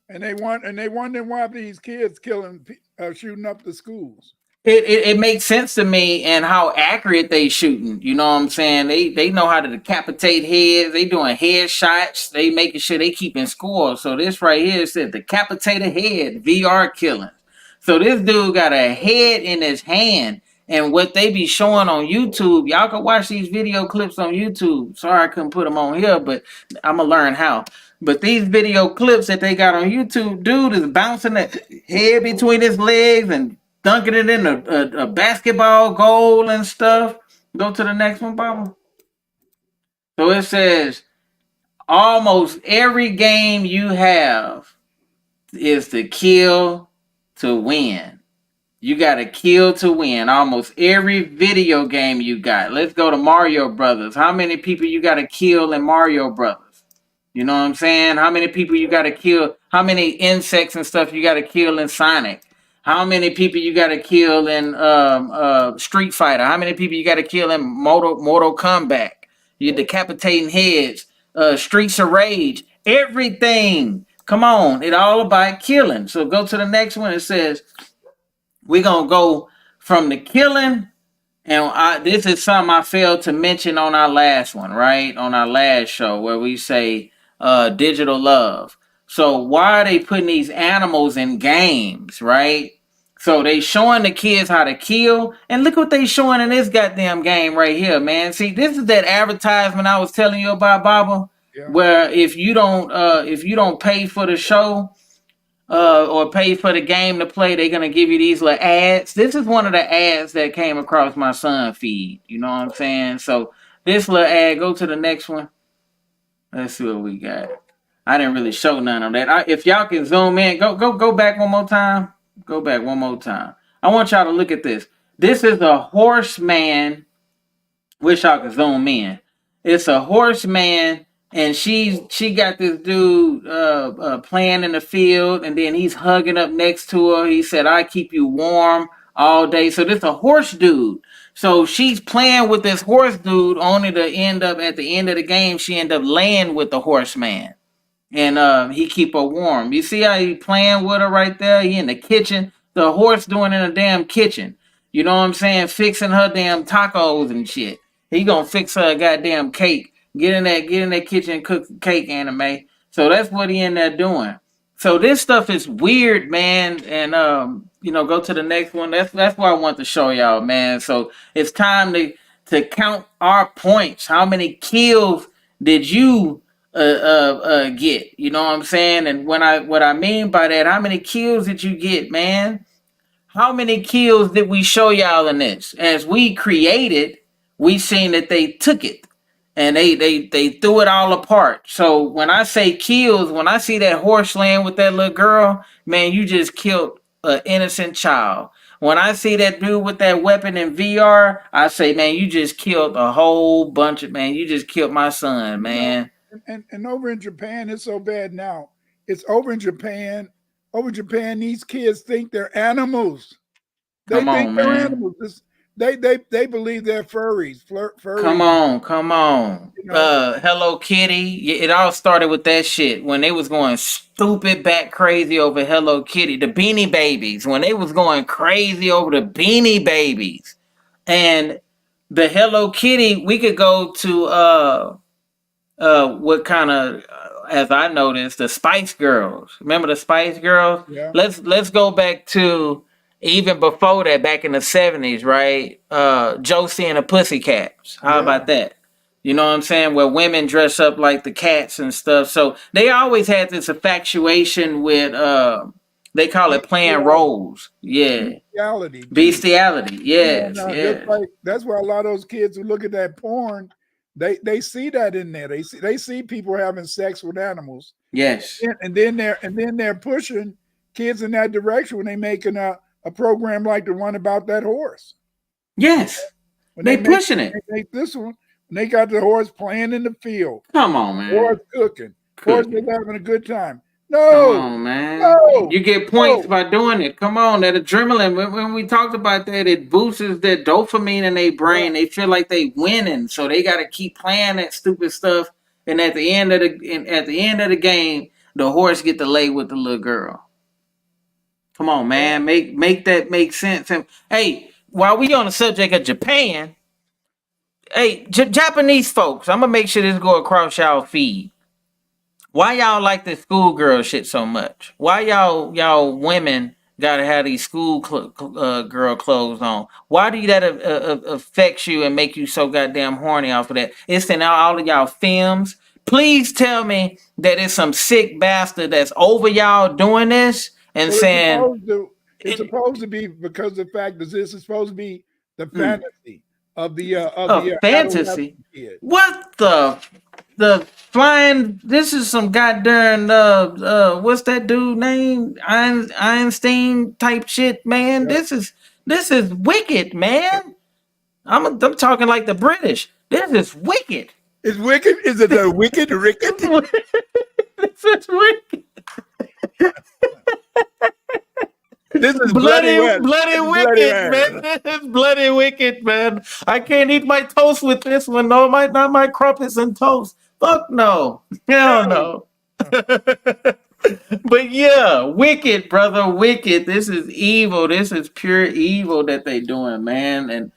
And they wonder why these kids shooting up the schools. It makes sense to me and how accurate they shooting. You know what I'm saying? They know how to decapitate heads. They doing headshots. They making sure they keeping score. So this right here said decapitated head VR killing. So this dude got a head in his hand. And what they be showing on YouTube, y'all can watch these video clips on YouTube. Sorry I couldn't put them on here, but I'm gonna learn how. But these video clips that they got on YouTube, dude is bouncing the head between his legs and dunking it in a basketball goal and stuff. Go to the next one, Baba. So it says almost every game you have is to kill to win. You got to kill to win. Almost every video game you got. Let's go to Mario Brothers. How many people you got to kill in Mario Brothers? You know what I'm saying? How many people you got to kill? How many insects and stuff you got to kill in Sonic? How many people you got to kill in Street Fighter? How many people you got to kill in Mortal Kombat? You're decapitating heads. Streets of Rage. Everything. Come on. It's all about killing. So go to the next one. It says, we're going to go from the killing. And this is something I failed to mention on our last one, right? On our last show where we say digital love. So why are they putting these animals in games, right? So they showing the kids how to kill, and look what they showing in this goddamn game right here, man. See, this is that advertisement I was telling you about, Baba, where if you don't pay for the show, or pay for the game to play, they're gonna give you these little ads. This is one of the ads that came across my son feed. You know what I'm saying? So this little ad, go to the next one. Let's see what we got. I didn't really show none of that. If y'all can zoom in, go back one more time. Go back one more time. I want y'all to look at this. This is a horseman. Wish y'all could zoom in. It's a horseman, and she got this dude playing in the field, and then he's hugging up next to her. He said, "I keep you warm all day." So this is a horse dude. So she's playing with this horse dude, only to end up at the end of the game, she end up laying with the horseman. And he keep her warm. You see how he playing with her right there? He in the kitchen. The horse doing in the damn kitchen. You know what I'm saying? Fixing her damn tacos and shit. He gonna fix her a goddamn cake. Get in that kitchen and cook cake, anime. So that's what he in there doing. So this stuff is weird, man. And go to the next one. That's what I want to show y'all, man. So it's time to count our points. How many kills did you get? You know what I'm saying? And what I mean by that, how many kills did you get, man? How many kills did we show y'all in this? As we created, we seen that they took it and they threw it all apart. So when I say kills, when I see that horse land with that little girl, man, you just killed an innocent child. When I see that dude with that weapon in VR, I say, man, you just killed a whole bunch of man. You just killed my son, You know, man. and over in Japan, it's so bad now. It's over in Japan. Over in Japan, these kids think they're animals. They Come think on, they're man. animals. They believe they're furries, Come furries. on, come on. You know, Hello Kitty. It all started with that shit when they was going stupid bat crazy over Hello Kitty. The Beanie Babies. When they was going crazy over the Beanie Babies. And the Hello Kitty, we could go to what kind of as I noticed, the Spice Girls. Remember the Spice Girls? yeah, Let's go back to even before that, back in the 70s, right? Josie and the Pussycats. How yeah. about that? You know what I'm saying? Where women dress up like the cats and stuff. So they always had this infatuation with they call it playing Bestiality, roles. Yeah. bestiality too. Bestiality. And Yes, just yes. like that's why a lot of those kids who look at that porn, they see that in there. They see people having sex with animals, Yes. and then they're pushing kids in that direction when they making a program like the one about that horse. Yes. When They pushing they it. make this one, when they got the horse playing in the field, Come on, horse man. cooking, horse is Cooking. having a good time. Come No, on, man. no, You get points no. by doing it. Come on, that adrenaline. When we talked about that, it boosts that dopamine in their Yeah. brain. They feel like they winning, so they got to keep playing that stupid stuff. And at the end of the game, the horse get to lay with the little girl. Come on, man. Make that make sense. And hey, while we on the subject of Japan, hey, Japanese folks, I'm gonna make sure this go across y'all feed. Why y'all like this schoolgirl shit so much? Why y'all women gotta have these girl clothes on? Why do that affects you and make you so goddamn horny off of that? It's in all of y'all films. Please tell me that it's some sick bastard that's over y'all doing this and Well, it's saying supposed to. It's it, supposed to be because the fact is this is supposed to be the mm, fantasy of a the fantasy. adolescent kid. What the flying? This is some goddamn what's that dude name? Einstein type shit, man. Yeah. This is wicked, man. I'm talking like the British. This is wicked. Is wicked? Is it the wicked ricket? This is wicked. This is bloody Bloody, west. bloody It's bloody wicked, man. west. This is bloody wicked, man. I can't eat my toast with this one. No, not my crumpets and toast. Fuck no. Hell No. no. But yeah, wicked, brother, wicked. This is evil. This is pure evil that they doing, man. And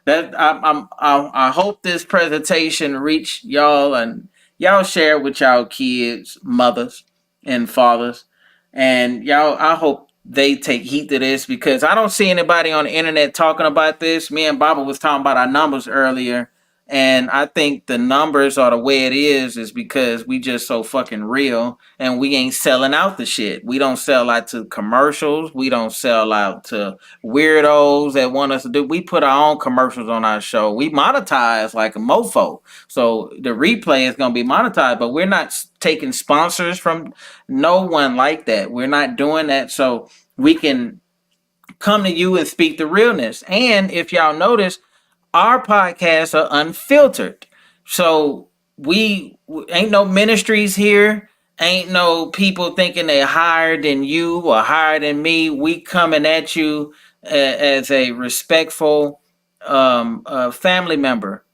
that I hope this presentation reach y'all and y'all share it with y'all kids, mothers, and fathers, and y'all. I hope they take heed to this because I don't see anybody on the internet talking about this. Me and Baba was talking about our numbers earlier, and I think the numbers are the way it is because we just so fucking real and we ain't selling out the shit. We don't sell out to commercials. We don't sell out to weirdos that want us to do. We put our own commercials on our show. We monetize like a mofo. So the replay is going to be monetized, but we're not taking sponsors from no one like that. We're not doing that. So we can come to you and speak the realness. And if y'all notice, our podcasts are unfiltered. So we ain't no ministries here. Ain't no people thinking they higher than you or higher than me. We coming at you as a respectful family member,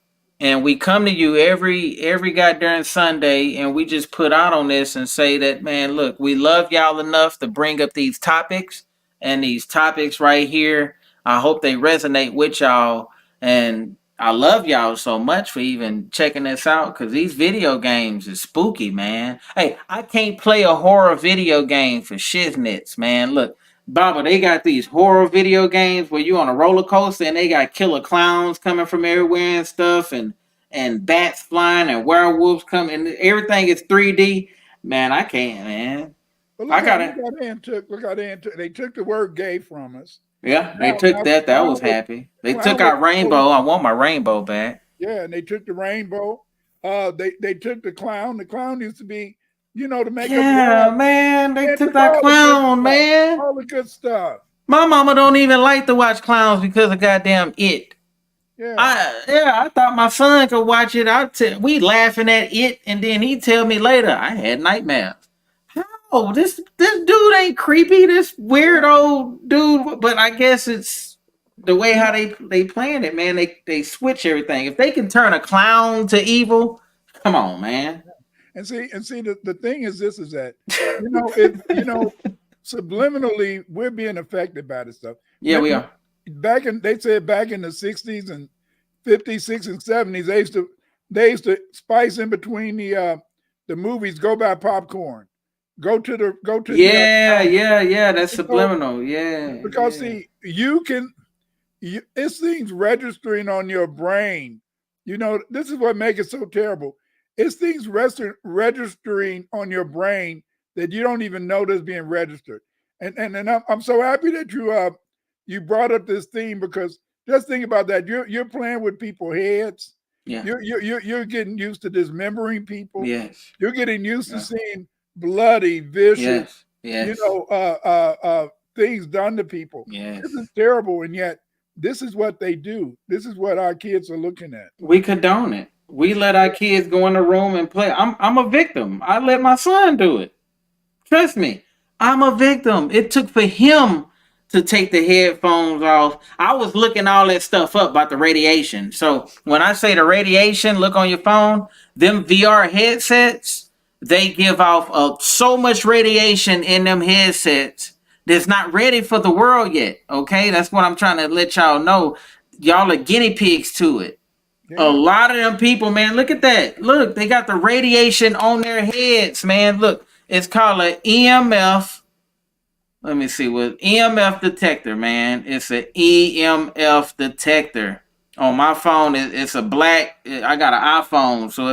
and we come to you every goddamn Sunday, and we just put out on this and say that man, look, we love y'all enough to bring up these topics and these topics right here. I hope they resonate with y'all and I love y'all so much for even checking this out because these video games is spooky, man. Hey, I can't play a horror video game for shiznits, man. Look, Baba, they got these horror video games where you on a roller coaster and they got killer clowns coming from everywhere and stuff, and bats flying and werewolves coming, and everything is 3D. Man, I can't, man. But I gotta. look how they took the word gay from us. Yeah, they Now took that. That was clown was happy. They clown took was our rainbow. I want my rainbow back. yeah, and they took the rainbow. They took the clown. The clown used to be, to make us Yeah, laugh. man, they They took took our all the good clown, stuff. man. All the good stuff. My mama don't even like to watch clowns because of goddamn it. Yeah. I thought my son could watch it. We laughing at it, and then he tell me later I had nightmares. How this dude ain't creepy. This weird old dude, but I guess it's the way You how know, they plan it, man. They switch everything. If they can turn a clown to evil, come on, man. and see the thing is this is that, it subliminally we're being affected by this stuff. Yeah, we are. They said back in the 60s and 50s, 60s, and 70s, they used to spice in between the movies, go buy popcorn. Go to the Yeah, counter. yeah, yeah. That's You know, subliminal. Yeah, because yeah. see, it's things registering on your brain. This is what makes it so terrible. It's things registering on your brain that you don't even know that's being registered. And I'm so happy that you brought up this theme, because just think about that. You're playing with people's heads. Yeah. You're getting used to dismembering people. Yes. You're getting used to Yeah. seeing bloody, vicious, Yes. Yes. things done to people. This Yes. is terrible, and yet this is what they do. This is what our kids are looking at. We condone it. We let our kids go in the room and play. I'm a victim. I let my son do it. Trust me, I'm a victim. It took for him to take the headphones off. I was looking all that stuff up about the radiation. So when I say the radiation, look on your phone. Them VR headsets, they give off so much radiation in them headsets that's not ready for the world yet. Okay, that's what I'm trying to let y'all know. Y'all are guinea pigs to it. A Yeah. lot of them people, man, look at that. Look, they got the radiation on their heads, man. Look, it's called an EMF. Let me see what EMF detector, man. It's an EMF detector. On my phone, it's a black. I got an iPhone, so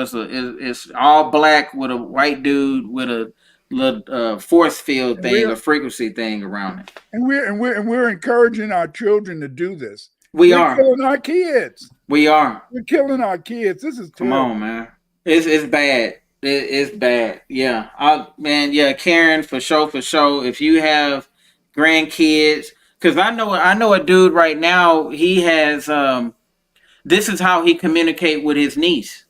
it's all black with a white dude with a little force field And thing, we're a frequency thing around it. and we're encouraging our children to do this. We We're are. killing our kids. We are. We're killing our kids. This is Come terrible. on, man. It's bad. It's bad. Yeah. Man, yeah, Karen, for sure, for sure. If you have grandkids, because I know a dude right now, he has this is how he communicate with his niece,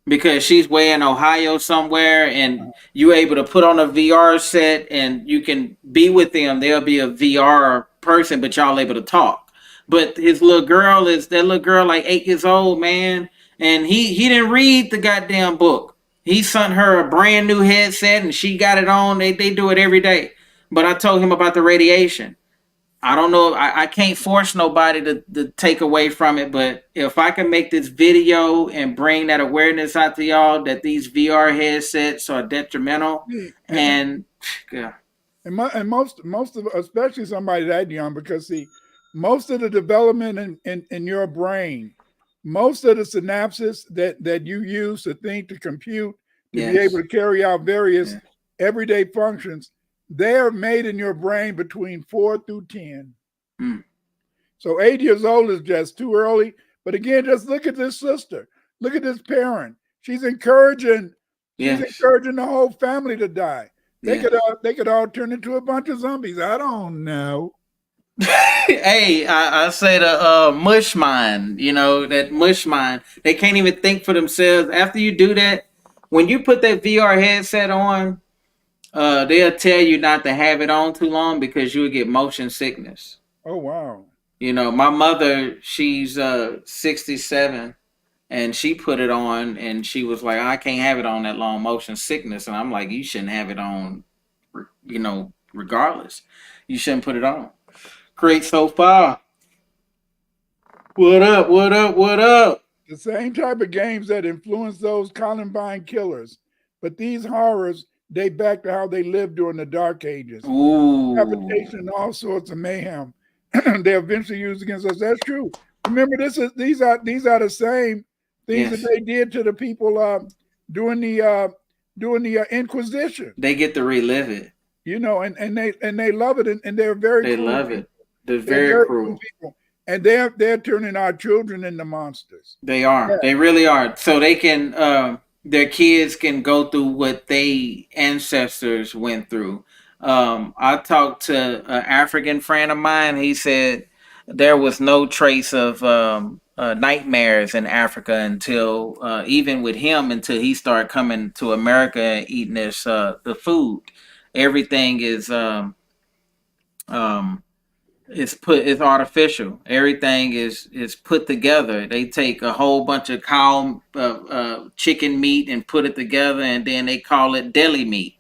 because she's way in Ohio somewhere, and you able to put on a VR set and you can be with them. They'll be a VR person, but y'all able to talk. But his little girl is that little girl like 8 years old, man, and he didn't read the goddamn book. He sent her a brand new headset and she got it on. They do it every day. But I told him about the radiation. I don't know. I can't force nobody to take away from it, but if I can make this video and bring that awareness out to y'all that these VR headsets are detrimental, See, and yeah, and most of, especially somebody that young, because see, most of the development in your brain, most of the synapses that you use to think, to compute, to be able yes, to carry out various yeah. everyday functions, they are made in your brain between 4 through 10. Mm. So 8 years old is just too early. But again, just look at this sister. Look at this parent. She's encouraging. She's Yes, encouraging the whole family to die. They yes. could they could all turn into a bunch of zombies. I don't know. Hey, I say the mush mind, that mush mind. They can't even think for themselves. After you do that, when you put that VR headset on, they'll tell you not to have it on too long because you'll get motion sickness. Oh wow. My mother, she's 67, and she put it on and she was like, I can't have it on that long, motion sickness. And I'm like, you shouldn't have it on, regardless. You shouldn't put it on. Great so far. What up? What up? What up? The same type of games that influenced those Columbine killers. But these horrors date back to how they lived during the Dark Ages. Ooh. Decapitation and all sorts of mayhem. They eventually used against us. That's true. Remember, these are the same things that Yes. they did to the people during the Inquisition. They get to relive it. You know, and they love it, and they're very They cruel love people. it. They're They're very very cruel cruel. people, and they're turning our children into monsters. They are. Yeah, They really are. So they can their kids can go through what they ancestors went through. I talked to an African friend of mine. He said there was no trace of nightmares in Africa until even with him until he started coming to America and eating this the food. Everything is um, it's artificial. Everything is put together. They take a whole bunch of cow chicken meat and put it together, and then they call it deli meat.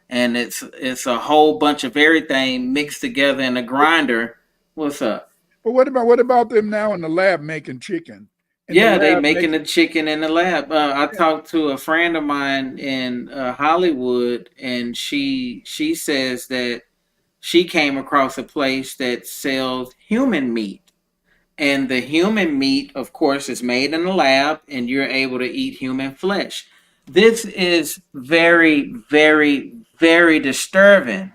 And it's a whole bunch of everything mixed together in a grinder. What's up? but what about them now in the lab making chicken? In the Yeah, they lab making making the chicken in the lab. I yeah. talked to a friend of mine in Hollywood, and she says that she came across a place that sells human meat. And the human meat, of course, is made in the lab, and you're able to eat human flesh. This is very, very, very disturbing.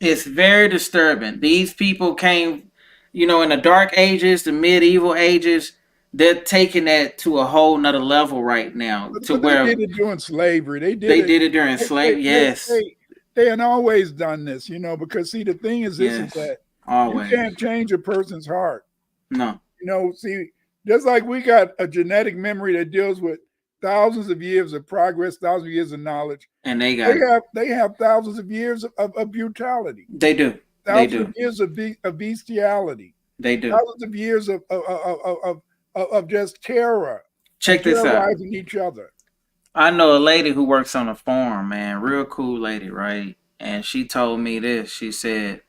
It's very disturbing. These people came, in the dark ages, the medieval ages, they're taking that to a whole nother level right now, But, to but they where did it during slavery. They did they it. did it during They they slavery. they Yes, they, they had always done this, because see the thing is this is yes, that you always. can't change a person's heart. No, See, just like we got a genetic memory that deals with thousands of years of progress, thousands of years of knowledge, and they they got have thousands of years of brutality, they do, they thousands of do, years of bestiality, they do. thousands of years of just terror and Check this out. terrorizing each other. I know a lady who works on a farm, man, real cool lady, right? And she told me this. She said,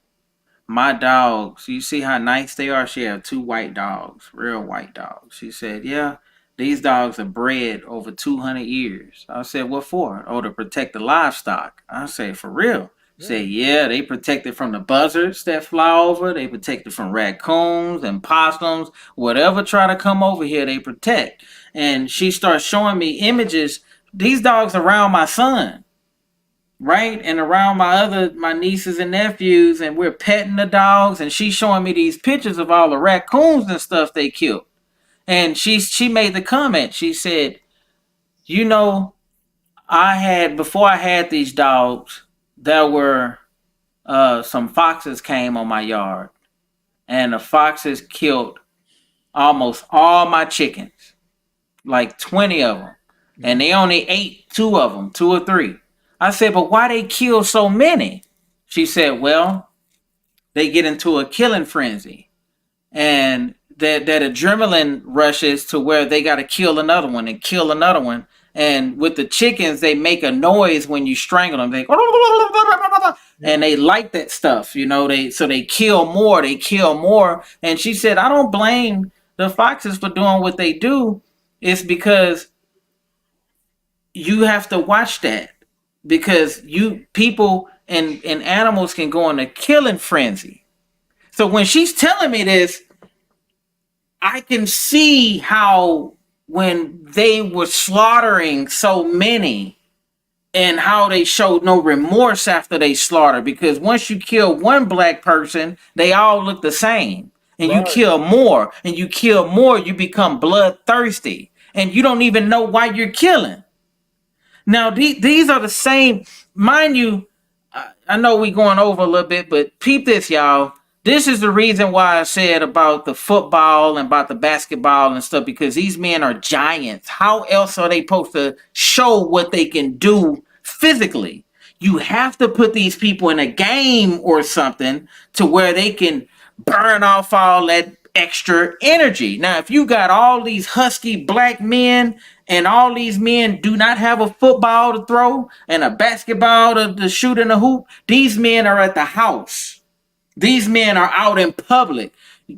"My dogs, you see how nice they are? She had two white dogs, real white dogs." She said, "Yeah, these dogs are bred over 200 years." I said, "What for?" "Oh, to protect the livestock." I said, "For real?" She Yeah, said, "Yeah, they protect it from the buzzards that fly over. They protect it from raccoons and possums. Whatever try to come over here, they protect." And she starts showing me images. These dogs around my son, right? And around my nieces and nephews, and we're petting the dogs, and she's showing me these pictures of all the raccoons and stuff they killed. And she made the comment. She said, "You know, I had before I had these dogs, there were some foxes came on my yard, and the foxes killed almost all my chickens, like 20 of them, yeah, and they only ate two of them, two or three." I said, "But why they kill so many?" She said, "Well, they get into a killing frenzy, and that adrenaline rushes to where they got to kill another one and kill another one. And with the chickens, they make a noise when you strangle them. They yeah. and they like that stuff, they kill more. They kill more. And she said, "I don't blame the foxes for doing what they do. It's because you have to watch that, because you people and animals can go in a killing frenzy." So when she's telling me this, I can see how when they were slaughtering so many and how they showed no remorse after they slaughter, because once you kill one black person, they all look the same. And you Right. kill more and you kill more, you become bloodthirsty and you don't even know why you're killing. Now, these are the same, mind you. I know we going over a little bit, but peep this, y'all. This is the reason why I said about the football and about the basketball and stuff, because these men are giants. How else are they supposed to show what they can do physically? You have to put these people in a game or something to where they can burn off all that extra energy. Now, if you got all these husky black men and all these men do not have a football to throw and a basketball to shoot in a hoop, these men are at the house. These men are out in public.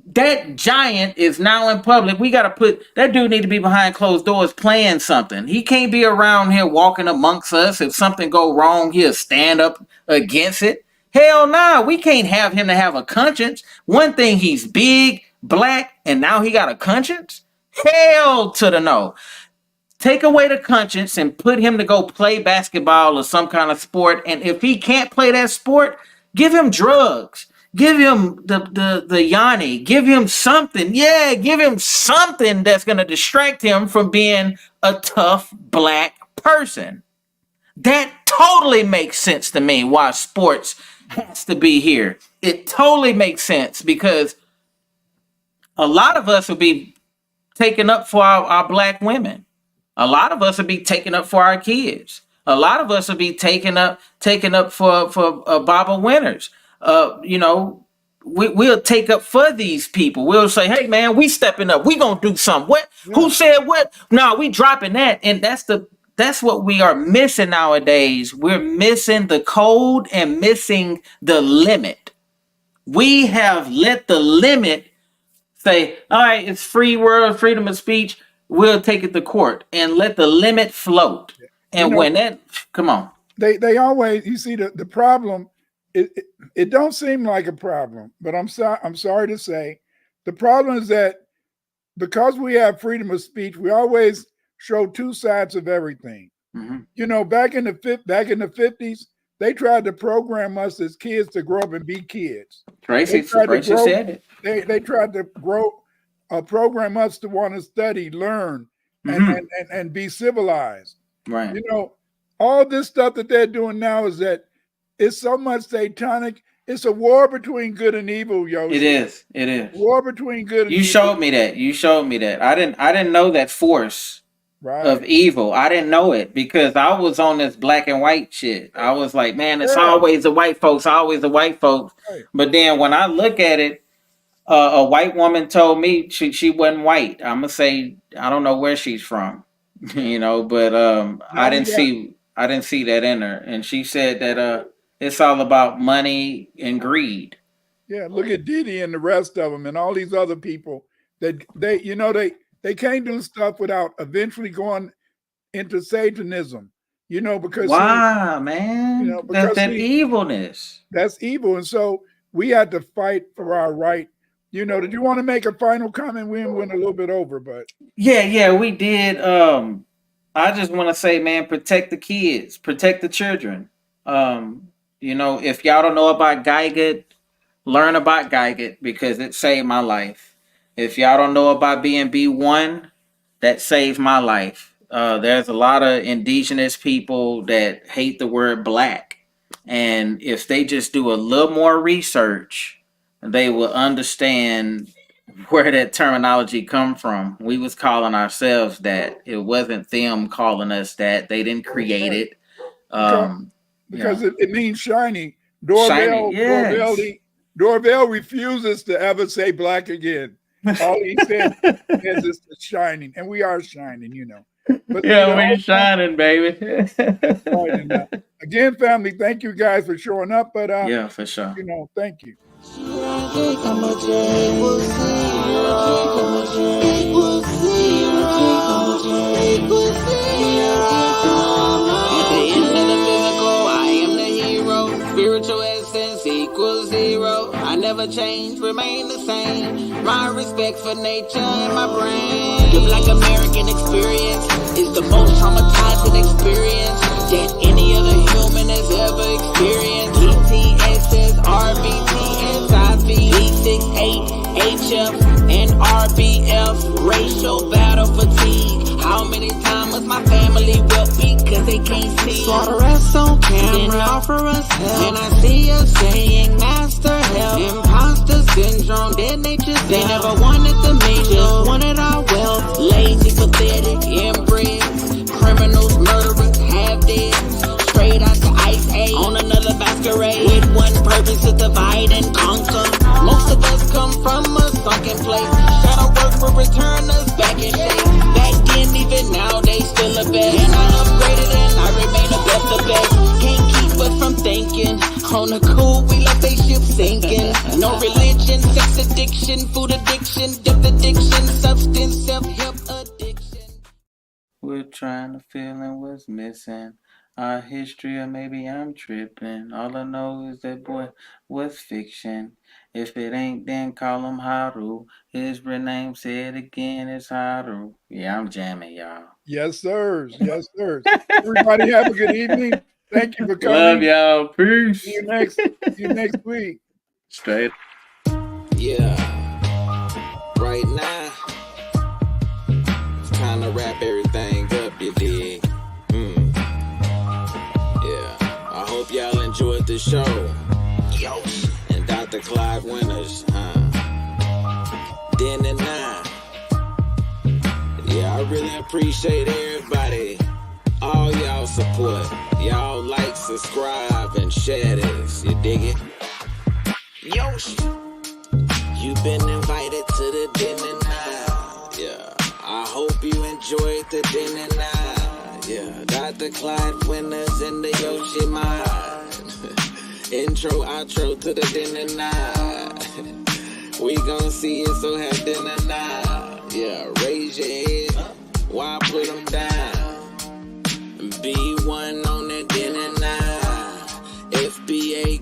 that giant is now in public. We got to put that dude need to be behind closed doors playing something. He can't be around here walking amongst us. If something go wrong, he'll stand up against it. Hell nah, we can't have him to have a conscience. One thing, he's big, black, and now he got a conscience? Hell to the no. Take away the conscience and put him to go play basketball or some kind of sport. And if he can't play that sport, give him drugs. Give him the yanni. Give him something. Yeah, give him something that's going to distract him from being a tough black person. That totally makes sense to me why sports has to be here. It totally makes sense because a lot of us will be taken up for our black women. A lot of us will be taken up for our kids. A lot of us will be taken up for Baba Winners. We'll take up for these people. We'll say, hey man, we stepping up. We gonna do something. What? Yeah. Who said what? No, we dropping that. And that's what we are missing nowadays. We're missing the code and missing the limit. We have let the limit say, all right, it's free world, freedom of speech. We'll take it to court and let the limit float. And when that, come on. They always, you see the problem, it don't seem like a problem, but I'm sorry to say, the problem is that because we have freedom of speech, we always show two sides of everything. Mm-hmm. Back in the 50s, they tried to program us as kids to grow up and be kids. Tracy said it. They tried to program us to want to study, learn, and be civilized. Right. All this stuff that they're doing now is that it's so much satanic. It's a war between good and evil, yo. It is. War between good and evil. You showed me that. I didn't know that force of evil. I didn't know it because I was on this black and white shit. I was like, man, it's always the white folks, Right. But then when I look at it, a white woman told me she wasn't white. I'm gonna say I don't know where she's from, but I didn't see that in her, and she said that it's all about money and greed. Yeah, look at Diddy and the rest of them, and all these other people that they can't do stuff without eventually going into Satanism. Because man, because that evilness. That's evil, and so we had to fight for our right. Did you want to make a final comment? We went a little bit over, but yeah, we did. I just want to say, man, protect the kids, protect the children. If y'all don't know about Geiget, learn about Geiget because it saved my life. If y'all don't know about B1, that saved my life. There's a lot of indigenous people that hate the word black, and if they just do a little more research, they will understand where that terminology come from. We was calling ourselves that. It wasn't them calling us that. They didn't create it. Because it means shiny. Dorvell refuses to ever say black again. All he said is it's shining, and we are shining, But we're shining, baby. Again, family, thank you guys for showing up. But yeah, for sure. Thank you. Spiritual essence equals zero. I never change, remain the same. My respect for nature and my brain. The Black American experience is the most traumatizing experience that any other human has ever experienced. ETSS, RBT, SIV, B68, HF, and RBF. Racial battle fatigue. How many times was my family wept because they can't see? Slaughter us on camera, offer us help. And I see us saying master help. Imposter syndrome, dead nature. They never wanted the me, just wanted our wealth. Lazy, pathetic, inbred. Criminals, murderers, have dead. Straight out to Ice Age on another masquerade. With one purpose to divide and conquer. Most of us come from a sunken place. Shadow work will return us back in shape. Back then, even now, they still the best. And I upgraded and I remain the best of best. Can't keep us from thinking. On the cool, we let they ship sinking. No religion, sex addiction. fiction, food addiction, depth addiction, substance, self-help addiction. We're trying to fill in what's missing. Our history, or maybe I'm tripping. All I know is that boy was fiction. If it ain't, then call him Haru. His real name, say it again, it's Haru. Yeah, I'm jamming, y'all. Yes, sirs. Yes, sirs. Everybody have a good evening. Thank you for Love coming. y'all. Peace. See you next week. Straight. Yeah, right now, it's time to wrap everything up, you dig? Yeah, I hope y'all enjoyed the show. Yo, and Dr. Clyde Winters, then and now. Yeah, I really appreciate everybody, all y'all support. Y'all like, subscribe, and share this, you dig it? Yo, you've been invited to the dinner now. Yeah, I hope you enjoyed the dinner now. Yeah, Dr. Clyde Winters in the Yoshi mind. Intro, outro to the dinner now. We gon' see it, so have dinner now. Yeah, raise your head, why put them down? B1 on that dinner now. FBA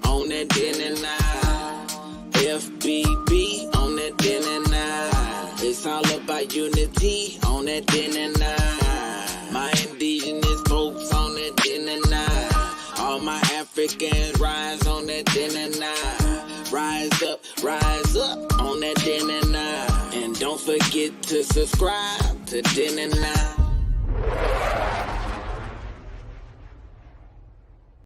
on that dinner now. FBB on that dinner now. It's all about unity on that dinner now. My indigenous folks on that dinner now. All my Africans rise on that dinner now. Rise up on that dinner now. And don't forget to subscribe to dinner now.